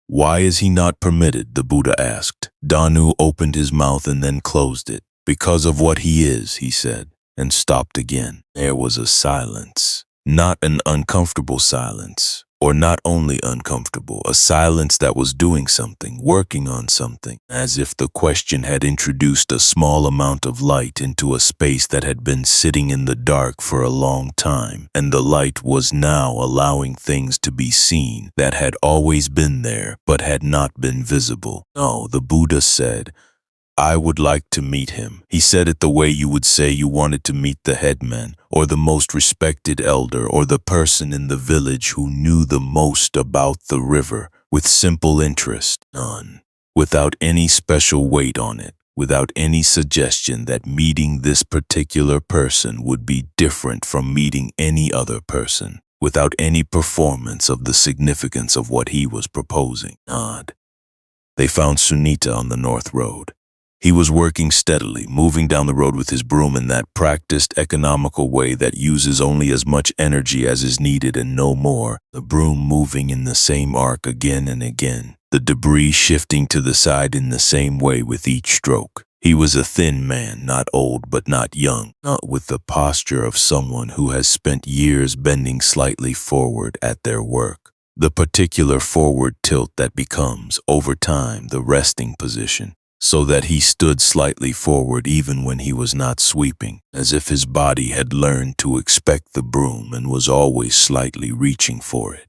Speaker 1: "Why is he not permitted?" the Buddha asked. Danu opened his mouth and then closed it. "Because of what he is," he said, and stopped again. There was a silence. Not an uncomfortable silence, or not only uncomfortable, a silence that was doing something, working on something, as if the question had introduced a small amount of light into a space that had been sitting in the dark for a long time, and the light was now allowing things to be seen that had always been there but had not been visible. "Oh," the Buddha said, "I would like to meet him." He said it the way you would say you wanted to meet the headman, or the most respected elder, or the person in the village who knew the most about the river, with simple interest, none, without any special weight on it, without any suggestion that meeting this particular person would be different from meeting any other person, without any performance of the significance of what he was proposing. They found Sunita on the North Road. He was working steadily, moving down the road with his broom in that practiced, economical way that uses only as much energy as is needed and no more, the broom moving in the same arc again and again, the debris shifting to the side in the same way with each stroke. He was a thin man, not old but not young, not with the posture of someone who has spent years bending slightly forward at their work. The particular forward tilt that becomes, over time, the resting position, so that he stood slightly forward even when he was not sweeping, as if his body had learned to expect the broom and was always slightly reaching for it.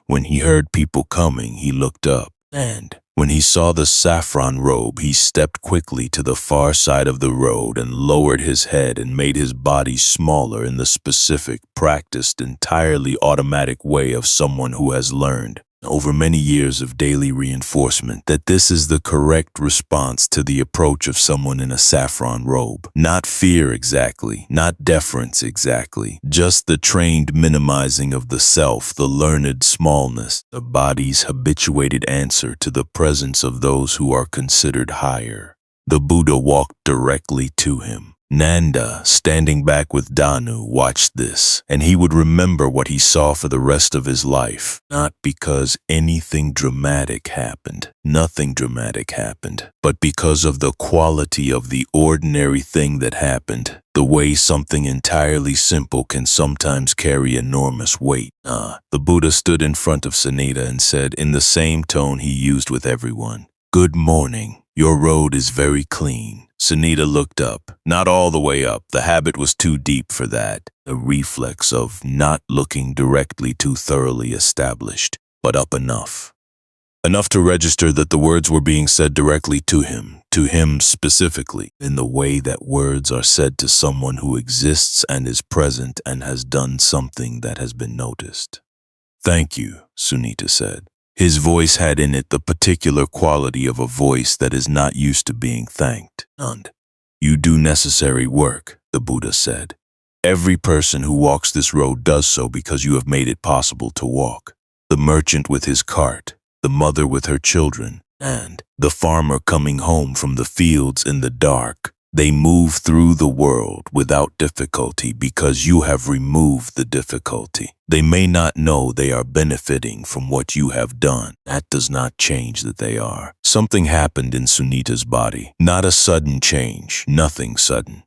Speaker 1: When he heard people coming, he looked up, and when he saw the saffron robe, he stepped quickly to the far side of the road and lowered his head and made his body smaller in the specific, practiced, entirely automatic way of someone who has learned, over many years of daily reinforcement, that this is the correct response to the approach of someone in a saffron robe. Not fear exactly, not deference exactly, just the trained minimizing of the self, the learned smallness, the body's habituated answer to the presence of those who are considered higher. The Buddha walked directly to him. Nanda, standing back with Danu, watched this, and he would remember what he saw for the rest of his life. Not because anything dramatic happened, nothing dramatic happened, but because of the quality of the ordinary thing that happened, the way something entirely simple can sometimes carry enormous weight. The Buddha stood in front of Sunita and said in the same tone he used with everyone, "Good morning. Your road is very clean." Sunita looked up, not all the way up. The habit was too deep for that. The reflex of not looking directly too thoroughly established, but up enough. Enough to register that the words were being said directly to him specifically, in the way that words are said to someone who exists and is present and has done something that has been noticed. "Thank you," Sunita said. His voice had in it the particular quality of a voice that is not used to being thanked. "Nanda, you do necessary work," the Buddha said. "Every person who walks this road does so because you have made it possible to walk. The merchant with his cart, the mother with her children, and the farmer coming home from the fields in the dark. They move through the world without difficulty because you have removed the difficulty. They may not know they are benefiting from what you have done. That does not change that they are." Something happened in Sunita's body. Not a sudden change, nothing sudden.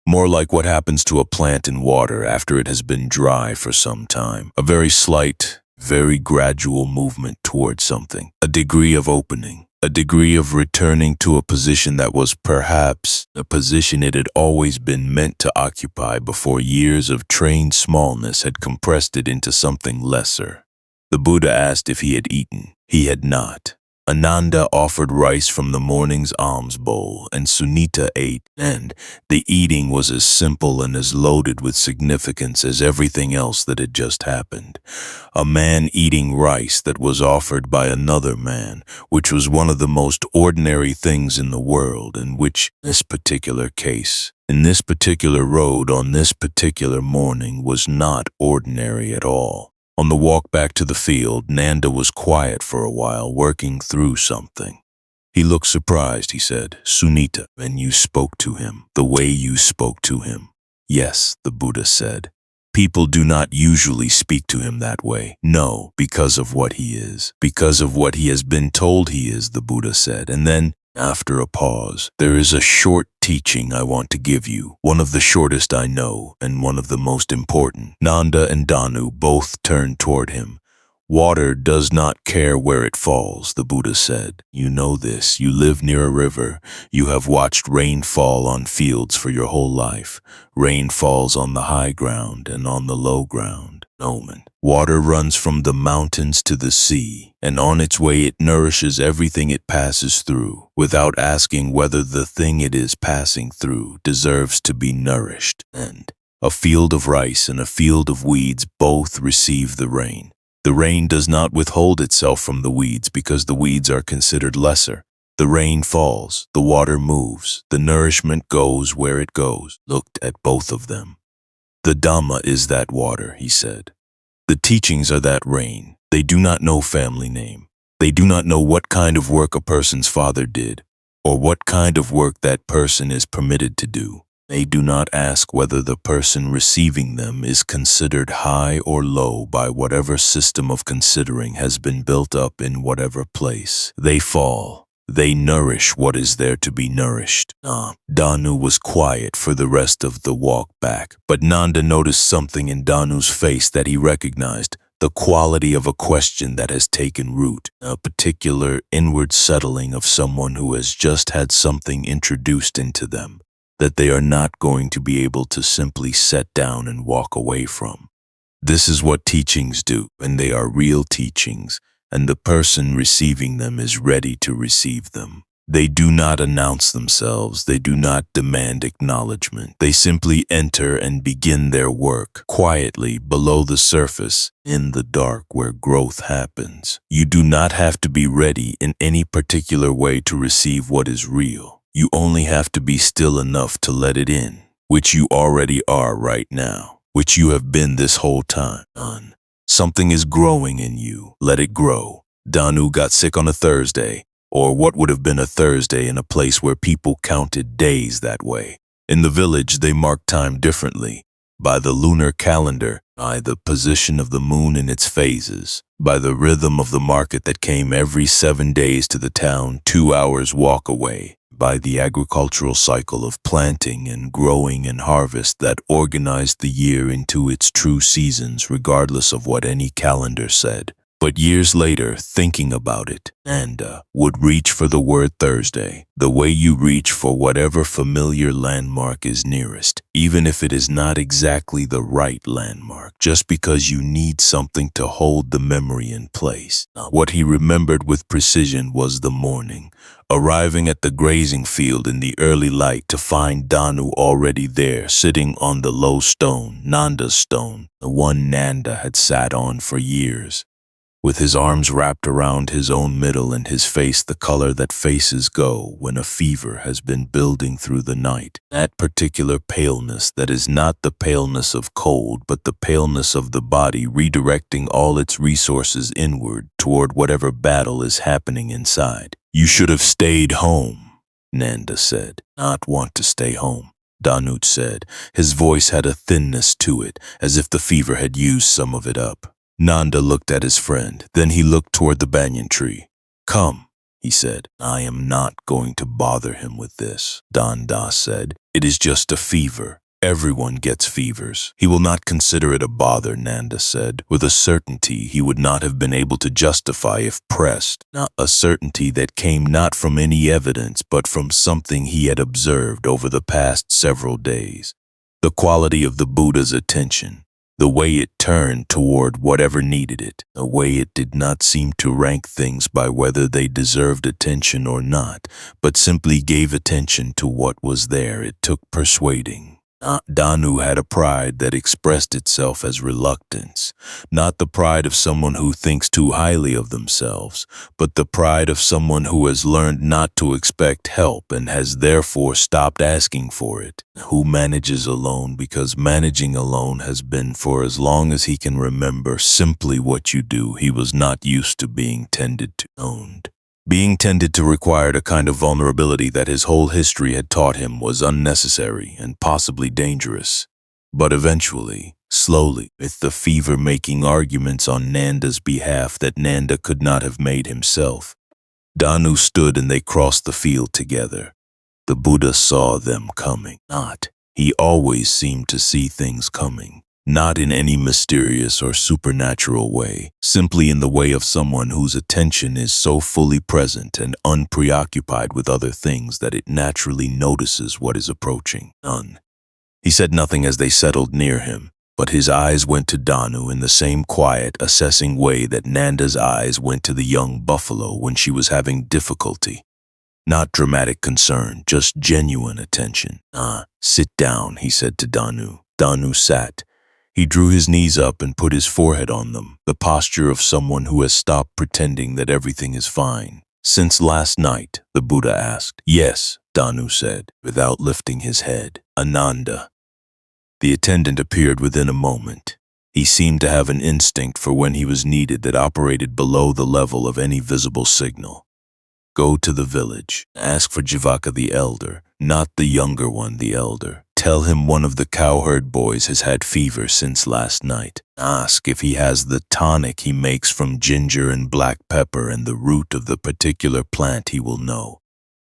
Speaker 1: More like what happens to a plant in water after it has been dry for some time. A very slight, very gradual movement towards something. A degree of opening. A degree of returning to a position that was perhaps a position it had always been meant to occupy before years of trained smallness had compressed it into something lesser. The Buddha asked if he had eaten. He had not. Nanda offered rice from the morning's alms bowl, and Sunita ate, and the eating was as simple and as loaded with significance as everything else that had just happened. A man eating rice that was offered by another man, which was one of the most ordinary things in the world, and which, in this particular case, in this particular road, on this particular morning, was not ordinary at all. On the walk back to the field, Nanda was quiet for a while, working through something. He looked surprised, he said. "Sunita, and you spoke to him, the way you spoke to him." "Yes," the Buddha said. "People do not usually speak to him that way. No, because of what he is. Because of what he has been told he is," the Buddha said. And then, after a pause, "There is a short teaching I want to give you, one of the shortest I know, and one of the most important." Nanda and Danu both turned toward him. "Water does not care where it falls," the Buddha said. "You know this. You live near a river. You have watched rain fall on fields for your whole life. Rain falls on the high ground and on the low ground. Omen. Water runs from the mountains to the sea, and on its way it nourishes everything it passes through, without asking whether the thing it is passing through deserves to be nourished. And a field of rice and a field of weeds both receive the rain. The rain does not withhold itself from the weeds because the weeds are considered lesser. The rain falls, the water moves, the nourishment goes where it goes." Looked at both of them. "The Dhamma is that water," he said. "The teachings are that rain. They do not know family name. They do not know what kind of work a person's father did, or what kind of work that person is permitted to do. They do not ask whether the person receiving them is considered high or low by whatever system of considering has been built up in whatever place. They fall. They nourish what is there to be nourished." Danu was quiet for the rest of the walk back, but Nanda noticed something in Danu's face that he recognized, the quality of a question that has taken root, a particular inward settling of someone who has just had something introduced into them that they are not going to be able to simply set down and walk away from. This is what teachings do, and they are real teachings, and the person receiving them is ready to receive them. They do not announce themselves. They do not demand acknowledgement. They simply enter and begin their work quietly below the surface, in the dark where growth happens. You do not have to be ready in any particular way to receive what is real. You only have to be still enough to let it in, which you already are right now, which you have been this whole time. Something is growing in you. Let it grow. Danu got sick on a Thursday, or what would have been a Thursday in a place where people counted days that way. In the village, they marked time differently. By the lunar calendar, by the position of the moon in its phases, by the rhythm of the market that came every 7 days to the town 2 hours walk away, by the agricultural cycle of planting and growing and harvest that organized the year into its true seasons regardless of what any calendar said. But years later, thinking about it, Nanda would reach for the word Thursday, the way you reach for whatever familiar landmark is nearest, even if it is not exactly the right landmark, just because you need something to hold the memory in place. What he remembered with precision was the morning, arriving at the grazing field in the early light to find Danu already there, sitting on the low stone, Nanda's stone, the one Nanda had sat on for years, with his arms wrapped around his own middle and his face the color that faces go when a fever has been building through the night. That particular paleness that is not the paleness of cold, but the paleness of the body redirecting all its resources inward toward whatever battle is happening inside. You should have stayed home, Nanda said. Not want to stay home, Danut said. His voice had a thinness to it, as if the fever had used some of it up. Nanda looked at his friend, then he looked toward the banyan tree. Come, he said. I am not going to bother him with this, Nanda said. It is just a fever. Everyone gets fevers. He will not consider it a bother, Nanda said, with a certainty he would not have been able to justify if pressed. Not a certainty that came not from any evidence, but from something he had observed over the past several days. The quality of the Buddha's attention. The way it turned toward whatever needed it, a way it did not seem to rank things by whether they deserved attention or not, but simply gave attention to what was there. It took persuading. Danu had a pride that expressed itself as reluctance, not the pride of someone who thinks too highly of themselves, but the pride of someone who has learned not to expect help and has therefore stopped asking for it, who manages alone because managing alone has been, for as long as he can remember, simply what you do. He was not used to being tended to, owned. Being tended to required a kind of vulnerability that his whole history had taught him was unnecessary and possibly dangerous. But eventually, slowly, with the fever-making arguments on Nanda's behalf that Nanda could not have made himself, Danu stood and they crossed the field together. The Buddha saw them coming. He always seemed to see things coming. Not in any mysterious or supernatural way, simply in the way of someone whose attention is so fully present and unpreoccupied with other things that it naturally notices what is approaching. He said nothing as they settled near him, but his eyes went to Danu in the same quiet, assessing way that Nanda's eyes went to the young buffalo when she was having difficulty. Not dramatic concern, just genuine attention. Sit down, he said to Danu. Danu sat. He drew his knees up and put his forehead on them, the posture of someone who has stopped pretending that everything is fine. Since last night, the Buddha asked. Yes, Danu said, without lifting his head. Ananda. The attendant appeared within a moment. He seemed to have an instinct for when he was needed that operated below the level of any visible signal. Go to the village. Ask for Jivaka the elder, not the younger one, the elder. Tell him one of the cowherd boys has had fever since last night. Ask if he has the tonic he makes from ginger and black pepper and the root of the particular plant. He will know.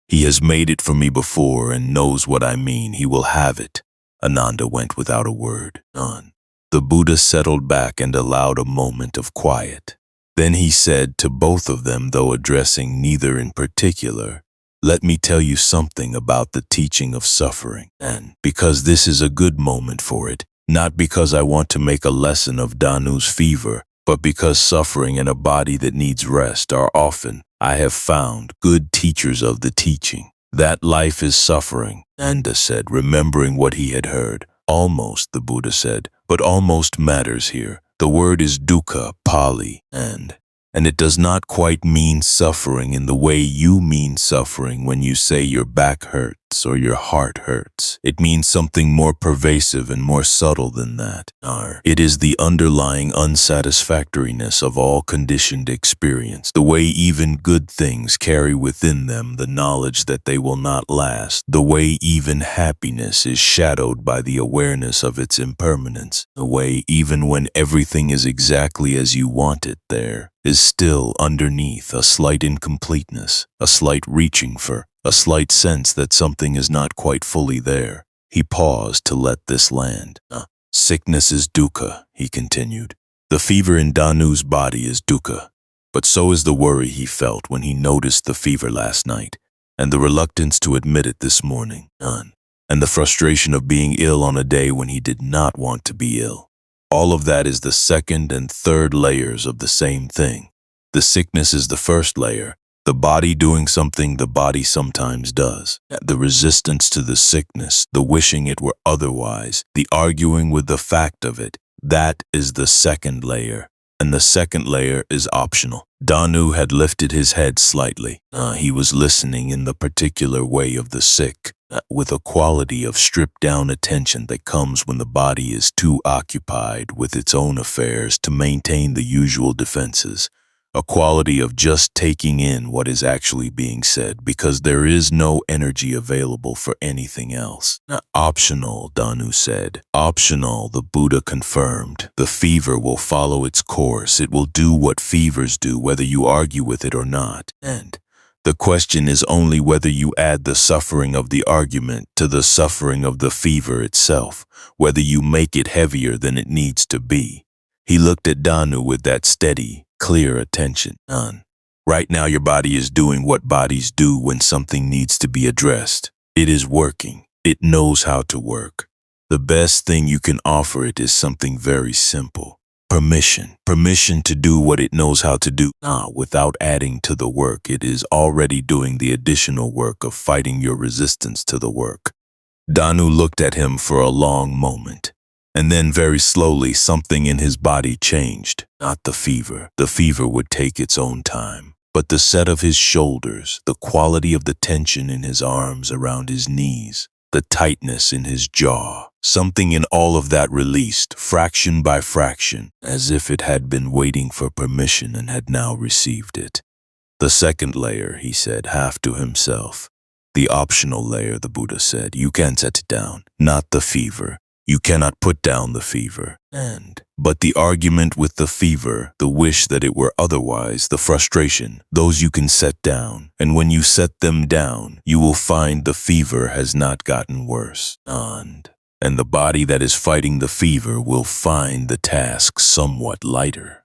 Speaker 1: He has made it for me before and knows what I mean. He will have it. Ananda went without a word. The Buddha settled back and allowed a moment of quiet. Then he said to both of them, though addressing neither in particular, let me tell you something about the teaching of suffering, and because this is a good moment for it, not because I want to make a lesson of Danu's fever, but because suffering and a body that needs rest are often, I have found, good teachers of the teaching. That life is suffering, Nanda said, remembering what he had heard. Almost, the Buddha said, but almost matters here. The word is dukkha, Pali, and it does not quite mean suffering in the way you mean suffering when you say your back hurt. hurts or your heart hurts. It means something more pervasive and more subtle than that. It is the underlying unsatisfactoriness of all conditioned experience, the way even good things carry within them the knowledge that they will not last, the way even happiness is shadowed by the awareness of its impermanence, the way even when everything is exactly as you want it there is still underneath a slight incompleteness, a slight reaching for, a slight sense that something is not quite fully there. He paused to let this land. Sickness is dukkha, he continued. The fever in Danu's body is dukkha, but so is the worry he felt when he noticed the fever last night, and the reluctance to admit it this morning, and the frustration of being ill on a day when he did not want to be ill. All of that is the second and third layers of the same thing. The sickness is the first layer, the body doing something the body sometimes does. The resistance to the sickness, the wishing it were otherwise, the arguing with the fact of it, that is the second layer. And the second layer is optional. Danu had lifted his head slightly. He was listening in the particular way of the sick, with a quality of stripped-down attention that comes when the body is too occupied with its own affairs to maintain the usual defenses. A quality of just taking in what is actually being said because there is no energy available for anything else. Optional, Danu said. Optional, the Buddha confirmed. The fever will follow its course. It will do what fevers do, whether you argue with it or not. And the question is only whether you add the suffering of the argument to the suffering of the fever itself, whether you make it heavier than it needs to be. He looked at Danu with that steady, clear attention. Right now your body is doing what bodies do when something needs to be addressed. It is working. It knows how to work. The best thing you can offer it is something very simple. Permission. Permission to do what it knows how to do. Without adding to the work, it is already doing the additional work of fighting your resistance to the work. Danu looked at him for a long moment. And then very slowly something in his body changed. Not the fever. The fever would take its own time. But the set of his shoulders, the quality of the tension in his arms around his knees, the tightness in his jaw, something in all of that released, fraction by fraction, as if it had been waiting for permission and had now received it. The second layer, he said, half to himself. The optional layer, the Buddha said, you can set it down, not the fever. You cannot put down the fever. But the argument with the fever, the wish that it were otherwise, the frustration, those you can set down. And when you set them down, you will find the fever has not gotten worse. And the body that is fighting the fever will find the task somewhat lighter.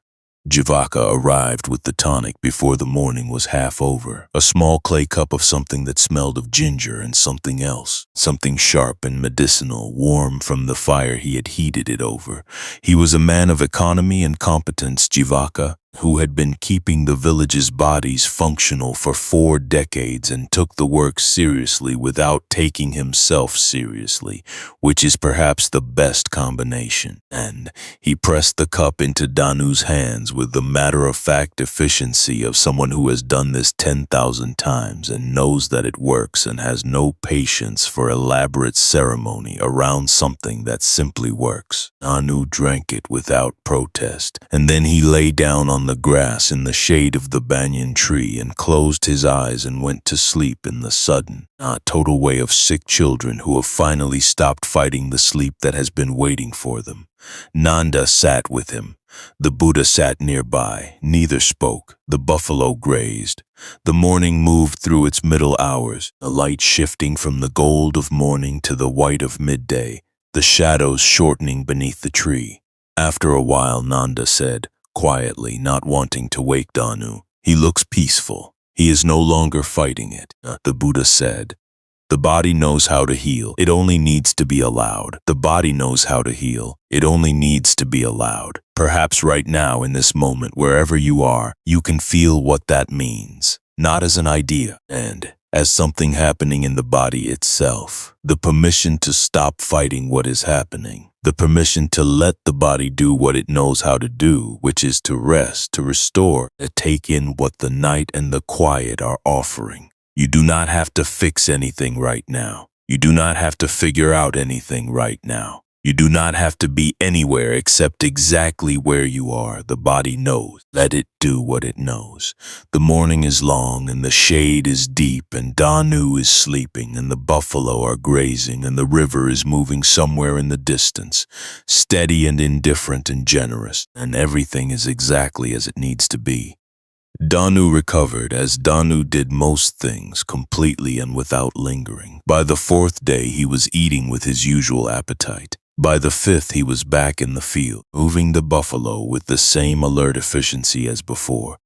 Speaker 1: Jivaka arrived with the tonic before the morning was half over, a small clay cup of something that smelled of ginger and something else, something sharp and medicinal, warm from the fire he had heated it over. He was a man of economy and competence, Jivaka, who had been keeping the village's bodies functional for 4 decades and took the work seriously without taking himself seriously, which is perhaps the best combination. And he pressed the cup into Danu's hands with the matter-of-fact efficiency of someone who has done this 10,000 times and knows that it works and has no patience for elaborate ceremony around something that simply works. Danu drank it without protest, and then he lay down on the grass in the shade of the banyan tree and closed his eyes and went to sleep in the sudden, total way of sick children who have finally stopped fighting the sleep that has been waiting for them. Nanda sat with him. The Buddha sat nearby. Neither spoke. The buffalo grazed. The morning moved through its middle hours, the light shifting from the gold of morning to the white of midday, the shadows shortening beneath the tree. After a while, Nanda said, quietly, not wanting to wake Danu, "He looks peaceful. He is no longer fighting it." The Buddha said, "The body knows how to heal. It only needs to be allowed. The body knows how to heal. It only needs to be allowed. Perhaps right now, in this moment, wherever you are, you can feel what that means. Not as an idea, and as something happening in the body itself. The permission to stop fighting what is happening. The permission to let the body do what it knows how to do, which is to rest, to restore, to take in what the night and the quiet are offering. You do not have to fix anything right now. You do not have to figure out anything right now. You do not have to be anywhere except exactly where you are. The body knows. Let it do what it knows. The morning is long and the shade is deep and Danu is sleeping and the buffalo are grazing and the river is moving somewhere in the distance, steady and indifferent and generous, and everything is exactly as it needs to be. Danu recovered, as Danu did most things, completely and without lingering. By the fourth day, he was eating with his usual appetite. By the fifth, he was back in the field, moving the buffalo with the same alert efficiency as before.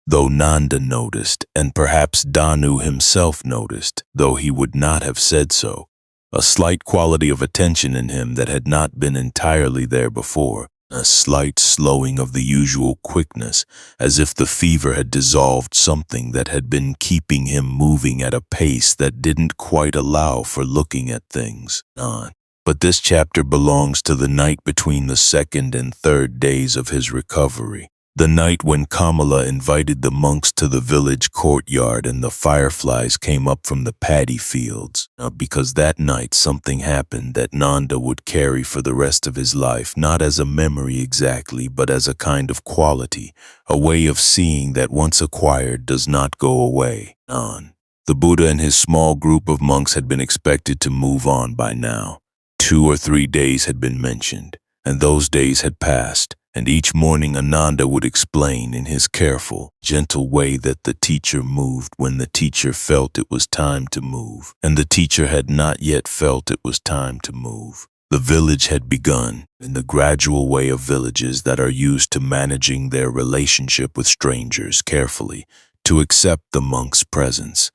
Speaker 1: Though Nanda noticed, and perhaps Danu himself noticed, though he would not have said so, a slight quality of attention in him that had not been entirely there before, a slight slowing of the usual quickness, as if the fever had dissolved something that had been keeping him moving at a pace that didn't quite allow for looking at things on. But this chapter belongs to the night between the second and third days of his recovery, the night when Kamala invited the monks to the village courtyard and the fireflies came up from the paddy fields, because that night something happened that Nanda would carry for the rest of his life, not as a memory exactly, but as a kind of quality, a way of seeing that once acquired does not go away. The Buddha and his small group of monks had been expected to move on by now. 2 or 3 days had been mentioned, and those days had passed, and each morning Ananda would explain in his careful, gentle way that the teacher moved when the teacher felt it was time to move, and the teacher had not yet felt it was time to move. The village had begun, in the gradual way of villages that are used to managing their relationship with strangers carefully, to accept the monk's presence.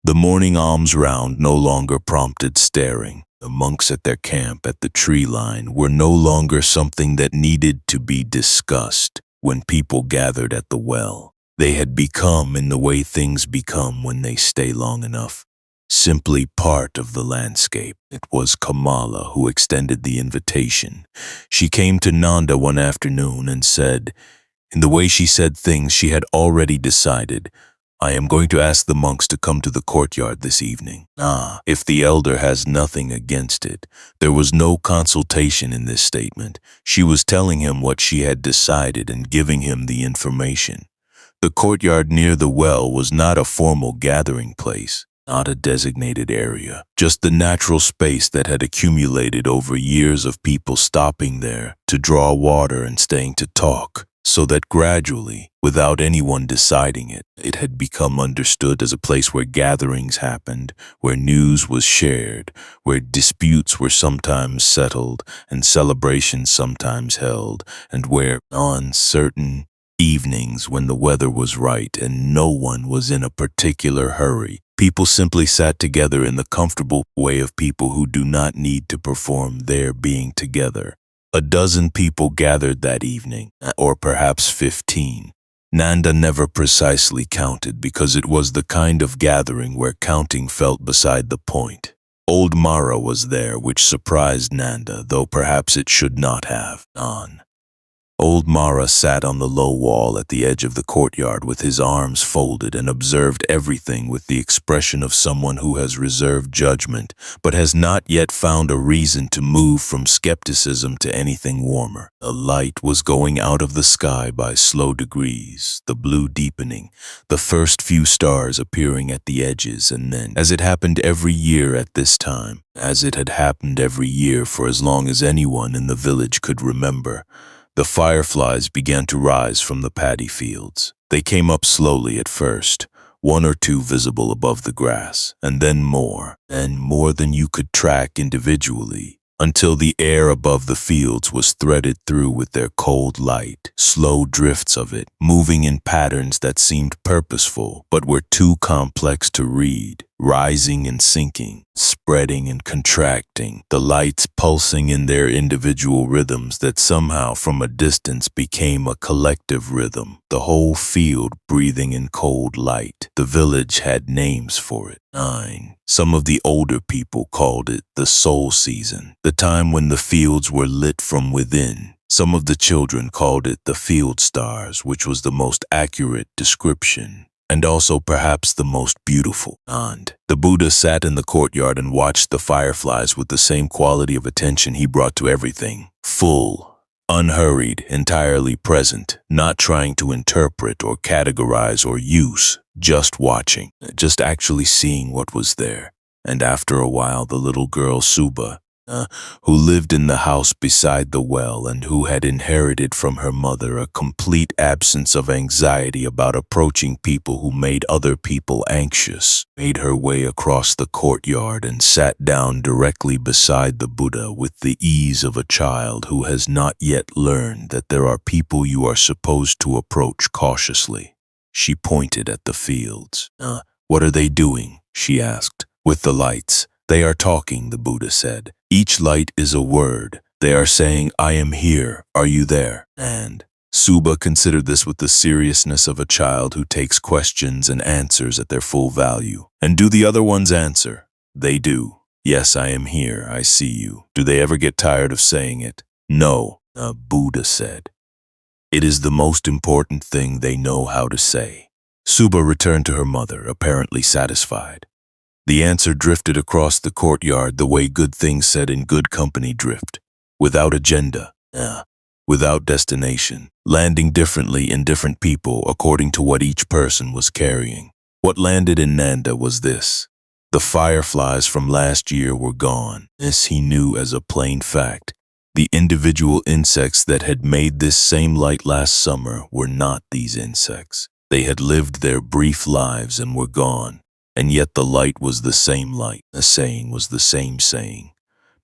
Speaker 1: The morning alms round no longer prompted staring. The monks at their camp at the tree line were no longer something that needed to be discussed when people gathered at the well. They had become, in the way things become when they stay long enough, simply part of the landscape. It was Kamala who extended the invitation. She came to Nanda one afternoon and said, in the way she said things she had already decided, I am going to ask the monks to come to the courtyard this evening. If the elder has nothing against it. There was no consultation in this statement. She was telling him what she had decided and giving him the information. The courtyard near the well was not a formal gathering place, not a designated area, just the natural space that had accumulated over years of people stopping there to draw water and staying to talk. So that gradually, without anyone deciding it, it had become understood as a place where gatherings happened, where news was shared, where disputes were sometimes settled and celebrations sometimes held, and where, on certain evenings when the weather was right and no one was in a particular hurry, people simply sat together in the comfortable way of people who do not need to perform their being together. A dozen people gathered that evening, or perhaps 15. Nanda never precisely counted because it was the kind of gathering where counting felt beside the point. Old Mara was there, which surprised Nanda, though perhaps it should not have. Old Mara sat on the low wall at the edge of the courtyard with his arms folded and observed everything with the expression of someone who has reserved judgment but has not yet found a reason to move from skepticism to anything warmer. The light was going out of the sky by slow degrees, the blue deepening, the first few stars appearing at the edges, and then, as it happened every year at this time, as it had happened every year for as long as anyone in the village could remember, the fireflies began to rise from the paddy fields. They came up slowly at first, 1 or 2 visible above the grass, and then more, and more than you could track individually, until the air above the fields was threaded through with their cold light, slow drifts of it, moving in patterns that seemed purposeful but were too complex to read, rising and sinking, spreading and contracting, the lights pulsing in their individual rhythms that somehow from a distance became a collective rhythm, the whole field breathing in cold light. The village had names for it. 9. Some of the older people called it the soul season, the time when the fields were lit from within. Some of the children called it the field stars, which was the most accurate description. and also perhaps the most beautiful. And the Buddha sat in the courtyard and watched the fireflies with the same quality of attention he brought to everything. Full, unhurried, entirely present, not trying to interpret or categorize or use, just watching, just actually seeing what was there. And after a while, the little girl Suba, who lived in the house beside the well and who had inherited from her mother a complete absence of anxiety about approaching people who made other people anxious, made her way across the courtyard and sat down directly beside the Buddha with the ease of a child who has not yet learned that there are people you are supposed to approach cautiously. She pointed at the fields. What are they doing? She asked. With the lights. They are talking, the Buddha said. Each light is a word. They are saying, I am here. Are you there? And Suba considered this with the seriousness of a child who takes questions and answers at their full value. And do the other ones answer? They do. Yes, I am here. I see you. Do they ever get tired of saying it? No, the Buddha said. It is the most important thing they know how to say. Suba returned to her mother, apparently satisfied. The answer drifted across the courtyard the way good things said in good company drift, without agenda, without destination, landing differently in different people according to what each person was carrying. What landed in Nanda was this. The fireflies from last year were gone. This he knew as a plain fact. The individual insects that had made this same light last summer were not these insects. They had lived their brief lives and were gone. And yet the light was the same light, the saying was the same saying.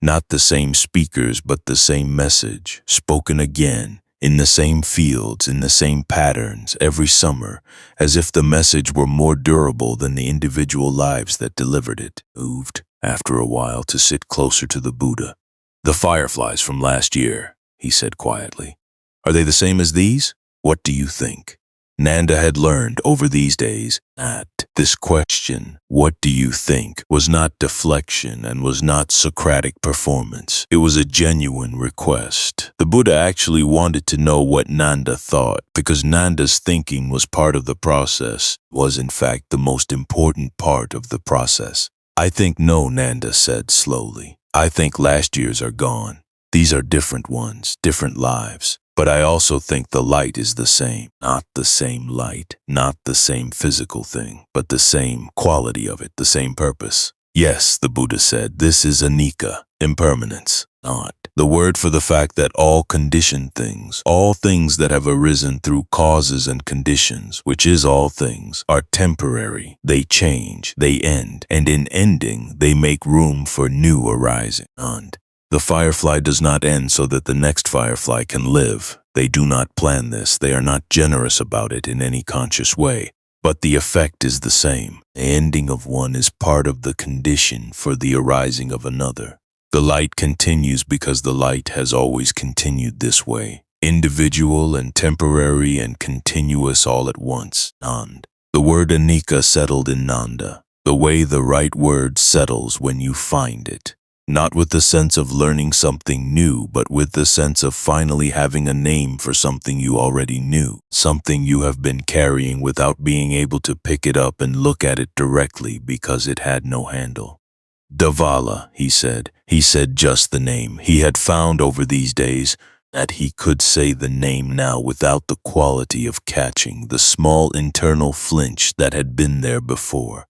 Speaker 1: Not the same speakers, but the same message, spoken again, in the same fields, in the same patterns, every summer, as if the message were more durable than the individual lives that delivered it. Moved, after a while, to sit closer to the Buddha. The fireflies from last year, he said quietly. Are they the same as these? What do you think? Nanda had learned over these days that this question, what do you think, was not deflection and was not Socratic performance. It was a genuine request. The Buddha actually wanted to know what Nanda thought, because Nanda's thinking was part of the process, was in fact the most important part of the process. I think no, Nanda said slowly. I think last year's are gone. These are different ones, different lives. But I also think the light is the same. Not the same light, not the same physical thing, but the same quality of it, the same purpose. Yes, the Buddha said, this is anicca, impermanence, not. The word for the fact that all conditioned things, all things that have arisen through causes and conditions, which is all things, are temporary. They change, they end, and in ending, they make room for new arising. And the firefly does not end so that the next firefly can live. They do not plan this. They are not generous about it in any conscious way. But the effect is the same. The ending of one is part of the condition for the arising of another. The light continues because the light has always continued this way. Individual and temporary and continuous all at once. Nanda. The word anicca settled in Nanda. The way the right word settles when you find it. Not with the sense of learning something new, but with the sense of finally having a name for something you already knew, something you have been carrying without being able to pick it up and look at it directly because it had no handle. Davala, he said. He said just the name. He had found over these days that he could say the name now without the quality of catching the small internal flinch that had been there before.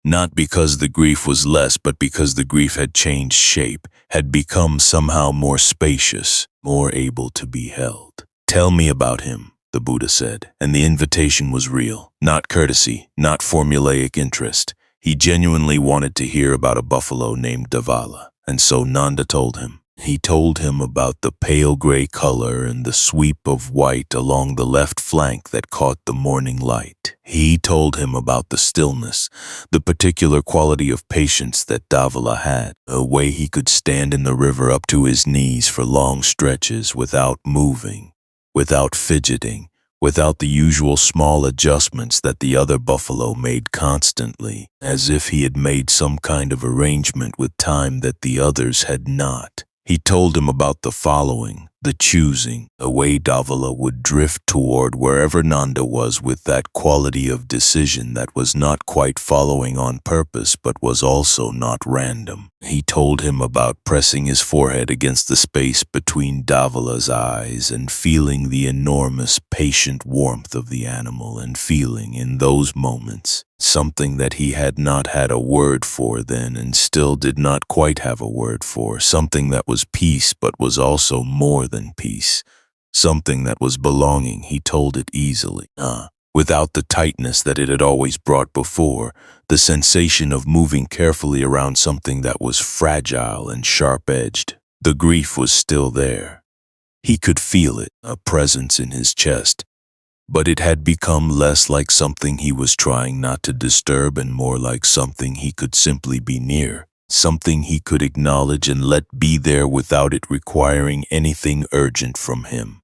Speaker 1: Not because the grief was less, but because the grief had changed shape, had become somehow more spacious, more able to be held. Tell me about him, the Buddha said, and the invitation was real, not courtesy, not formulaic interest. He genuinely wanted to hear about a buffalo named Davala, and so Nanda told him. He told him about the pale gray color and the sweep of white along the left flank that caught the morning light. He told him about the stillness, the particular quality of patience that Davala had, a way he could stand in the river up to his knees for long stretches without moving, without fidgeting, without the usual small adjustments that the other buffalo made constantly, as if he had made some kind of arrangement with time that the others had not. He told him about the following, the choosing, the way Davala would drift toward wherever Nanda was with that quality of decision that was not quite following on purpose but was also not random. He told him about pressing his forehead against the space between Davala's eyes and feeling the enormous patient warmth of the animal and feeling in those moments something that he had not had a word for then and still did not quite have a word for, something that was peace but was also more than peace, something that was belonging. He told it easily, without the tightness that it had always brought before, the sensation of moving carefully around something that was fragile and sharp-edged. The grief was still there. He could feel it, a presence in his chest, but it had become less like something he was trying not to disturb and more like something he could simply be near, something he could acknowledge and let be there without it requiring anything urgent from him.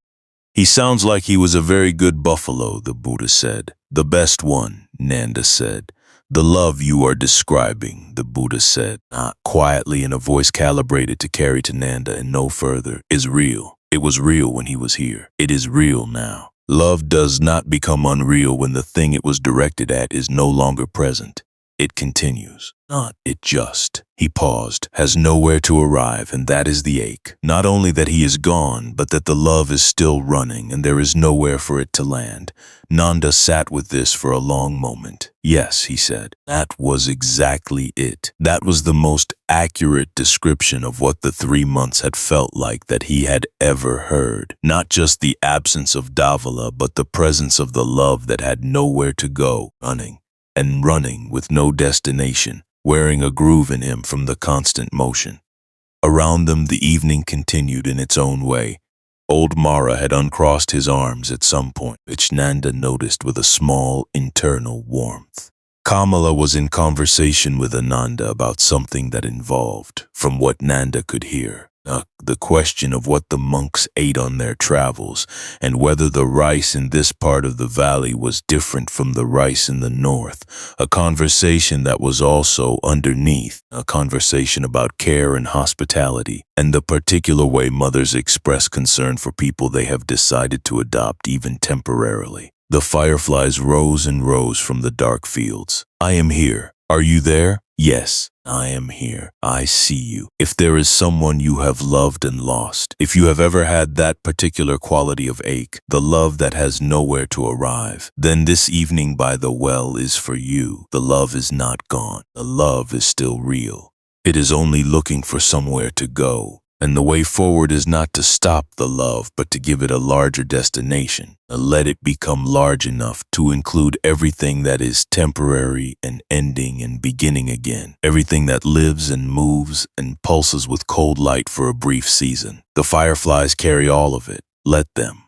Speaker 1: He sounds like he was a very good buffalo, the Buddha said. The best one, Nanda said. The love you are describing, the Buddha said, quietly in a voice calibrated to carry to Nanda and no further, is real. It was real when he was here. It is real now. Love does not become unreal when the thing it was directed at is no longer present. It continues. Not it just, he paused, has nowhere to arrive, and that is the ache. Not only that he is gone, but that the love is still running and there is nowhere for it to land. Nanda sat with this for a long moment. Yes, he said, that was exactly it. That was the most accurate description of what the 3 months had felt like that he had ever heard. Not just the absence of Davala, but the presence of the love that had nowhere to go, running and running with no destination, wearing a groove in him from the constant motion. Around them the evening continued in its own way. Old Mara had uncrossed his arms at some point, which Nanda noticed with a small internal warmth. Kamala was in conversation with Ananda about something that involved, from what Nanda could hear, the question of what the monks ate on their travels and whether the rice in this part of the valley was different from the rice in the north, a conversation that was also underneath, a conversation about care and hospitality and the particular way mothers express concern for people they have decided to adopt even temporarily. The fireflies rose and rose from the dark fields. I am here. Are you there? Yes, I am here. I see you. If there is someone you have loved and lost, if you have ever had that particular quality of ache, the love that has nowhere to arrive, then this evening by the well is for you. The love is not gone. The love is still real. It is only looking for somewhere to go. And the way forward is not to stop the love, but to give it a larger destination, let it become large enough to include everything that is temporary and ending and beginning again, everything that lives and moves and pulses with cold light for a brief season. The fireflies carry all of it. Let them.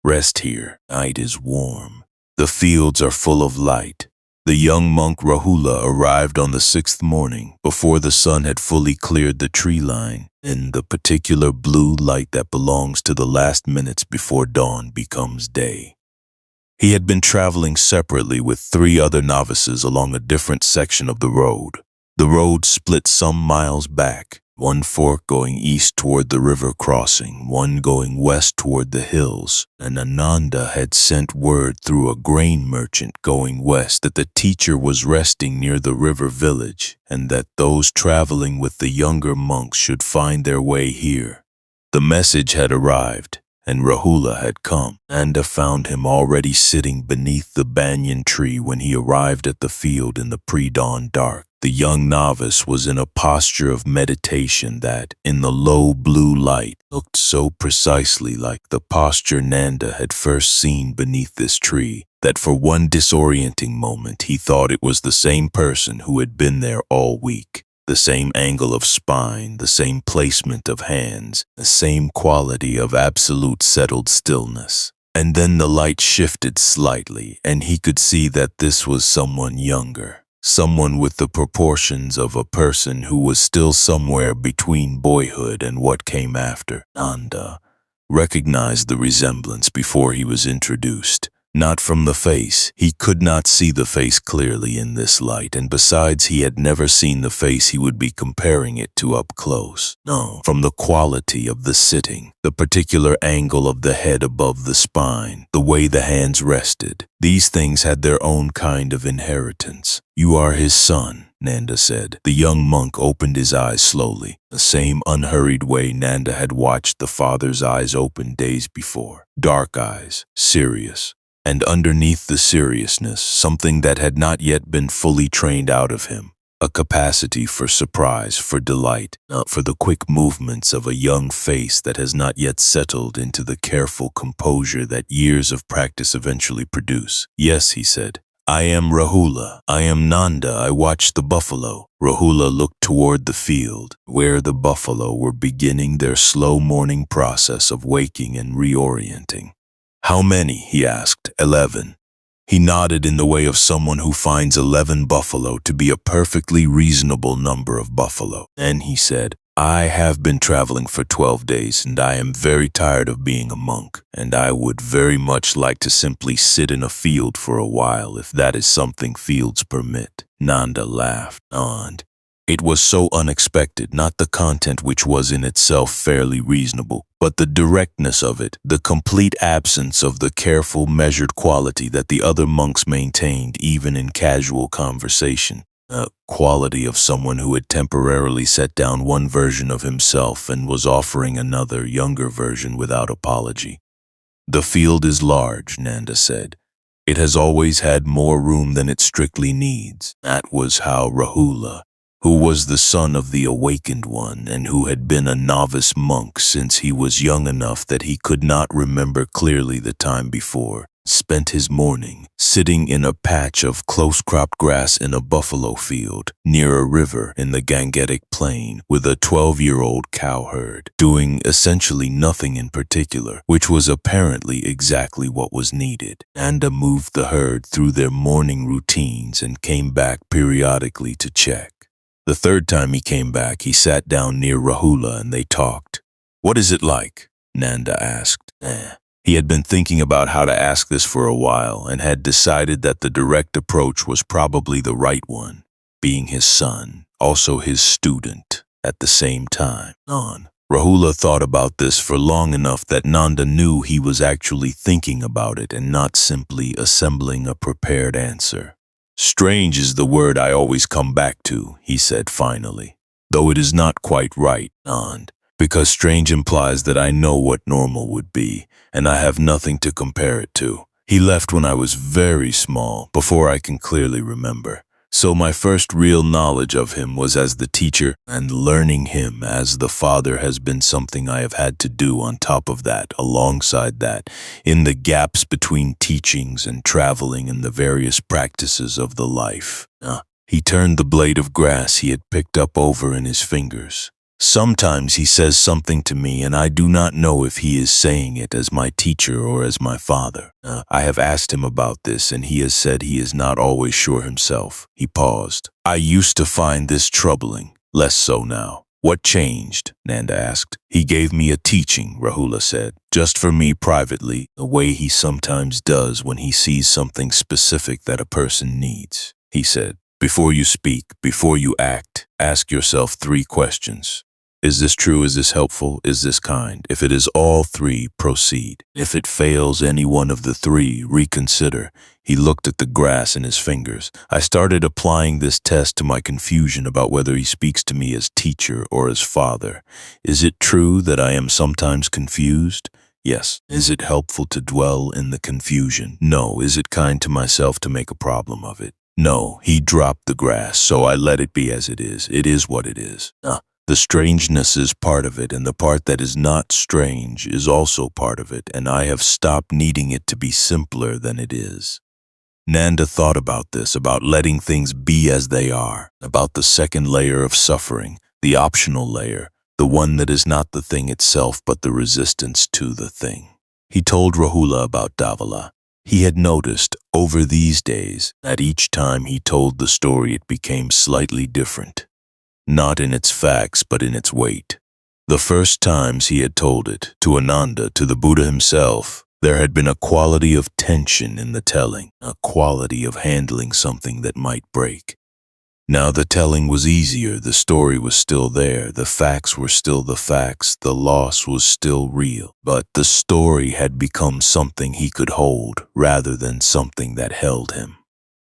Speaker 1: Rest here. Night is warm. The fields are full of light. The young monk Rahula arrived on the 6th morning, before the sun had fully cleared the tree line, in the particular blue light that belongs to the last minutes before dawn becomes day. He had been traveling separately with 3 other novices along a different section of the road. The road split some miles back, one fork going east toward the river crossing, one going west toward the hills, and Ananda had sent word through a grain merchant going west that the teacher was resting near the river village and that those traveling with the younger monks should find their way here. The message had arrived, and Rahula had come. Nanda found him already sitting beneath the banyan tree when he arrived at the field in the pre-dawn dark. The young novice was in a posture of meditation that, in the low blue light, looked so precisely like the posture Nanda had first seen beneath this tree that for one disorienting moment he thought it was the same person who had been there all week. The same angle of spine, the same placement of hands, the same quality of absolute settled stillness. And then the light shifted slightly, and he could see that this was someone younger. Someone with the proportions of a person who was still somewhere between boyhood and what came after. Nanda recognized the resemblance before he was introduced. Not from the face. He could not see the face clearly in this light, and besides, he had never seen the face he would be comparing it to up close. No, from the quality of the sitting, the particular angle of the head above the spine, the way the hands rested. These things had their own kind of inheritance. "You are his son," Nanda said. The young monk opened his eyes slowly, the same unhurried way Nanda had watched the father's eyes open days before. Dark eyes, serious. And underneath the seriousness, something that had not yet been fully trained out of him, a capacity for surprise, for delight, for the quick movements of a young face that has not yet settled into the careful composure that years of practice eventually produce. "Yes," he said. "I am Rahula. I am Nanda. I watched the buffalo." Rahula looked toward the field, where the buffalo were beginning their slow morning process of waking and reorienting. "How many?" he asked. 11. He nodded in the way of someone who finds 11 buffalo to be a perfectly reasonable number of buffalo. Then he said, "I have been traveling for 12 days, and I am very tired of being a monk, and I would very much like to simply sit in a field for a while, if that is something fields permit." Nanda laughed. It was so unexpected, not the content, which was in itself fairly reasonable, but the directness of it, the complete absence of the careful, measured quality that the other monks maintained even in casual conversation. A quality of someone who had temporarily set down one version of himself and was offering another, younger version without apology. "The field is large," Nanda said. "It has always had more room than it strictly needs." That was how Rahula, who was the son of the awakened one and who had been a novice monk since he was young enough that he could not remember clearly the time before, spent his morning sitting in a patch of close-cropped grass in a buffalo field near a river in the Gangetic Plain with a 12-year-old cowherd, doing essentially nothing in particular, which was apparently exactly what was needed. Nanda moved the herd through their morning routines and came back periodically to check. The third time he came back, he sat down near Rahula and they talked. "What is it like?" Nanda asked. He had been thinking about how to ask this for a while and had decided that the direct approach was probably the right one, being his son, also his student, at the same time. Rahula thought about this for long enough that Nanda knew he was actually thinking about it and not simply assembling a prepared answer. "Strange is the word I always come back to," he said finally, "though it is not quite right, because strange implies that I know what normal would be, and I have nothing to compare it to. He left when I was very small, before I can clearly remember. So my first real knowledge of him was as the teacher, and learning him as the father has been something I have had to do on top of that, alongside that, in the gaps between teachings and traveling and the various practices of the life." He turned the blade of grass he had picked up over in his fingers. "Sometimes he says something to me and I do not know if he is saying it as my teacher or as my father. I have asked him about this and he has said he is not always sure himself." He paused. "I used to find this troubling, less so now." "What changed?" Nanda asked. "He gave me a teaching," Rahula said, "just for me privately, the way he sometimes does when he sees something specific that a person needs." He said, "Before you speak, before you act, ask yourself 3 questions. Is this true? Is this helpful? Is this kind? If it is all 3, proceed. If it fails any one of the 3, reconsider." He looked at the grass in his fingers. "I started applying this test to my confusion about whether he speaks to me as teacher or as father. Is it true that I am sometimes confused? Yes. Is it helpful to dwell in the confusion? No. Is it kind to myself to make a problem of it? No." He dropped the grass, so I let it be as it is. It is what it is. The strangeness is part of it, and the part that is not strange is also part of it, and I have stopped needing it to be simpler than it is." Nanda thought about this, about letting things be as they are, about the second layer of suffering, the optional layer, the one that is not the thing itself but the resistance to the thing. He told Rahula about Davala. He had noticed, over these days, that each time he told the story it became slightly different. Not in its facts, but in its weight. The first times he had told it, to Ananda, to the Buddha himself, There had been a quality of tension in the telling, a quality of handling something that might break. Now the telling was easier, the story was still there, the facts were still the facts, the loss was still real. But the story had become something he could hold, rather than something that held him.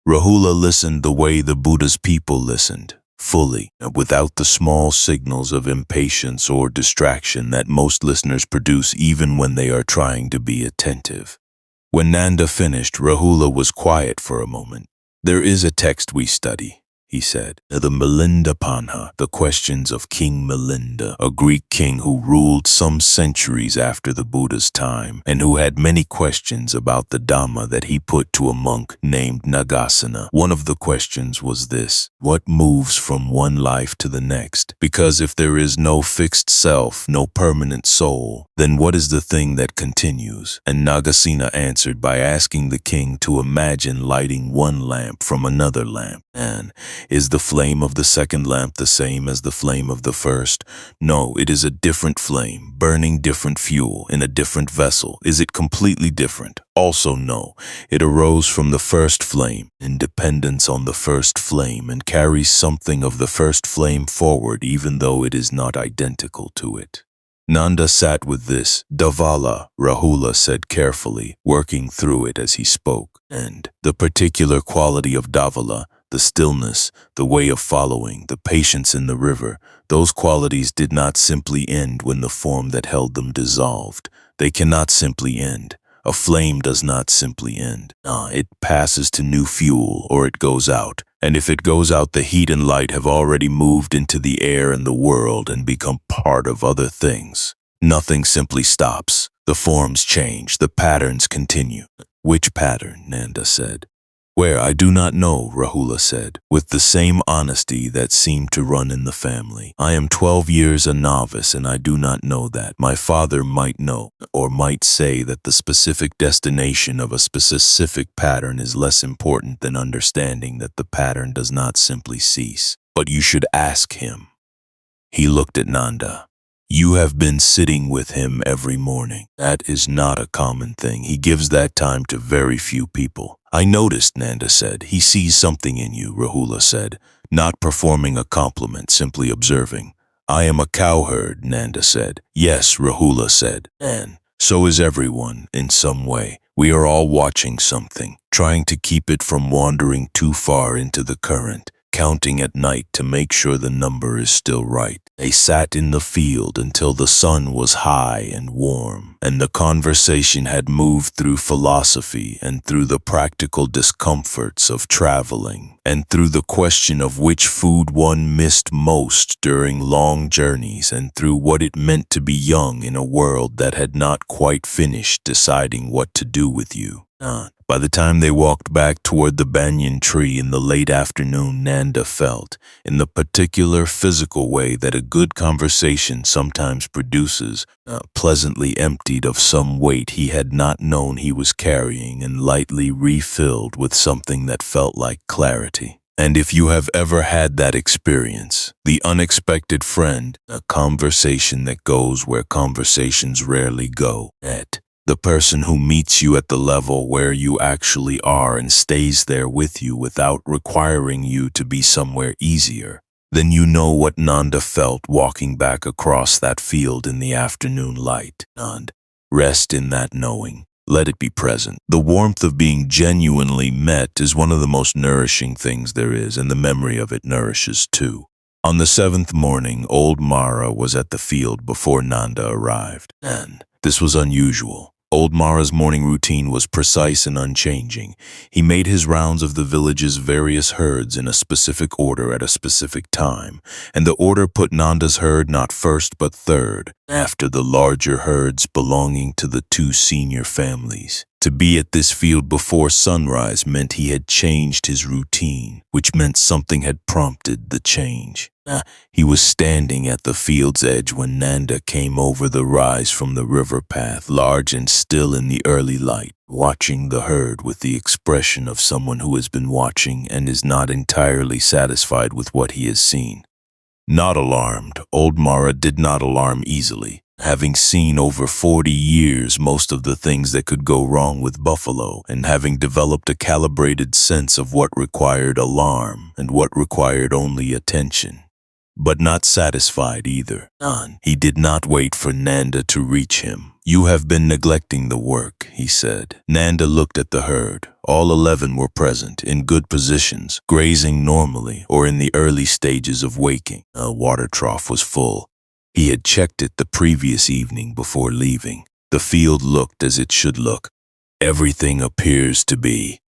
Speaker 1: Rahula listened the way the Buddha's people listened, fully, without the small signals of impatience or distraction that most listeners produce even when they are trying to be attentive. When Nanda finished, Rahula was quiet for a moment. "There is a text we study," he said, "the Milinda Panha, the questions of King Milinda, a Greek king who ruled some centuries after the Buddha's time, and who had many questions about the Dhamma that he put to a monk named Nagasena. One of the questions was this: what moves from one life to the next? Because if there is no fixed self, no permanent soul, then what is the thing that continues?" And Nagasena answered by asking the king to imagine lighting one lamp from another lamp. And is the flame of the second lamp the same as the flame of the first? No, it is a different flame, burning different fuel, in a different vessel. Is it completely different? Also no, it arose from the first flame, in dependence on the first flame, and carries something of the first flame forward even though it is not identical to it. Nanda sat with this. "Davala," Rahula said carefully, working through it as he spoke. And the particular quality of Davala, the stillness, the way of following, the patience in the river, those qualities did not simply end when the form that held them dissolved. They cannot simply end. A flame does not simply end. It passes to new fuel, or it goes out. And if it goes out, the heat and light have already moved into the air and the world and become part of other things. Nothing simply stops. The forms change, the patterns continue. "Which pattern?" Nanda said. "Where, I do not know," Rahula said, with the same honesty that seemed to run in the family. "I am 12 years a novice, and I do not know that. My father might know, or might say that the specific destination of a specific pattern is less important than understanding that the pattern does not simply cease. But you should ask him." He looked at Nanda. "You have been sitting with him every morning. That is not a common thing. He gives that time to very few people." "I noticed," Nanda said. "He sees something in you," Rahula said, not performing a compliment, simply observing. "I am a cowherd," Nanda said. "Yes," Rahula said. "And so is everyone, in some way. We are all watching something, trying to keep it from wandering too far into the current, counting at night to make sure the number is still right." They sat in the field until the sun was high and warm, and the conversation had moved through philosophy and through the practical discomforts of traveling, and through the question of which food one missed most during long journeys, and through what it meant to be young in a world that had not quite finished deciding what to do with you. By the time they walked back toward the banyan tree in the late afternoon, Nanda felt, in the particular physical way that a good conversation sometimes produces, pleasantly emptied of some weight he had not known he was carrying and lightly refilled with something that felt like clarity. And if you have ever had that experience, the unexpected friend, a conversation that goes where conversations rarely go, the person who meets you at the level where you actually are and stays there with you without requiring you to be somewhere easier, then you know what Nanda felt walking back across that field in the afternoon light. And rest in that knowing. Let it be present. The warmth of being genuinely met is one of the most nourishing things there is, and the memory of it nourishes too. On the 7th morning, old Mara was at the field before Nanda arrived, and this was unusual. Old Mara's morning routine was precise and unchanging. He made his rounds of the village's various herds in a specific order at a specific time, and the order put Nanda's herd not first but third, after the larger herds belonging to the two senior families. To be at this field before sunrise meant he had changed his routine, which meant something had prompted the change. He was standing at the field's edge when Nanda came over the rise from the river path, large and still in the early light, watching the herd with the expression of someone who has been watching and is not entirely satisfied with what he has seen. Not alarmed, old Mara did not alarm easily. Having seen over 40 years most of the things that could go wrong with buffalo, and having developed a calibrated sense of what required alarm and what required only attention. But not satisfied either. He did not wait for Nanda to reach him. "You have been neglecting the work," he said. Nanda looked at the herd. All 11 were present, in good positions, grazing normally or in the early stages of waking. A water trough was full. He had checked it the previous evening before leaving. The field looked as it should look. "Everything appears to be."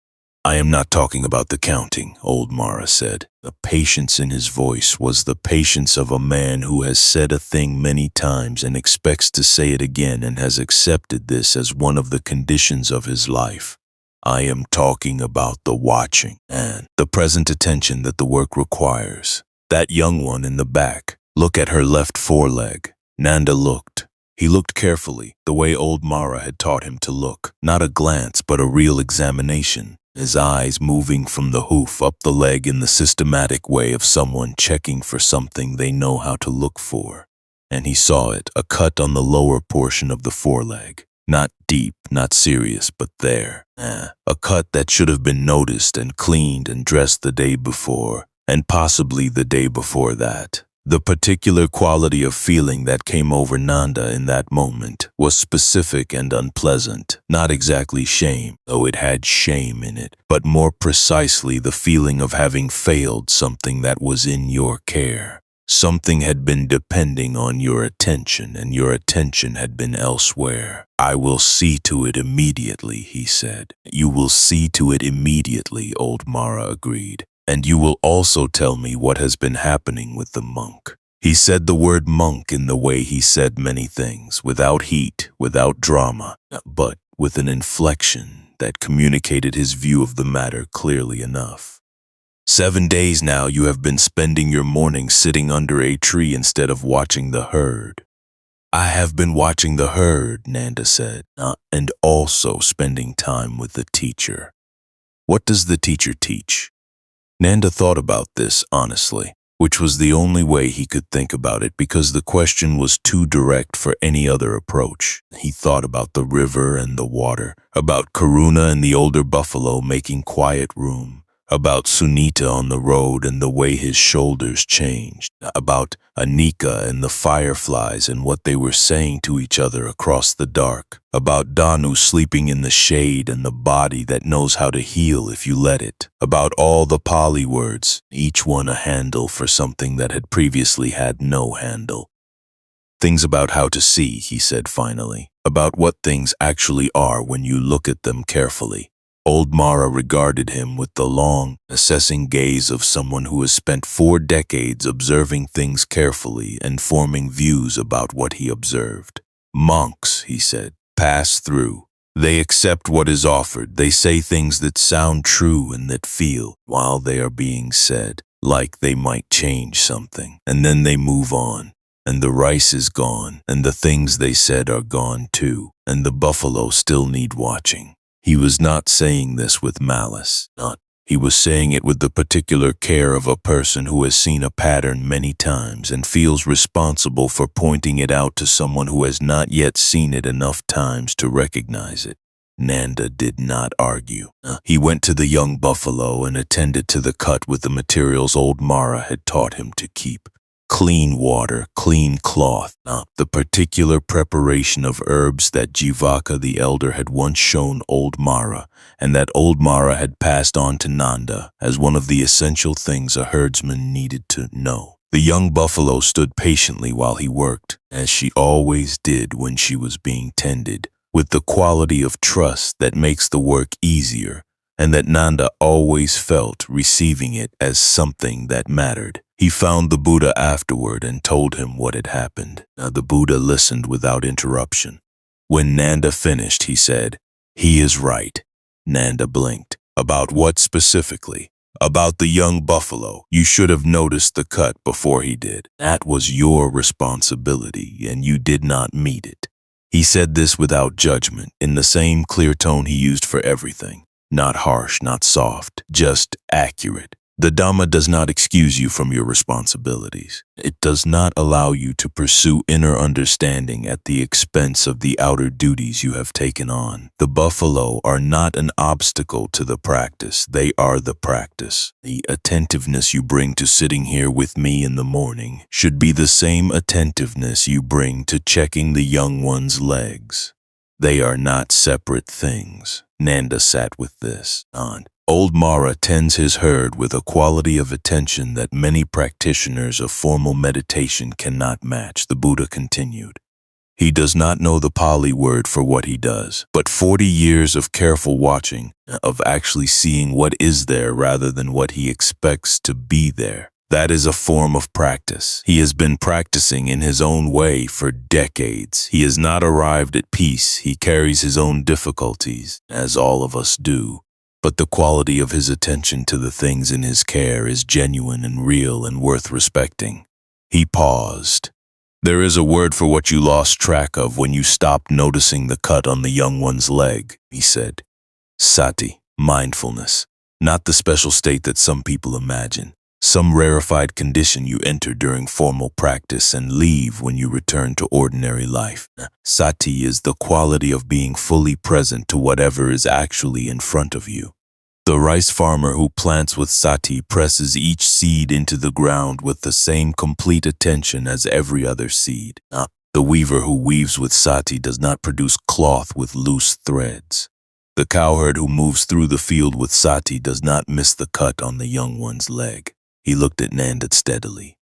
Speaker 1: "I am not talking about the counting," old Mara said. The patience in his voice was the patience of a man who has said a thing many times and expects to say it again and has accepted this as one of the conditions of his life. "I am talking about the watching and the present attention that the work requires. That young one in the back, look at her left foreleg." Nanda looked. He looked carefully, the way old Mara had taught him to look. Not a glance, but a real examination. His eyes moving from the hoof up the leg in the systematic way of someone checking for something they know how to look for. And he saw it, a cut on the lower portion of the foreleg. Not deep, not serious, but there. A cut that should have been noticed and cleaned and dressed the day before, and possibly the day before that. The particular quality of feeling that came over Nanda in that moment was specific and unpleasant, not exactly shame, though it had shame in it, but more precisely the feeling of having failed something that was in your care. Something had been depending on your attention, and your attention had been elsewhere. "I will see to it immediately," he said. "You will see to it immediately," old Mara agreed. "And you will also tell me what has been happening with the monk." He said the word monk in the way he said many things, without heat, without drama, but with an inflection that communicated his view of the matter clearly enough. 7 days now you have been spending your morning sitting under a tree instead of watching the herd." "I have been watching the herd," Nanda said, "and also spending time with the teacher." "What does the teacher teach?" Nanda thought about this honestly, which was the only way he could think about it because the question was too direct for any other approach. He thought about the river and the water, about Karuna and the older buffalo making quiet room, about Sunita on the road and the way his shoulders changed, about Anika and the fireflies and what they were saying to each other across the dark, about Danu sleeping in the shade and the body that knows how to heal if you let it, about all the Pali words, each one a handle for something that had previously had no handle. "Things about how to see," he said finally, "about what things actually are when you look at them carefully." Old Mara regarded him with the long, assessing gaze of someone who has spent 4 decades observing things carefully and forming views about what he observed. "Monks," he said, "pass through. They accept what is offered. They say things that sound true and that feel while they are being said, like they might change something. And then they move on. And the rice is gone, and the things they said are gone too, and the buffalo still need watching." He was not saying this with malice. He was saying it with the particular care of a person who has seen a pattern many times and feels responsible for pointing it out to someone who has not yet seen it enough times to recognize it. Nanda did not argue. He went to the young buffalo and attended to the cut with the materials old Mara had taught him to keep. Clean water, clean cloth, the particular preparation of herbs that Jivaka the elder had once shown old Mara, and that old Mara had passed on to Nanda as one of the essential things a herdsman needed to know. The young buffalo stood patiently while he worked, as she always did when she was being tended, with the quality of trust that makes the work easier, and that Nanda always felt receiving it as something that mattered. He found the Buddha afterward and told him what had happened. The Buddha listened without interruption. When Nanda finished, he said, "He is right." Nanda blinked. "About what specifically?" "About the young buffalo. You should have noticed the cut before he did. That was your responsibility, and you did not meet it." He said this without judgment, in the same clear tone he used for everything. Not harsh, not soft, just accurate. The Dhamma does not excuse you from your responsibilities. It does not allow you to pursue inner understanding at the expense of the outer duties you have taken on. The buffalo are not an obstacle to the practice. They are the practice. The attentiveness you bring to sitting here with me in the morning should be the same attentiveness you bring to checking the young one's legs. They are not separate things. Nanda sat with this. Old Mara tends his herd with a quality of attention that many practitioners of formal meditation cannot match, the Buddha continued. He does not know the Pali word for what he does, but 40 years of careful watching, of actually seeing what is there rather than what he expects to be there. That is a form of practice. He has been practicing in his own way for decades. He has not arrived at peace. He carries his own difficulties, as all of us do. But the quality of his attention to the things in his care is genuine and real and worth respecting. He paused. There is a word for what you lost track of when you stopped noticing the cut on the young one's leg, he said. Sati, mindfulness, not the special state that some people imagine. Some rarefied condition you enter during formal practice and leave when you return to ordinary life. Sati is the quality of being fully present to whatever is actually in front of you. The rice farmer who plants with sati presses each seed into the ground with the same complete attention as every other seed. The weaver who weaves with sati does not produce cloth with loose threads. The cowherd who moves through the field with sati does not miss the cut on the young one's leg. He looked at Nanda steadily.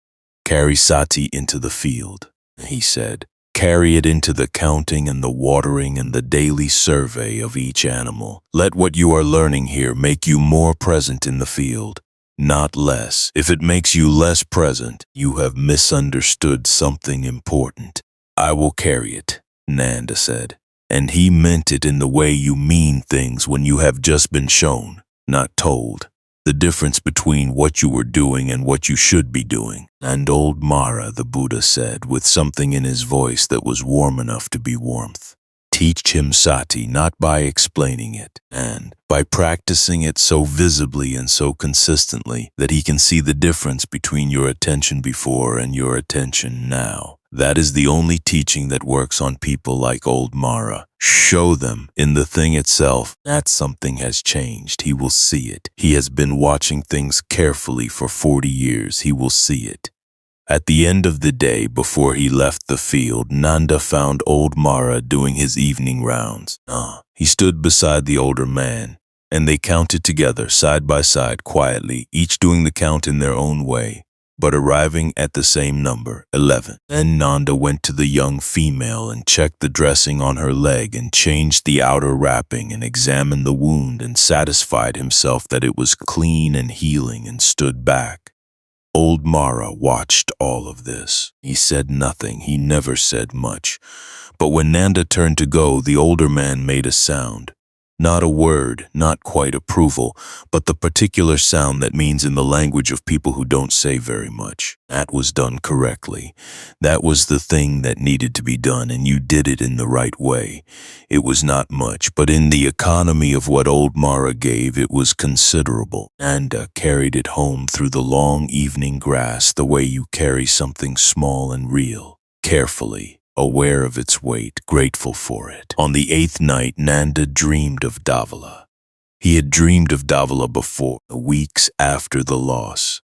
Speaker 1: Carry sati into the field, he said. Carry it into the counting and the watering and the daily survey of each animal. Let what you are learning here make you more present in the field, not less. If it makes you less present, you have misunderstood something important. I will carry it, Nanda said. And he meant it in the way you mean things when you have just been shown, not told. The difference between what you were doing and what you should be doing. And old Mara, the Buddha said, with something in his voice that was warm enough to be warmth. Teach him sati not by explaining it, and by practicing it so visibly and so consistently that he can see the difference between your attention before and your attention now. That is the only teaching that works on people like old Mara. Show them in the thing itself that something has changed. He will see it. He has been watching things carefully for 40 years. He will see it. At the end of the day, before he left the field, Nanda found old Mara doing his evening rounds. He stood beside the older man, and they counted together, side by side, quietly, each doing the count in their own way, but arriving at the same number, 11. Then Nanda went to the young female and checked the dressing on her leg and changed the outer wrapping and examined the wound and satisfied himself that it was clean and healing and stood back. Old Mara watched all of this. He said nothing. He never said much. But when Nanda turned to go, the older man made a sound. Not a word, not quite approval, but the particular sound that means in the language of people who don't say very much. That was done correctly. That was the thing that needed to be done, and you did it in the right way. It was not much, but in the economy of what old Mara gave, it was considerable. Nanda carried it home through the long evening grass the way you carry something small and real, carefully, aware of its weight, grateful for it. On the 8th night, Nanda dreamed of Dhavala. He had dreamed of Dhavala before, weeks after the loss.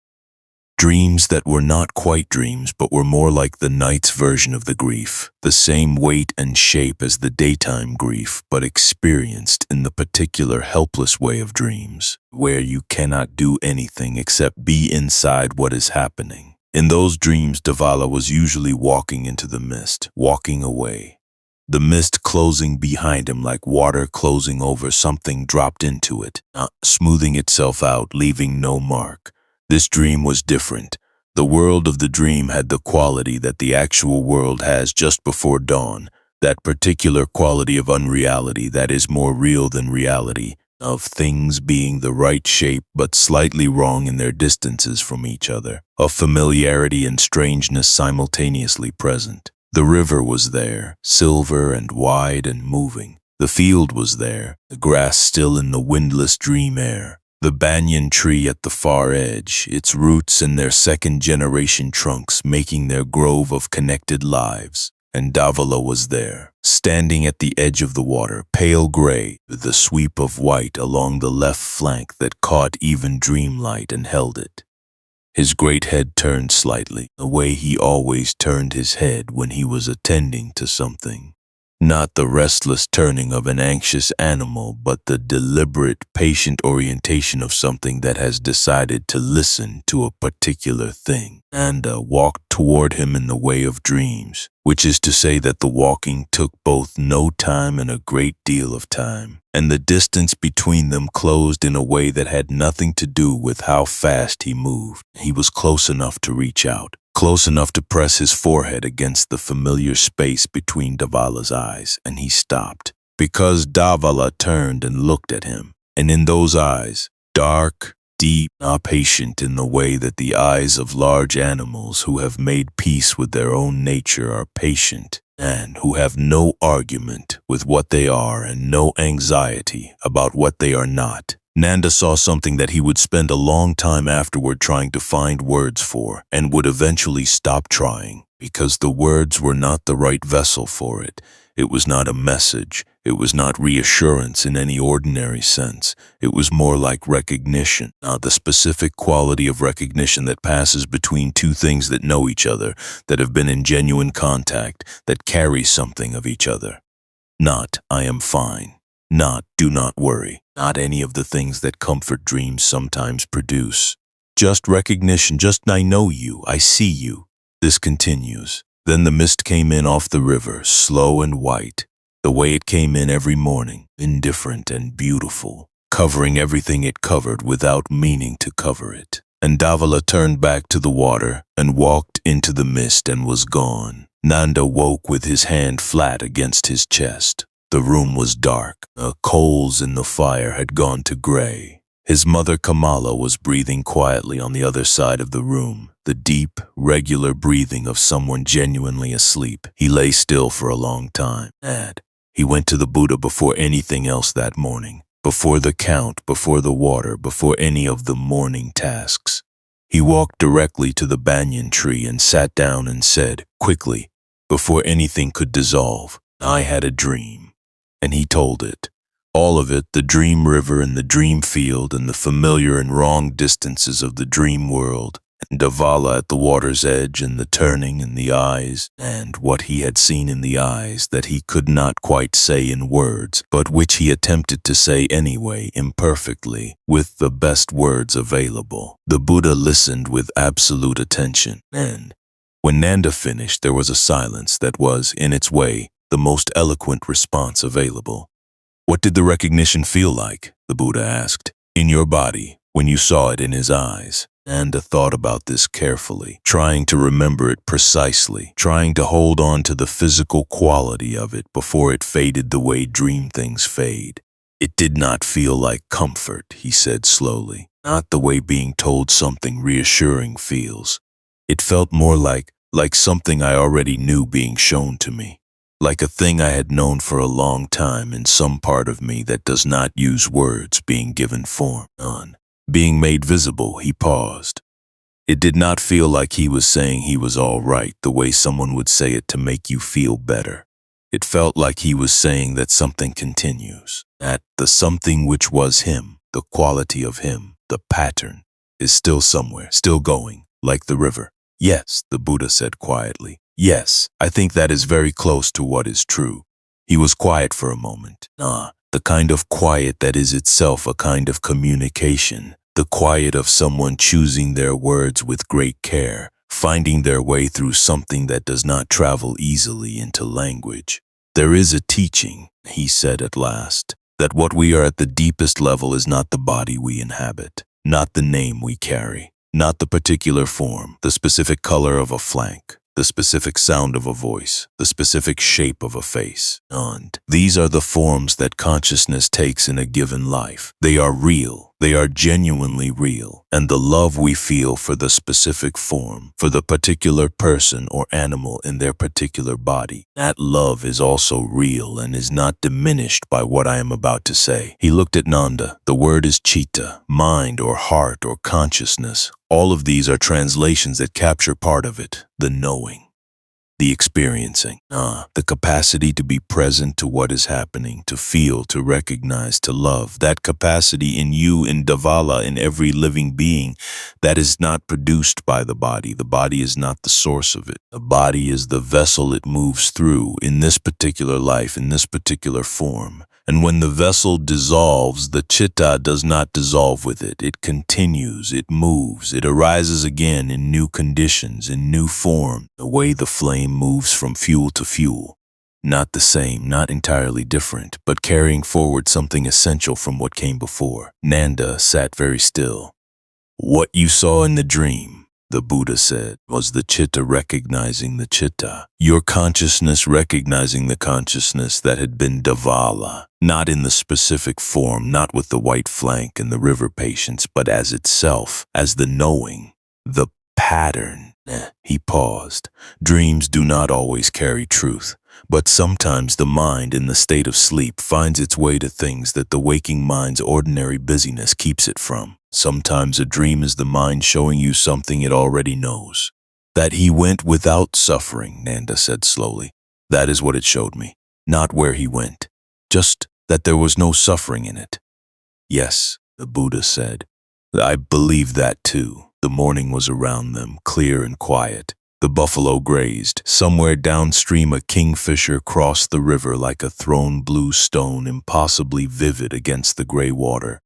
Speaker 1: Dreams that were not quite dreams, but were more like the night's version of the grief, the same weight and shape as the daytime grief, but experienced in the particular helpless way of dreams, where you cannot do anything except be inside what is happening. In those dreams, Dhavala was usually walking into the mist, walking away. The mist closing behind him like water closing over something dropped into it, smoothing itself out, leaving no mark. This dream was different. The world of the dream had the quality that the actual world has just before dawn, that particular quality of unreality that is more real than reality, of things being the right shape but slightly wrong in their distances from each other, of familiarity and strangeness simultaneously present. The river was there, silver and wide and moving. The field was there, the grass still in the windless dream air. The banyan tree at the far edge, its roots and their second-generation trunks making their grove of connected lives. And Davala was there, standing at the edge of the water, pale gray, with the sweep of white along the left flank that caught even dreamlight and held it. His great head turned slightly, the way he always turned his head when he was attending to something. Not the restless turning of an anxious animal, but the deliberate, patient orientation of something that has decided to listen to a particular thing. Nanda walked toward him in the way of dreams, which is to say that the walking took both no time and a great deal of time, and the distance between them closed in a way that had nothing to do with how fast he moved. He was close enough to reach out, close enough to press his forehead against the familiar space between Davala's eyes, and he stopped, because Davala turned and looked at him, and in those eyes, dark, deep, not patient in the way that the eyes of large animals who have made peace with their own nature are patient, and who have no argument with what they are and no anxiety about what they are not. Nanda saw something that he would spend a long time afterward trying to find words for, and would eventually stop trying, because the words were not the right vessel for it. It was not a message. It was not reassurance in any ordinary sense. It was more like recognition, not the specific quality of recognition that passes between two things that know each other, that have been in genuine contact, that carry something of each other. Not, I am fine. Not, do not worry. Not any of the things that comfort dreams sometimes produce. Just recognition, just I know you, I see you. This continues. Then the mist came in off the river, slow and white, the way it came in every morning, indifferent and beautiful, covering everything it covered without meaning to cover it. And Davala turned back to the water and walked into the mist and was gone. Nanda woke with his hand flat against his chest. The room was dark. The coals in the fire had gone to gray. His mother Kamala was breathing quietly on the other side of the room, the deep, regular breathing of someone genuinely asleep. He lay still for a long time. He went to the Buddha before anything else that morning, before the count, before the water, before any of the morning tasks. He walked directly to the banyan tree and sat down and said, quickly, before anything could dissolve, I had a dream. And he told it. All of it, the dream river and the dream field and the familiar and wrong distances of the dream world, and Davala at the water's edge and the turning in the eyes, and what he had seen in the eyes that he could not quite say in words, but which he attempted to say anyway, imperfectly, with the best words available. The Buddha listened with absolute attention, and when Nanda finished, there was a silence that was, in its way, the most eloquent response available. What did the recognition feel like? The Buddha asked. In your body, when you saw it in his eyes. Nanda thought about this carefully, trying to remember it precisely, trying to hold on to the physical quality of it before it faded the way dream things fade. It did not feel like comfort, he said slowly, not the way being told something reassuring feels. It felt more like something I already knew being shown to me. Like a thing I had known for a long time in some part of me that does not use words being given form on. Being made visible, he paused. It did not feel like he was saying he was all right the way someone would say it to make you feel better. It felt like he was saying that something continues, that the something which was him, the quality of him, the pattern, is still somewhere, still going, like the river. Yes, the Buddha said quietly. Yes, I think that is very close to what is true. He was quiet for a moment. The kind of quiet that is itself a kind of communication. The quiet of someone choosing their words with great care, finding their way through something that does not travel easily into language. There is a teaching, he said at last, that what we are at the deepest level is not the body we inhabit, not the name we carry, not the particular form, the specific color of a flank, the specific sound of a voice, the specific shape of a face. And these are the forms that consciousness takes in a given life. They are real, They are genuinely real, and the love we feel for the specific form, for the particular person or animal in their particular body, that love is also real and is not diminished by what I am about to say. He looked at Nanda. The word is chitta, mind or heart or consciousness. All of these are translations that capture part of it, the knowing. The experiencing, the capacity to be present to what is happening, to feel, to recognize, to love. That capacity in you, in Davala, in every living being, that is not produced by the body. The body is not the source of it. The body is the vessel it moves through in this particular life, in this particular form. And when the vessel dissolves, the chitta does not dissolve with it. It continues, it moves, it arises again in new conditions, in new form, the way the flame moves from fuel to fuel. Not the same, not entirely different, but carrying forward something essential from what came before. Nanda sat very still. What you saw in the dream, the Buddha said, was the chitta recognizing the chitta. Your consciousness recognizing the consciousness that had been Davala, not in the specific form, not with the white flank and the river patience, but as itself, as the knowing, the pattern. He paused. Dreams do not always carry truth, but sometimes the mind in the state of sleep finds its way to things that the waking mind's ordinary busyness keeps it from. Sometimes a dream is the mind showing you something it already knows. That he went without suffering, Nanda said slowly. That is what it showed me. Not where he went, just that there was no suffering in it. Yes, the Buddha said. I believe that too. The morning was around them, clear and quiet. The buffalo grazed. Somewhere downstream a kingfisher crossed the river like a thrown blue stone, impossibly vivid against the gray water.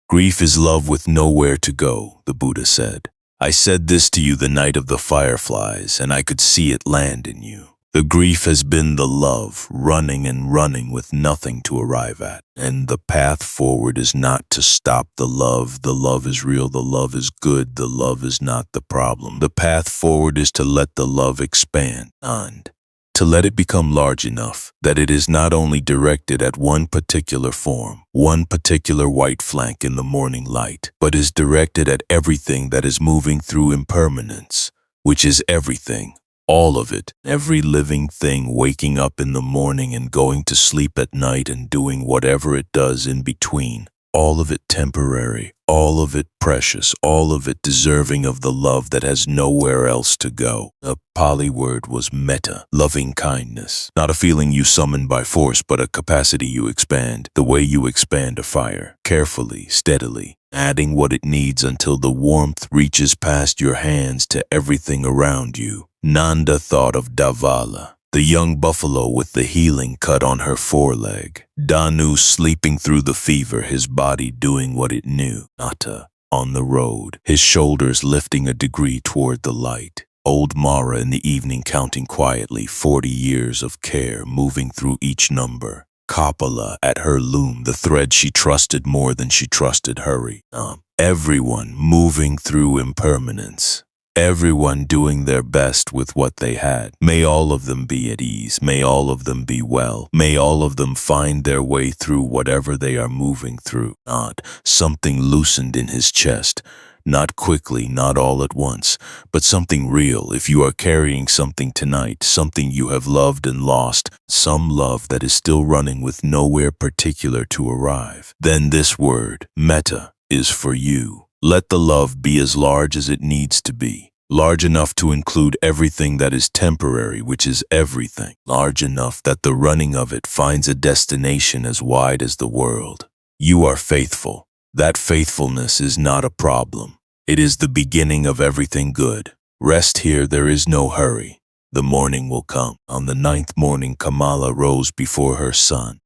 Speaker 1: Grief is love with nowhere to go, the Buddha said. I said this to you the night of the fireflies, and I could see it land in you. The grief has been the love, running and running with nothing to arrive at. And the path forward is not to stop the love. The love is real, the love is good, the love is not the problem. The path forward is to let the love expand, and to let it become large enough that it is not only directed at one particular form, one particular white flank in the morning light, but is directed at everything that is moving through impermanence, which is everything. All of it, every living thing waking up in the morning and going to sleep at night and doing whatever it does in between. All of it temporary, all of it precious, all of it deserving of the love that has nowhere else to go. The Pali word was metta, loving kindness. Not a feeling you summon by force, but a capacity you expand, the way you expand a fire, carefully, steadily, adding what it needs until the warmth reaches past your hands to everything around you. Nanda thought of Davala, the young buffalo with the healing cut on her foreleg. Danu sleeping through the fever, his body doing what it knew. Nata on the road, his shoulders lifting a degree toward the light. Old Mara in the evening counting quietly, 40 years of care moving through each number. Kapala at her loom, the thread she trusted more than she trusted hurry. Everyone moving through impermanence. Everyone doing their best with what they had. May all of them be at ease. May all of them be well. May all of them find their way through whatever they are moving through. Not something loosened in his chest. Not quickly, not all at once, but something real. If you are carrying something tonight, something you have loved and lost, some love that is still running with nowhere particular to arrive, then this word, metta, is for you. Let the love be as large as it needs to be. Large enough to include everything that is temporary, which is everything. Large enough that the running of it finds a destination as wide as the world. You are faithful. That faithfulness is not a problem. It is the beginning of everything good. Rest here, there is no hurry. The morning will come. On the 9th morning, Kamala rose before her son.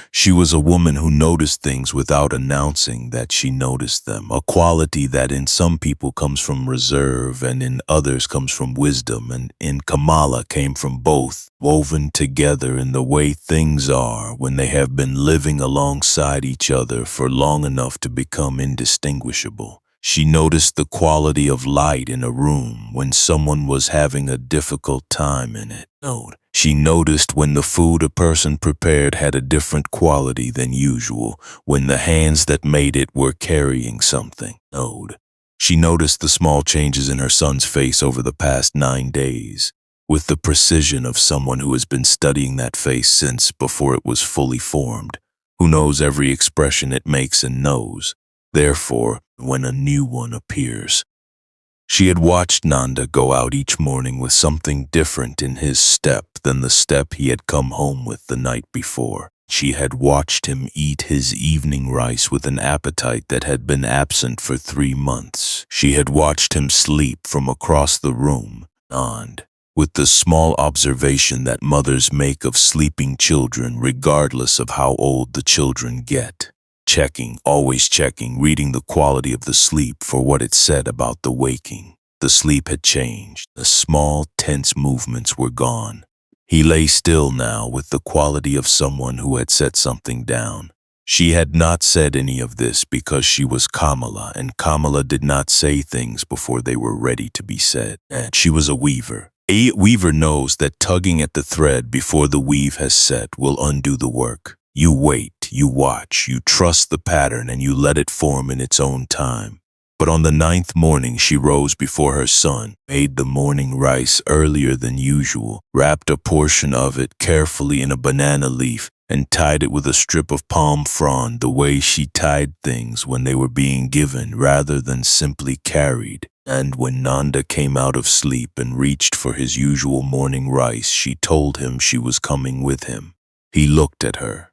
Speaker 1: She was a woman who noticed things without announcing that she noticed them, a quality that in some people comes from reserve and in others comes from wisdom, and in Kamala came from both, woven together in the way things are when they have been living alongside each other for long enough to become indistinguishable. She noticed the quality of light in a room when someone was having a difficult time in it. She noticed when the food a person prepared had a different quality than usual, when the hands that made it were carrying something. She noticed the small changes in her son's face over the past 9 days, with the precision of someone who has been studying that face since before it was fully formed, who knows every expression it makes and knows. Therefore, when a new one appears. She had watched Nanda go out each morning with something different in his step than the step he had come home with the night before. She had watched him eat his evening rice with an appetite that had been absent for 3 months. She had watched him sleep from across the room, and with the small observation that mothers make of sleeping children regardless of how old the children get. Checking, always checking, reading the quality of the sleep for what it said about the waking. The sleep had changed. The small, tense movements were gone. He lay still now with the quality of someone who had set something down. She had not said any of this because she was Kamala, and Kamala did not say things before they were ready to be said. And she was a weaver. A weaver knows that tugging at the thread before the weave has set will undo the work. You wait, you watch, you trust the pattern, and you let it form in its own time. But on the 9th morning she rose before her son, made the morning rice earlier than usual, wrapped a portion of it carefully in a banana leaf, and tied it with a strip of palm frond the way she tied things when they were being given rather than simply carried. And when Nanda came out of sleep and reached for his usual morning rice, she told him she was coming with him. He looked at her.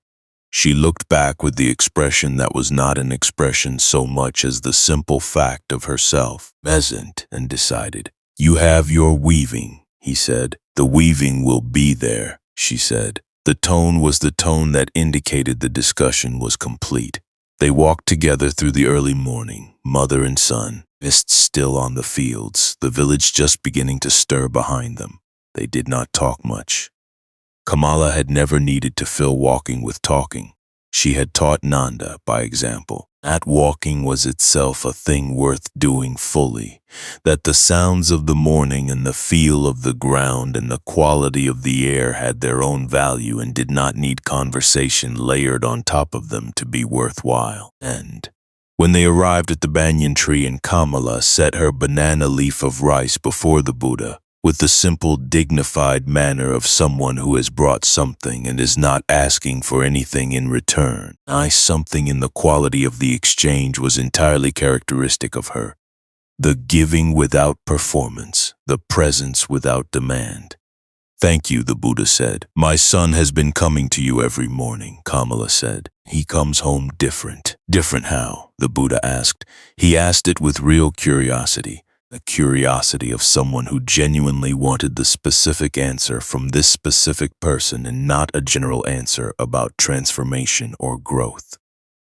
Speaker 1: She looked back with the expression that was not an expression so much as the simple fact of herself, present, and decided. You have your weaving, he said. The weaving will be there, she said. The tone was the tone that indicated the discussion was complete. They walked together through the early morning, mother and son, mist still on the fields, the village just beginning to stir behind them. They did not talk much. Kamala had never needed to fill walking with talking. She had taught Nanda by example. That walking was itself a thing worth doing fully, that the sounds of the morning and the feel of the ground and the quality of the air had their own value and did not need conversation layered on top of them to be worthwhile. And when they arrived at the banyan tree and Kamala set her banana leaf of rice before the Buddha, with the simple, dignified manner of someone who has brought something and is not asking for anything in return. Something in the quality of the exchange was entirely characteristic of her. The giving without performance, the presence without demand. Thank you, the Buddha said. My son has been coming to you every morning, Kamala said. He comes home different. Different how? The Buddha asked. He asked it with real curiosity. The curiosity of someone who genuinely wanted the specific answer from this specific person and not a general answer about transformation or growth.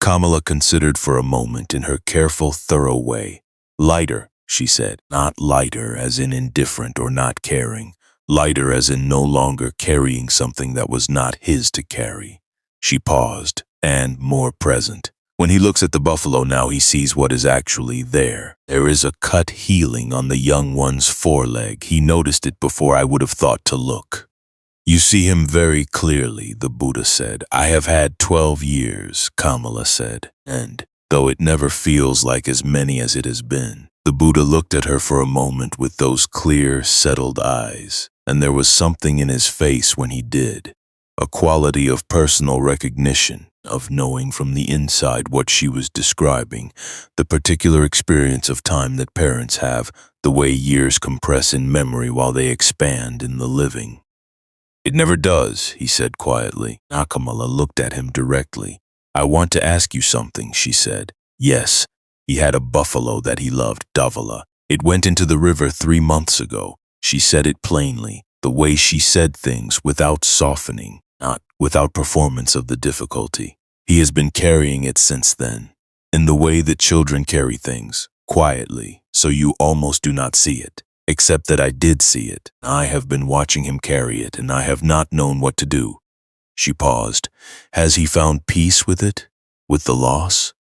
Speaker 1: Kamala considered for a moment in her careful, thorough way. Lighter, she said, not lighter as in indifferent or not caring. Lighter as in no longer carrying something that was not his to carry. She paused, and more present. When he looks at the buffalo now, he sees what is actually there. There is a cut healing on the young one's foreleg. He noticed it before I would have thought to look. You see him very clearly, the Buddha said. I have had 12 years, Kamala said, and though it never feels like as many as it has been. The Buddha looked at her for a moment with those clear, settled eyes, and there was something in his face when he did. A quality of personal recognition, of knowing from the inside what she was describing, the particular experience of time that parents have, the way years compress in memory while they expand in the living. It never does, he said quietly. Kamala looked at him directly. I want to ask you something, she said. Yes, he had a buffalo that he loved, Davala. It went into the river 3 months ago. She said it plainly, the way she said things without softening. Not without performance of the difficulty. He has been carrying it since then, in the way that children carry things, quietly, so you almost do not see it, except that I did see it. I have been watching him carry it, and I have not known what to do. She paused. Has he found peace with it? With the loss?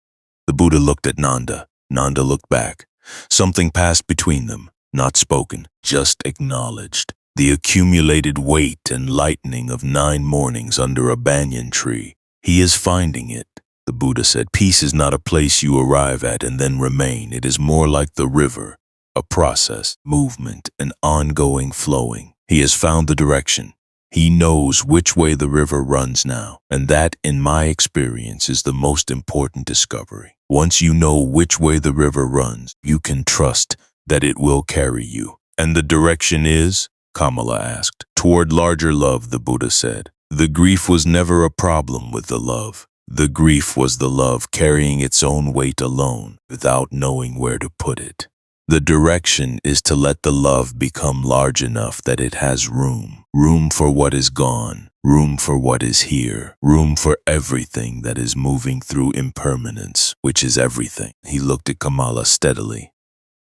Speaker 1: The Buddha looked at Nanda. Nanda looked back. Something passed between them, not spoken, just acknowledged. The accumulated weight and lightning of 9 mornings under a banyan tree. He is finding it, the Buddha said. Peace is not a place you arrive at and then remain. It is more like the river, a process, movement, an ongoing flowing. He has found the direction. He knows which way the river runs now, and that, in my experience, is the most important discovery. Once you know which way the river runs, you can trust that it will carry you. And the direction is? Kamala asked. Toward larger love, the Buddha said. The grief was never a problem with the love. The grief was the love carrying its own weight alone, without knowing where to put it. The direction is to let the love become large enough that it has room. Room for what is gone, room for what is here, room for everything that is moving through impermanence, which is everything. He looked at Kamala steadily.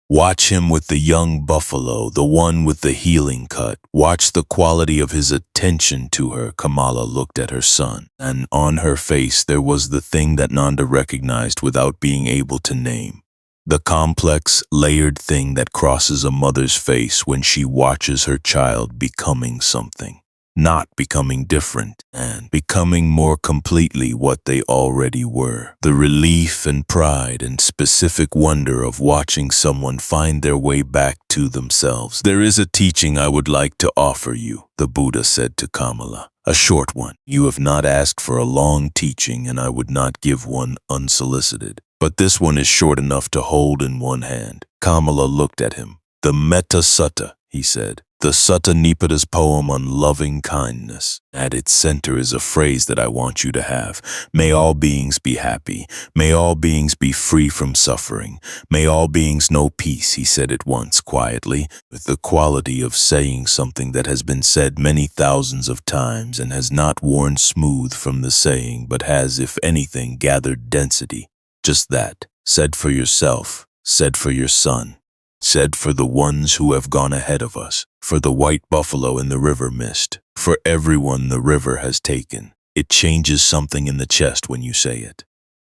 Speaker 1: Watch him with the young buffalo, the one with the healing cut. Watch the quality of his attention to her. Kamala looked at her son, and on her face there was the thing that Nanda recognized without being able to name. The complex, layered thing that crosses a mother's face when she watches her child becoming something, not becoming different, and becoming more completely what they already were. The relief and pride and specific wonder of watching someone find their way back to themselves. There is a teaching I would like to offer you, the Buddha said to Kamala. A short one. You have not asked for a long teaching, and I would not give one unsolicited. But this one is short enough to hold in one hand. Kamala looked at him. The Metta Sutta, he said. The Sutta Nipita's poem on loving kindness. At its center is a phrase that I want you to have. May all beings be happy. May all beings be free from suffering. May all beings know peace, he said it once quietly, with the quality of saying something that has been said many thousands of times and has not worn smooth from the saying, but has, if anything, gathered density. Just that, said for yourself, said for your son, said for the ones who have gone ahead of us, for the white buffalo in the river mist, for everyone the river has taken. It changes something in the chest when you say it.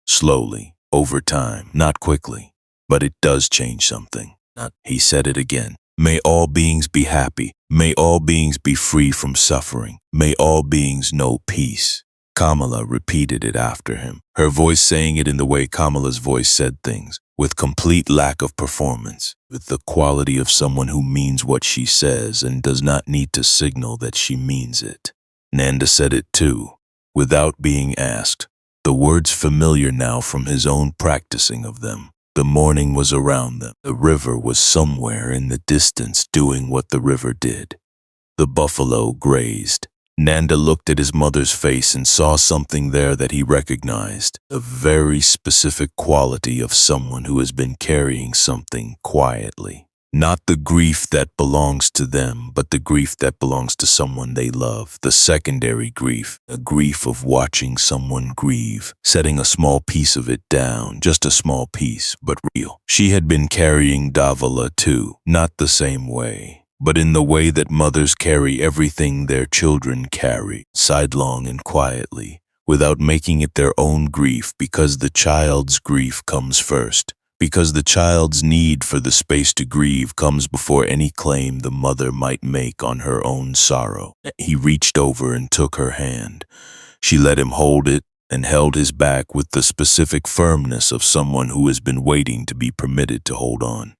Speaker 1: Slowly, over time, not quickly, but it does change something. He said it again. May all beings be happy. May all beings be free from suffering. May all beings know peace. Kamala repeated it after him, her voice saying it in the way Kamala's voice said things, with complete lack of performance, with the quality of someone who means what she says and does not need to signal that she means it. Nanda said it too, without being asked, the words familiar now from his own practicing of them. The morning was around them. The river was somewhere in the distance doing what the river did. The buffalo grazed. Nanda looked at his mother's face and saw something there that he recognized, a very specific quality of someone who has been carrying something quietly. Not the grief that belongs to them, but the grief that belongs to someone they love, the secondary grief, a grief of watching someone grieve, setting a small piece of it down, just a small piece, but real. She had been carrying Davala too, not the same way, but in the way that mothers carry everything their children carry, sidelong and quietly, without making it their own grief, because the child's grief comes first, because the child's need for the space to grieve comes before any claim the mother might make on her own sorrow. He reached over and took her hand. She let him hold it and held his back with the specific firmness of someone who has been waiting to be permitted to hold on.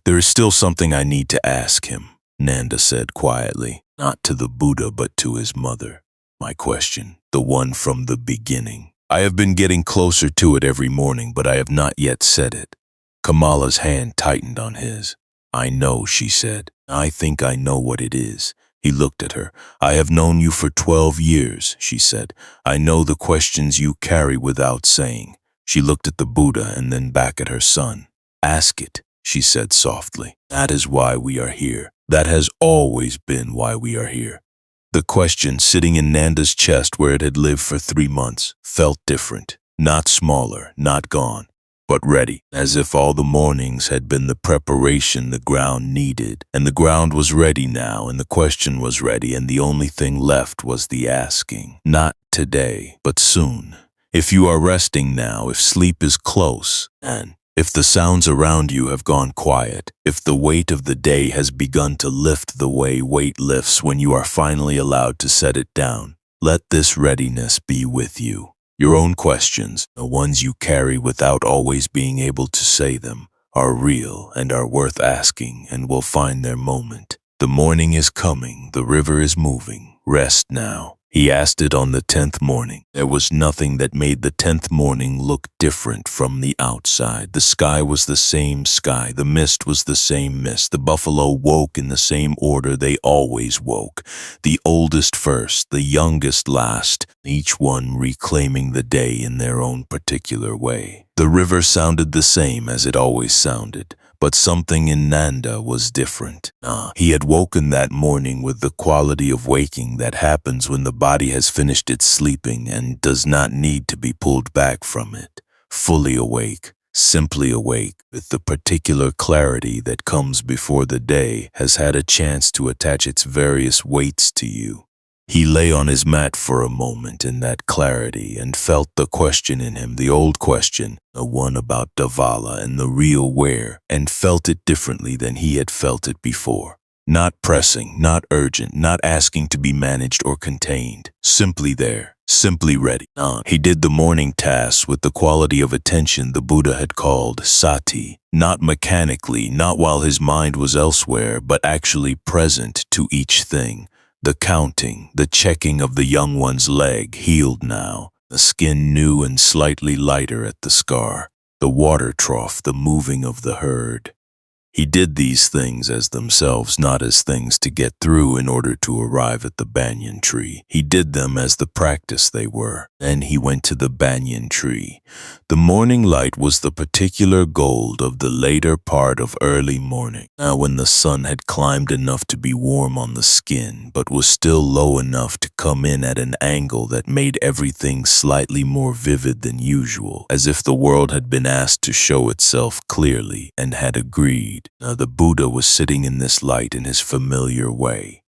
Speaker 1: There is still something I need to ask him, Nanda said quietly, not to the Buddha but to his mother. My question, the one from the beginning. I have been getting closer to it every morning, but I have not yet said it. Kamala's hand tightened on his. I know, she said. I think I know what it is. He looked at her. I have known you for 12 years, she said. I know the questions you carry without saying. She looked at the Buddha and then back at her son. Ask it, she said softly. That is why we are here. That has always been why we are here. The question sitting in Nanda's chest where it had lived for 3 months felt different, not smaller, not gone, but ready, as if all the mornings had been the preparation the ground needed, and the ground was ready now, and the question was ready, and the only thing left was the asking. Not today, but soon. If you are resting now, if sleep is close, and If the sounds around you have gone quiet, if the weight of the day has begun to lift the way weight lifts when you are finally allowed to set it down, let this readiness be with you. Your own questions, the ones you carry without always being able to say them, are real and are worth asking and will find their moment. The morning is coming, the river is moving, rest now. He asked it on the 10th morning. There was nothing that made the 10th morning look different from the outside. The sky was the same sky. The mist was the same mist. The buffalo woke in the same order they always woke. The oldest first, the youngest last, each one reclaiming the day in their own particular way. The river sounded the same as it always sounded. But something in Nanda was different. He had woken that morning with the quality of waking that happens when the body has finished its sleeping and does not need to be pulled back from it. Fully awake, simply awake, with the particular clarity that comes before the day has had a chance to attach its various weights to you. He lay on his mat for a moment in that clarity and felt the question in him, the old question, the one about Davala and the real where, and felt it differently than he had felt it before. Not pressing, not urgent, not asking to be managed or contained. Simply there, simply ready. He did the morning tasks with the quality of attention the Buddha had called sati, not mechanically, not while his mind was elsewhere, but actually present to each thing. The counting, the checking of the young one's leg, healed now, the skin new and slightly lighter at the scar, the water trough, the moving of the herd. He did these things as themselves, not as things to get through in order to arrive at the banyan tree. He did them as the practice they were. Then he went to the banyan tree. The morning light was the particular gold of the later part of early morning. Now when the sun had climbed enough to be warm on the skin, but was still low enough to come in at an angle that made everything slightly more vivid than usual, as if the world had been asked to show itself clearly and had agreed. Now the Buddha was sitting in this light in his familiar way.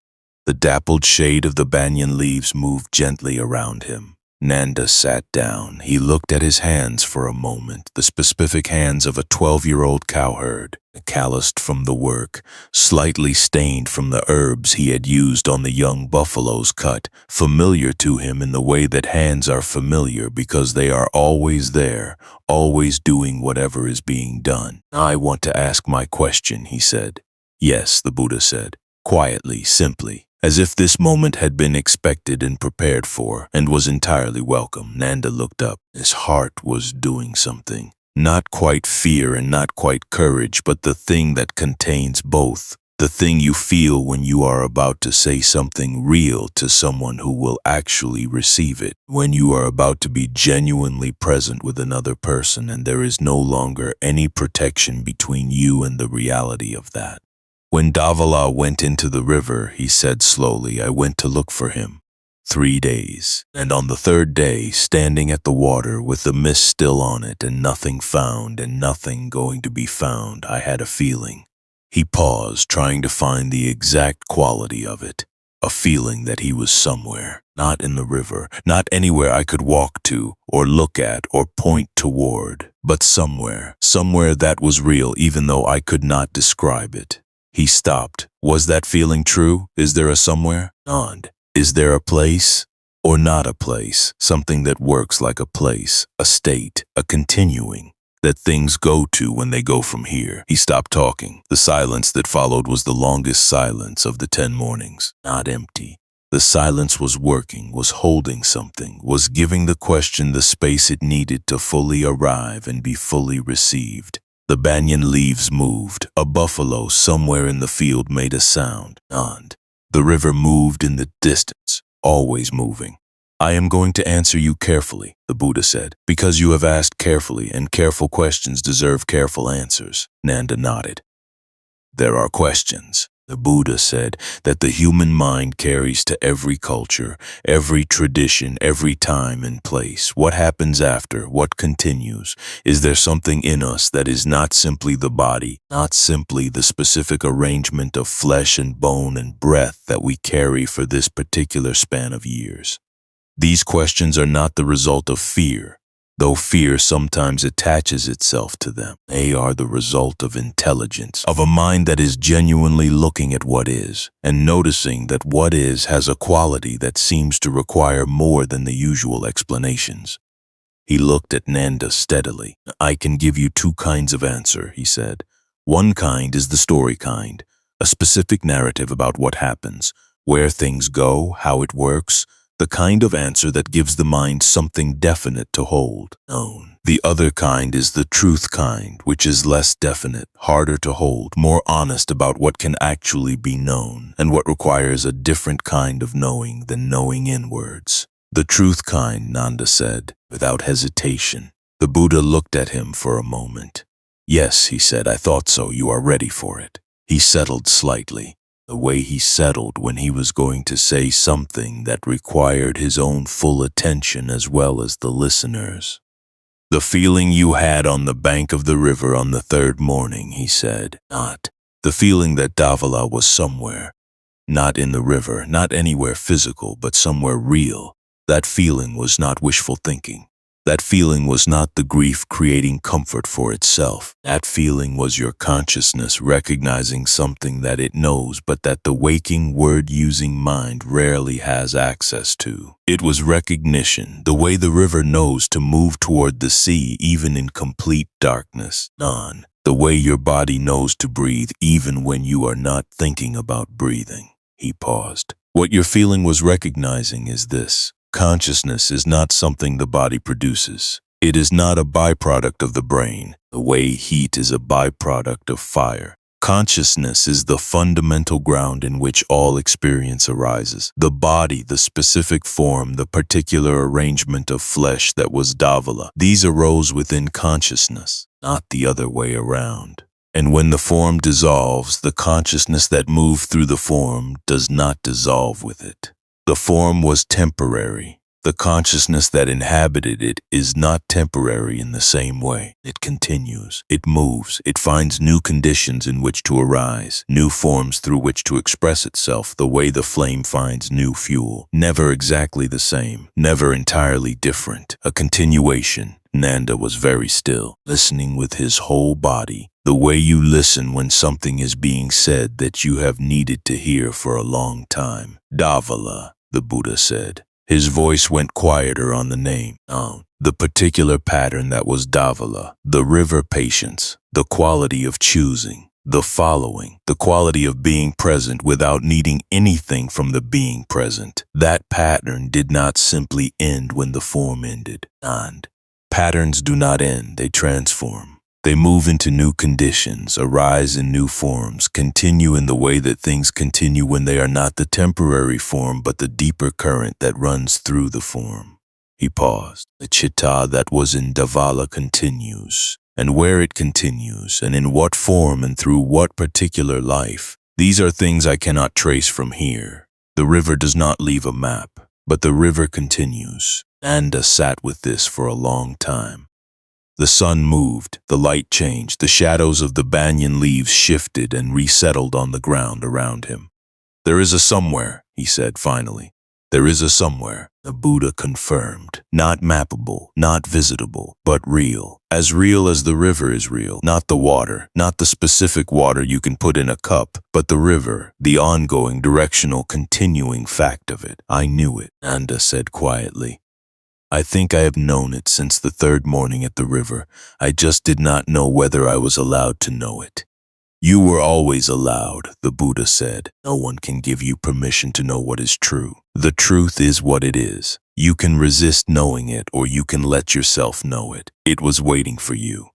Speaker 1: The dappled shade of the banyan leaves moved gently around him. Nanda sat down. He looked at his hands for a moment, the specific hands of a 12-year-old cowherd, calloused from the work, slightly stained from the herbs he had used on the young buffalo's cut, familiar to him in the way that hands are familiar because they are always there, always doing whatever is being done. I want to ask my question, he said. Yes, the Buddha said, quietly, simply. As if this moment had been expected and prepared for, and was entirely welcome. Nanda looked up. His heart was doing something. Not quite fear and not quite courage, but the thing that contains both. The thing you feel when you are about to say something real to someone who will actually receive it. When you are about to be genuinely present with another person and there is no longer any protection between you and the reality of that. When Davala went into the river, he said slowly, I went to look for him. 3 days. And on the 3rd day, standing at the water with the mist still on it and nothing found and nothing going to be found, I had a feeling. He paused, trying to find the exact quality of it. A feeling that he was somewhere, not in the river, not anywhere I could walk to or look at or point toward, but somewhere that was real even though I could not describe it. He stopped. Was that feeling true? Is there a somewhere? Nod. Is there a place? Or not a place? Something that works like a place, a state, a continuing, that things go to when they go from here. He stopped talking. The silence that followed was the longest silence of the 10 mornings. Not empty. The silence was working, was holding something, was giving the question the space it needed to fully arrive and be fully received. The banyan leaves moved. A buffalo somewhere in the field made a sound. Nod. The river moved in the distance, always moving. I am going to answer you carefully, the Buddha said, because you have asked carefully, and careful questions deserve careful answers. Nanda nodded. There are questions. The Buddha said that the human mind carries to every culture, every tradition, every time and place. What happens after? What continues? Is there something in us that is not simply the body, not simply the specific arrangement of flesh and bone and breath that we carry for this particular span of years? These questions are not the result of fear. though fear sometimes attaches itself to them. They are the result of intelligence, of a mind that is genuinely looking at what is, and noticing that what is has a quality that seems to require more than the usual explanations. He looked at Nanda steadily. I can give you two kinds of answer, he said. One kind is the story kind, a specific narrative about what happens, where things go, how it works, the kind of answer that gives the mind something definite to hold. Known. The other kind is the truth kind, which is less definite, harder to hold, more honest about what can actually be known, and what requires a different kind of knowing than knowing in words. The truth kind, Nanda said, without hesitation. The Buddha looked at him for a moment. Yes, he said, I thought so. You are ready for it. He settled slightly, the way he settled when he was going to say something that required his own full attention as well as the listener's. The feeling you had on the bank of the river on the third morning, he said, not the feeling that Davala was somewhere, not in the river, not anywhere physical, but somewhere real. That feeling was not wishful thinking. That feeling was not the grief creating comfort for itself. That feeling was your consciousness recognizing something that it knows but that the waking word-using mind rarely has access to. It was recognition, the way the river knows to move toward the sea even in complete darkness. The way your body knows to breathe even when you are not thinking about breathing. He paused. What your feeling was recognizing is this. Consciousness is not something the body produces. It is not a byproduct of the brain, the way heat is a byproduct of fire. Consciousness is the fundamental ground in which all experience arises. The body, the specific form, the particular arrangement of flesh that was Davala, these arose within consciousness, not the other way around. And when the form dissolves, the consciousness that moved through the form does not dissolve with it. The form was temporary. The consciousness that inhabited it is not temporary in the same way. It continues, it moves, it finds new conditions in which to arise, new forms through which to express itself the way the flame finds new fuel. Never exactly the same, never entirely different. A continuation. Nanda was very still, listening with his whole body, the way you listen when something is being said that you have needed to hear for a long time. Davala, the Buddha said. His voice went quieter on the name. The particular pattern that was Davala, the river patience, the quality of choosing, the following, the quality of being present without needing anything from the being present. That pattern did not simply end when the form ended. Patterns do not end, they transform. They move into new conditions, arise in new forms, continue in the way that things continue when they are not the temporary form but the deeper current that runs through the form. He paused. The chitta that was in Davala continues, and where it continues, and in what form and through what particular life, these are things I cannot trace from here. The river does not leave a map, but the river continues. Nanda sat with this for a long time. The sun moved, the light changed, the shadows of the banyan leaves shifted and resettled on the ground around him. There is a somewhere, he said finally. There is a somewhere, the Buddha confirmed. Not mappable, not visitable, but real. As real as the river is real. Not the water, not the specific water you can put in a cup, but the river, the ongoing, directional, continuing fact of it. I knew it, Nanda said quietly. I think I have known it since the third morning at the river. I just did not know whether I was allowed to know it. You were always allowed, the Buddha said. No one can give you permission to know what is true. The truth is what it is. You can resist knowing it or you can let yourself know it. It was waiting for you.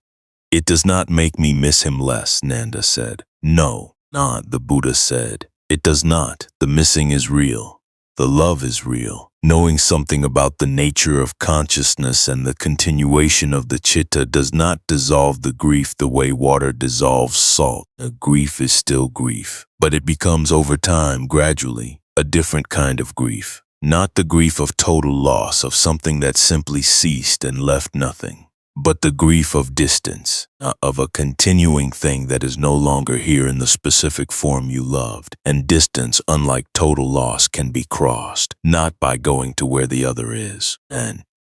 Speaker 1: It does not make me miss him less, Nanda said. No, not, the Buddha said. It does not. The missing is real. The love is real. Knowing something about the nature of consciousness and the continuation of the chitta does not dissolve the grief the way water dissolves salt. A grief is still grief, but it becomes over time, gradually, a different kind of grief. Not the grief of total loss, of something that simply ceased and left nothing, but the grief of distance, of a continuing thing that is no longer here in the specific form you loved. And distance, unlike total loss, can be crossed, not by going to where the other is,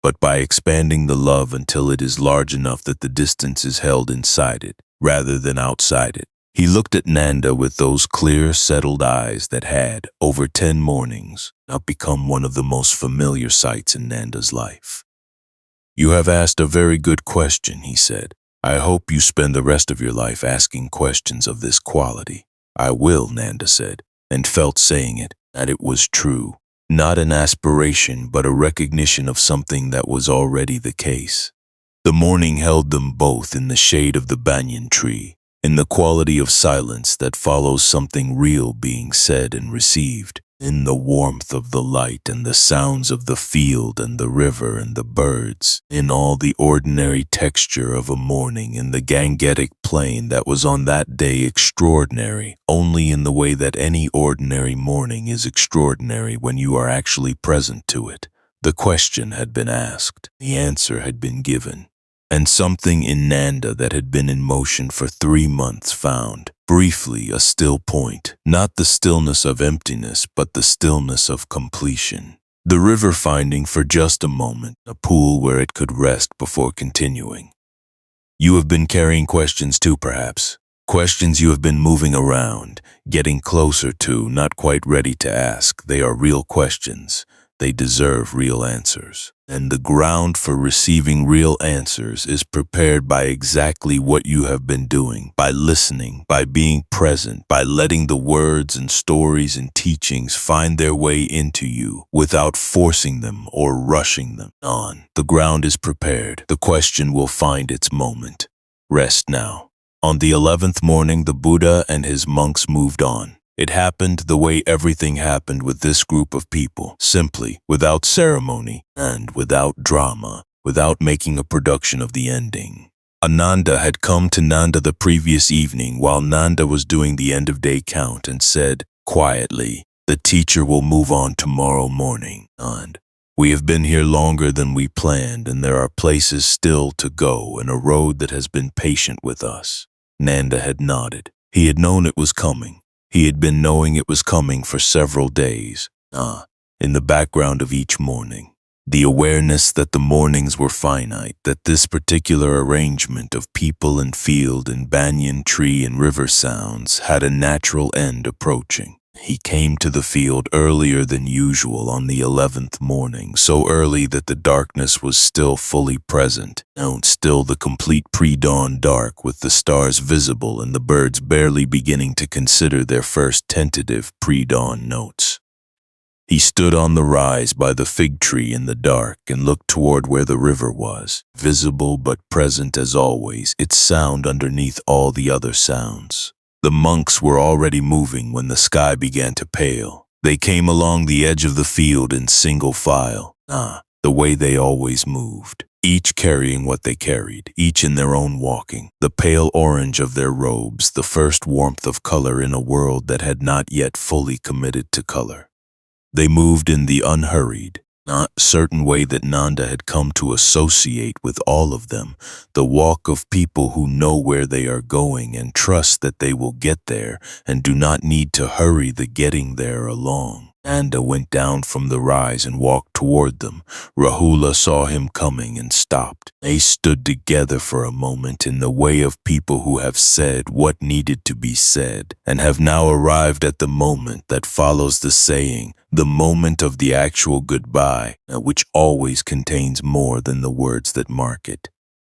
Speaker 1: but by expanding the love until it is large enough that the distance is held inside it, rather than outside it. He looked at Nanda with those clear, settled eyes that had, over 10 mornings, now become one of the most familiar sights in Nanda's life. "You have asked a very good question," he said. "I hope you spend the rest of your life asking questions of this quality." "I will," Nanda said, and felt saying it, that it was true. Not an aspiration, but a recognition of something that was already the case. The morning held them both in the shade of the banyan tree, in the quality of silence that follows something real being said and received, in the warmth of the light and the sounds of the field and the river and the birds, in all the ordinary texture of a morning in the Gangetic plain that was on that day extraordinary, only in the way that any ordinary morning is extraordinary when you are actually present to it. The question had been asked, the answer had been given. And something in Nanda that had been in motion for 3 months found, briefly, a still point, not the stillness of emptiness, but the stillness of completion. The river finding for just a moment a pool where it could rest before continuing. You have been carrying questions too, perhaps. Questions you have been moving around, getting closer to, not quite ready to ask. They are real questions. They deserve real answers. And the ground for receiving real answers is prepared by exactly what you have been doing, by listening, by being present, by letting the words and stories and teachings find their way into you without forcing them or rushing them on. The ground is prepared. The question will find its moment. Rest now. On the 11th morning, the Buddha and his monks moved on. It happened the way everything happened with this group of people, simply, without ceremony, and without drama, without making a production of the ending. Ananda had come to Nanda the previous evening while Nanda was doing the end-of-day count and said, quietly, "The teacher will move on tomorrow morning, and we have been here longer than we planned, and there are places still to go and a road that has been patient with us." Nanda had nodded. He had known it was coming. He had been knowing it was coming for several days. In the background of each morning, the awareness that the mornings were finite, that this particular arrangement of people and field and banyan tree and river sounds had a natural end approaching. He came to the field earlier than usual on the 11th morning, so early that the darkness was still fully present, still the complete pre-dawn dark with the stars visible and the birds barely beginning to consider their first tentative pre-dawn notes. He stood on the rise by the fig tree in the dark and looked toward where the river was, visible but present as always, its sound underneath all the other sounds. The monks were already moving when the sky began to pale. They came along the edge of the field in single file, the way they always moved, each carrying what they carried, each in their own walking, the pale orange of their robes, the first warmth of color in a world that had not yet fully committed to color. They moved in the unhurried, not certain way that Nanda had come to associate with all of them, the walk of people who know where they are going and trust that they will get there and do not need to hurry the getting there along. Nanda went down from the rise and walked toward them. Rahula saw him coming and stopped. They stood together for a moment in the way of people who have said what needed to be said and have now arrived at the moment that follows the saying, the moment of the actual goodbye, which always contains more than the words that mark it.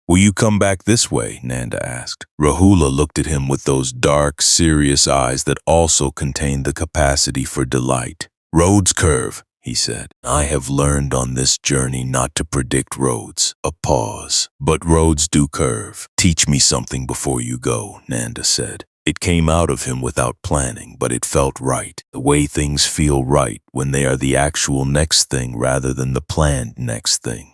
Speaker 1: "Will you come back this way?" Nanda asked. Rahula looked at him with those dark, serious eyes that also contained the capacity for delight. "Roads curve," he said. "I have learned on this journey not to predict roads." A pause. "But roads do curve. Teach me something before you go," Nanda said. It came out of him without planning, but it felt right. The way things feel right when they are the actual next thing rather than the planned next thing.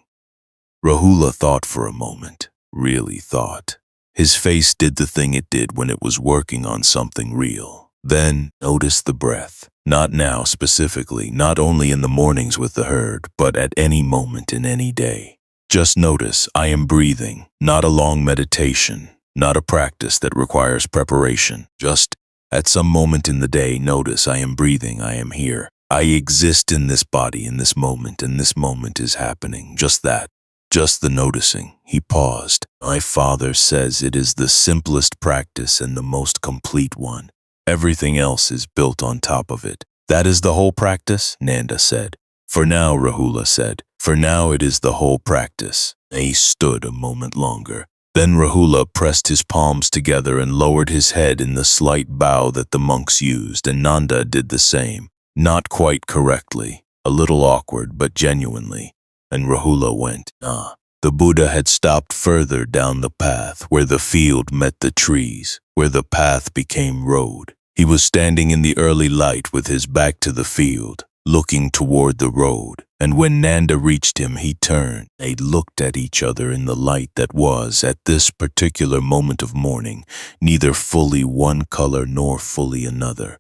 Speaker 1: Rahula thought for a moment, really thought. His face did the thing it did when it was working on something real. Then notice the breath. Not now specifically, not only in the mornings with the herd, but at any moment in any day. Just notice, I am breathing, not a long meditation, not a practice that requires preparation. Just at some moment in the day, notice I am breathing, I am here. I exist in this body, in this moment, and this moment is happening. Just that. Just the noticing. He paused. My father says it is the simplest practice and the most complete one. Everything else is built on top of it. That is the whole practice? Nanda said. For now, Rahula said. For now it is the whole practice. He stood a moment longer. Then Rahula pressed his palms together and lowered his head in the slight bow that the monks used, and Nanda did the same. Not quite correctly, a little awkward, but genuinely. And Rahula went, ah. The Buddha had stopped further down the path, where the field met the trees, where the path became road. He was standing in the early light with his back to the field, looking toward the road. And when Nanda reached him, he turned. They looked at each other in the light that was, at this particular moment of morning, neither fully one color nor fully another.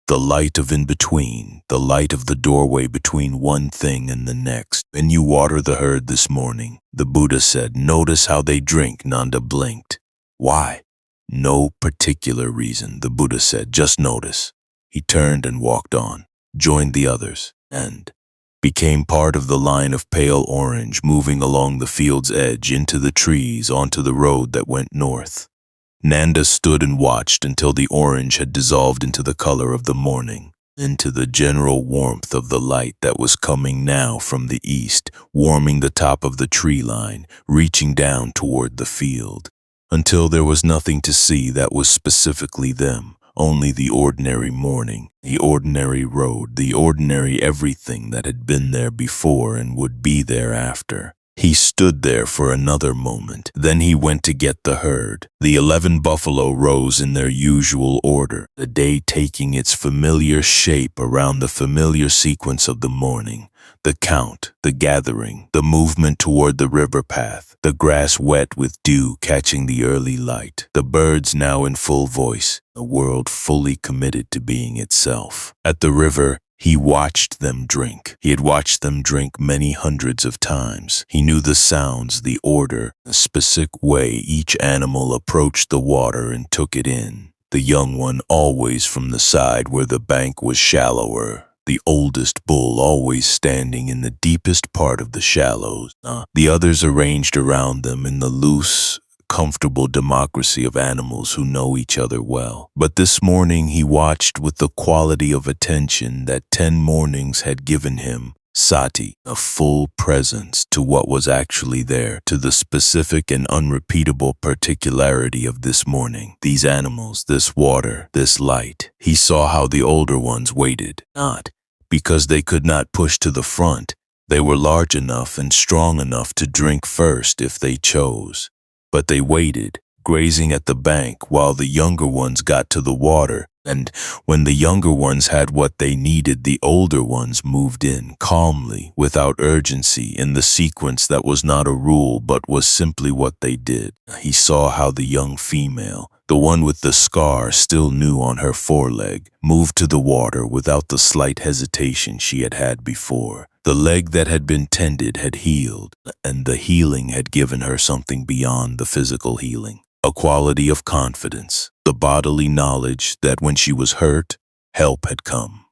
Speaker 1: The light of in-between, the light of the doorway between one thing and the next. When you water the herd this morning, the Buddha said, notice how they drink. Nanda blinked. Why? No particular reason, the Buddha said, just notice. He turned and walked on, joined the others, and became part of the line of pale orange moving along the field's edge into the trees onto the road that went north. Nanda stood and watched until the orange had dissolved into the color of the morning, into the general warmth of the light that was coming now from the east, warming the top of the tree line, reaching down toward the field, until there was nothing to see that was specifically them, only the ordinary morning, the ordinary road, the ordinary everything that had been there before and would be there after. He stood there for another moment. Then he went to get the herd. The 11 buffalo rose in their usual order, the day taking its familiar shape around the familiar sequence of the morning. The count, the gathering, the movement toward the river path, the grass wet with dew catching the early light, the birds now in full voice, a world fully committed to being itself. At the river, he watched them drink. He had watched them drink many hundreds of times. He knew the sounds, the order, the specific way each animal approached the water and took it in. The young one always from the side where the bank was shallower. The oldest bull always standing in the deepest part of the shallows. The others arranged around them in the loose, comfortable democracy of animals who know each other well. But this morning he watched with the quality of attention that 10 mornings had given him, sati, a full presence to what was actually there, to the specific and unrepeatable particularity of this morning, these animals, this water, this light. He saw how the older ones waited, not because they could not push to the front. They were large enough and strong enough to drink first if they chose. But they waited, grazing at the bank while the younger ones got to the water, and when the younger ones had what they needed, the older ones moved in, calmly, without urgency, in the sequence that was not a rule but was simply what they did. He saw how the young female, the one with the scar still new on her foreleg, moved to the water without the slight hesitation she had had before. The leg that had been tended had healed, and the healing had given her something beyond the physical healing, a quality of confidence, the bodily knowledge that when she was hurt, help had come.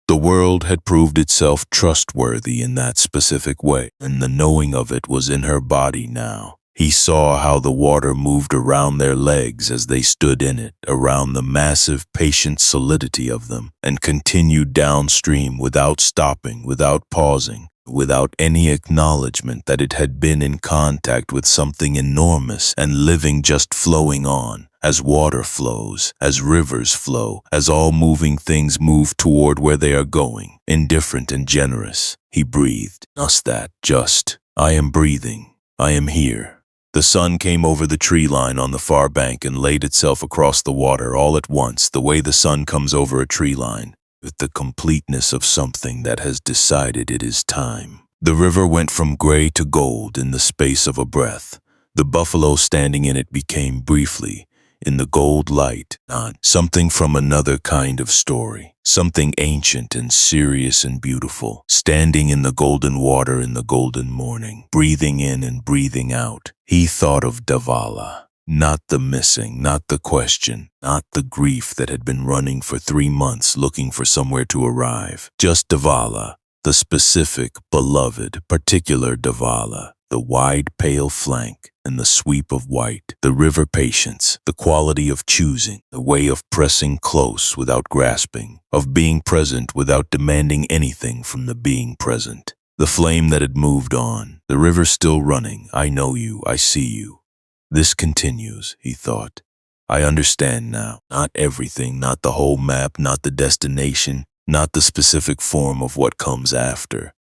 Speaker 1: The world had proved itself trustworthy in that specific way, and the knowing of it was in her body now. He saw how the water moved around their legs as they stood in it, around the massive, patient solidity of them, and continued downstream without stopping, without pausing, without any acknowledgement that it had been in contact with something enormous and living, just flowing on, as water flows, as rivers flow, as all moving things move toward where they are going, indifferent and generous. He breathed, just, I am breathing, I am here. The sun came over the tree line on the far bank and laid itself across the water all at once, the way the sun comes over a tree line, with the completeness of something that has decided it is time. The river went from gray to gold in the space of a breath. The buffalo standing in it became briefly, in the gold light, not something from another kind of story, something ancient and serious and beautiful, standing in the golden water in the golden morning, breathing in and breathing out. He thought of Davala. Not the missing, not the question, not the grief that had been running for 3 months looking for somewhere to arrive. Just Davala, the specific, beloved, particular Davala, the wide, pale flank and the sweep of white, the river patience, the quality of choosing, the way of pressing close without grasping, of being present without demanding anything from the being present. The flame that had moved on, the river still running. I know you, I see you. This continues, he thought. I understand now. Not everything, not the whole map, not the destination, not the specific form of what comes after,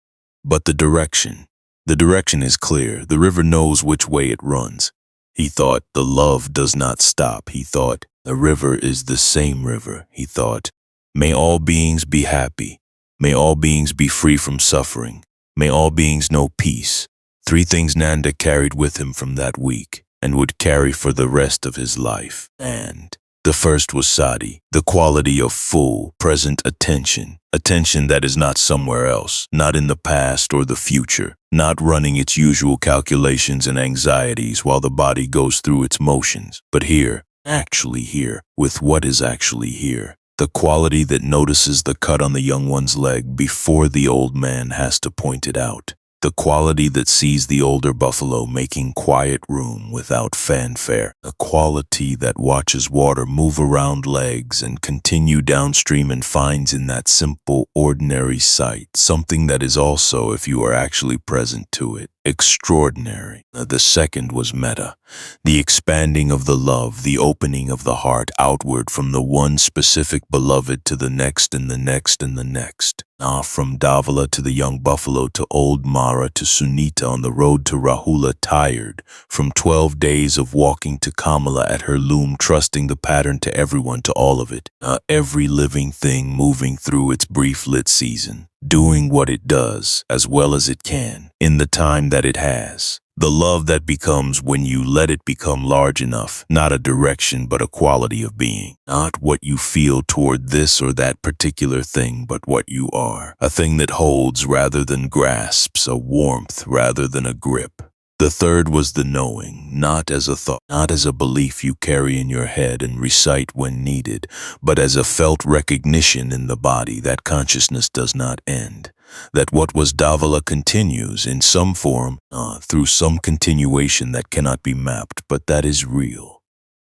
Speaker 1: but the direction. The direction is clear. The river knows which way it runs. He thought, the love does not stop. He thought, the river is the same river. He thought, may all beings be happy. May all beings be free from suffering. May all beings know peace. 3 things Nanda carried with him from that week and would carry for the rest of his life. And the first was sati, the quality of full, present attention. Attention that is not somewhere else, not in the past or the future, not running its usual calculations and anxieties while the body goes through its motions, but here, actually here, with what is actually here. The quality that notices the cut on the young one's leg before the old man has to point it out. The quality that sees the older buffalo making quiet room without fanfare. The quality that watches water move around legs and continue downstream and finds in that simple, ordinary sight something that is also, if you are actually present to it, extraordinary. The second was metta, the expanding of the love, the opening of the heart outward from the one specific beloved to the next and the next and the next. From Davala to the young buffalo to old Mara to Sunita on the road to Rahula, tired from 12 days of walking to Kamala at her loom, trusting the pattern to everyone, to all of it. Every living thing moving through its brief lit season, doing what it does as well as it can in the time that it has. The love that becomes when you let it become large enough, not a direction but a quality of being. Not what you feel toward this or that particular thing, but what you are. A thing that holds rather than grasps, a warmth rather than a grip. The third was the knowing, not as a thought, not as a belief you carry in your head and recite when needed, but as a felt recognition in the body that consciousness does not end. That what was Davala continues in some form, through some continuation that cannot be mapped, but that is real.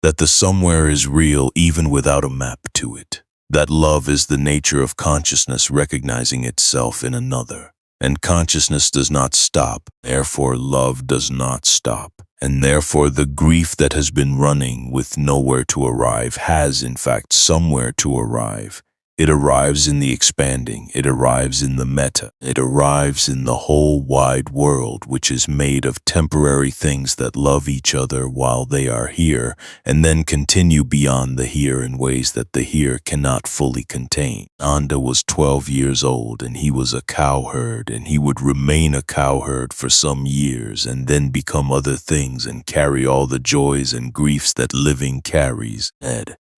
Speaker 1: That the somewhere is real even without a map to it. That love is the nature of consciousness recognizing itself in another. And consciousness does not stop, therefore love does not stop. And therefore the grief that has been running with nowhere to arrive has in fact somewhere to arrive. It arrives in the expanding, it arrives in the metta, it arrives in the whole wide world, which is made of temporary things that love each other while they are here, and then continue beyond the here in ways that the here cannot fully contain. Nanda was 12 years old, and he was a cowherd, and he would remain a cowherd for some years, and then become other things and carry all the joys and griefs that living carries.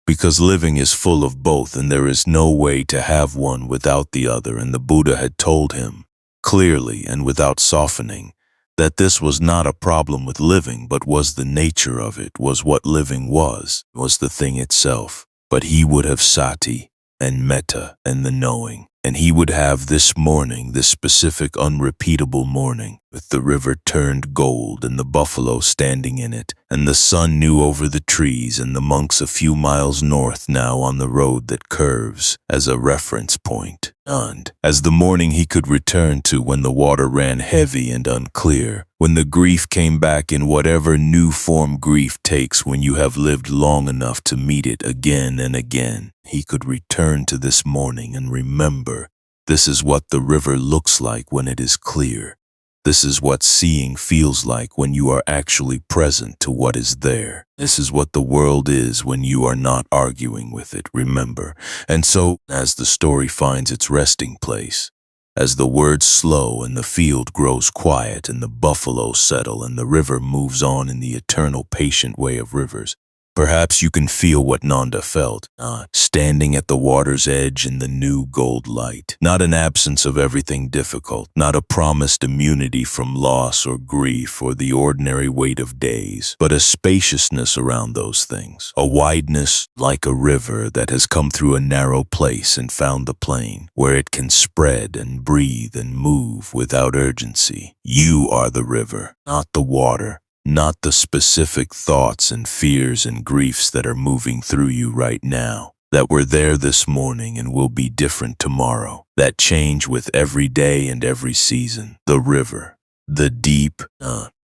Speaker 1: Because living is full of both and there is no way to have one without the other, and the Buddha had told him, clearly and without softening, that this was not a problem with living, but was the nature of it, was what living was the thing itself. But he would have sati and metta and the knowing, and he would have this morning, this specific unrepeatable morning, with the river turned gold and the buffalo standing in it, and the sun new over the trees, and the monks a few miles north now on the road that curves as a reference point. And as the morning he could return to when the water ran heavy and unclear, when the grief came back in whatever new form grief takes when you have lived long enough to meet it again and again, he could return to this morning and remember, this is what the river looks like when it is clear. This is what seeing feels like when you are actually present to what is there. This is what the world is when you are not arguing with it, remember. And so, as the story finds its resting place, as the words slow and the field grows quiet and the buffalo settle and the river moves on in the eternal patient way of rivers, Perhaps you can feel what Nanda felt, standing at the water's edge in the new gold light. Not an absence of everything difficult, not a promised immunity from loss or grief or the ordinary weight of days, but a spaciousness around those things, a wideness like a river that has come through a narrow place and found the plain, where it can spread and breathe and move without urgency. You are the river, not the water. Not the specific thoughts and fears and griefs that are moving through you right now, that were there this morning and will be different tomorrow, that change with every day and every season. The river, the deep,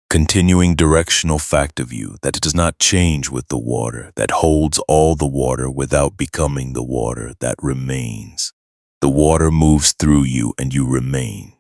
Speaker 1: continuing directional fact of you that does not change with the water, that holds all the water without becoming the water, that remains. The water moves through you and you remain.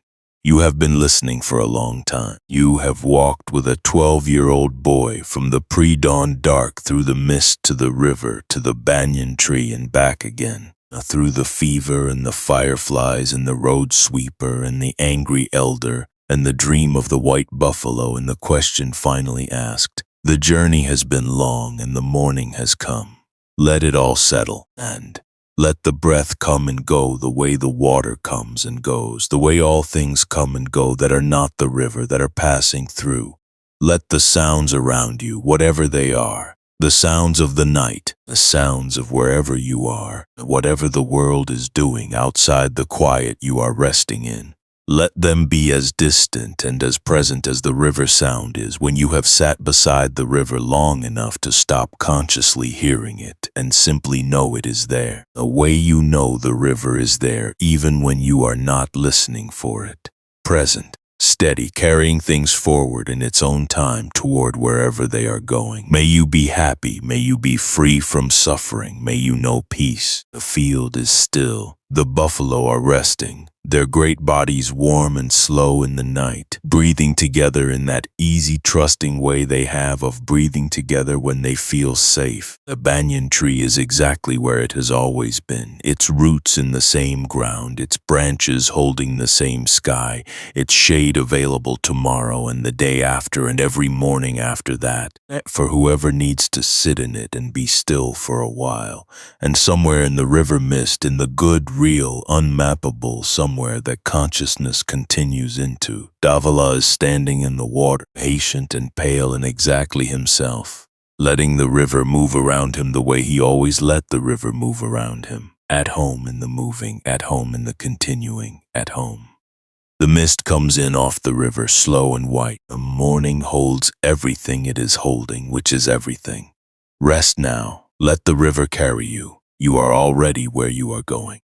Speaker 1: You have been listening for a long time. You have walked with a 12-year-old boy from the pre-dawn dark through the mist to the river to the banyan tree and back again, through the fever and the fireflies and the road sweeper and the angry elder and the dream of the white buffalo and the question finally asked. The journey has been long and the morning has come. Let it all settle and let the breath come and go the way the water comes and goes, the way all things come and go that are not the river that are passing through. Let the sounds around you, whatever they are, the sounds of the night, the sounds of wherever you are, whatever the world is doing outside the quiet you are resting in, let them be as distant and as present as the river sound is when you have sat beside the river long enough to stop consciously hearing it and simply know it is there. The way you know the river is there even when you are not listening for it. Present, steady, carrying things forward in its own time toward wherever they are going. May you be happy, may you be free from suffering, may you know peace. The field is still, the buffalo are resting, their great bodies warm and slow in the night, breathing together in that easy, trusting way they have of breathing together when they feel safe. The banyan tree is exactly where it has always been, its roots in the same ground, its branches holding the same sky, its shade available tomorrow and the day after and every morning after that, for whoever needs to sit in it and be still for a while. And somewhere in the river mist, in the good, real, unmappable somewhere that consciousness continues into, Davala is standing in the water, patient and pale and exactly himself, letting the river move around him the way he always let the river move around him, at home in the moving, at home in the continuing, at home. The mist comes in off the river, slow and white. The morning holds everything it is holding, which is everything. Rest now. Let the river carry you. You are already where you are going.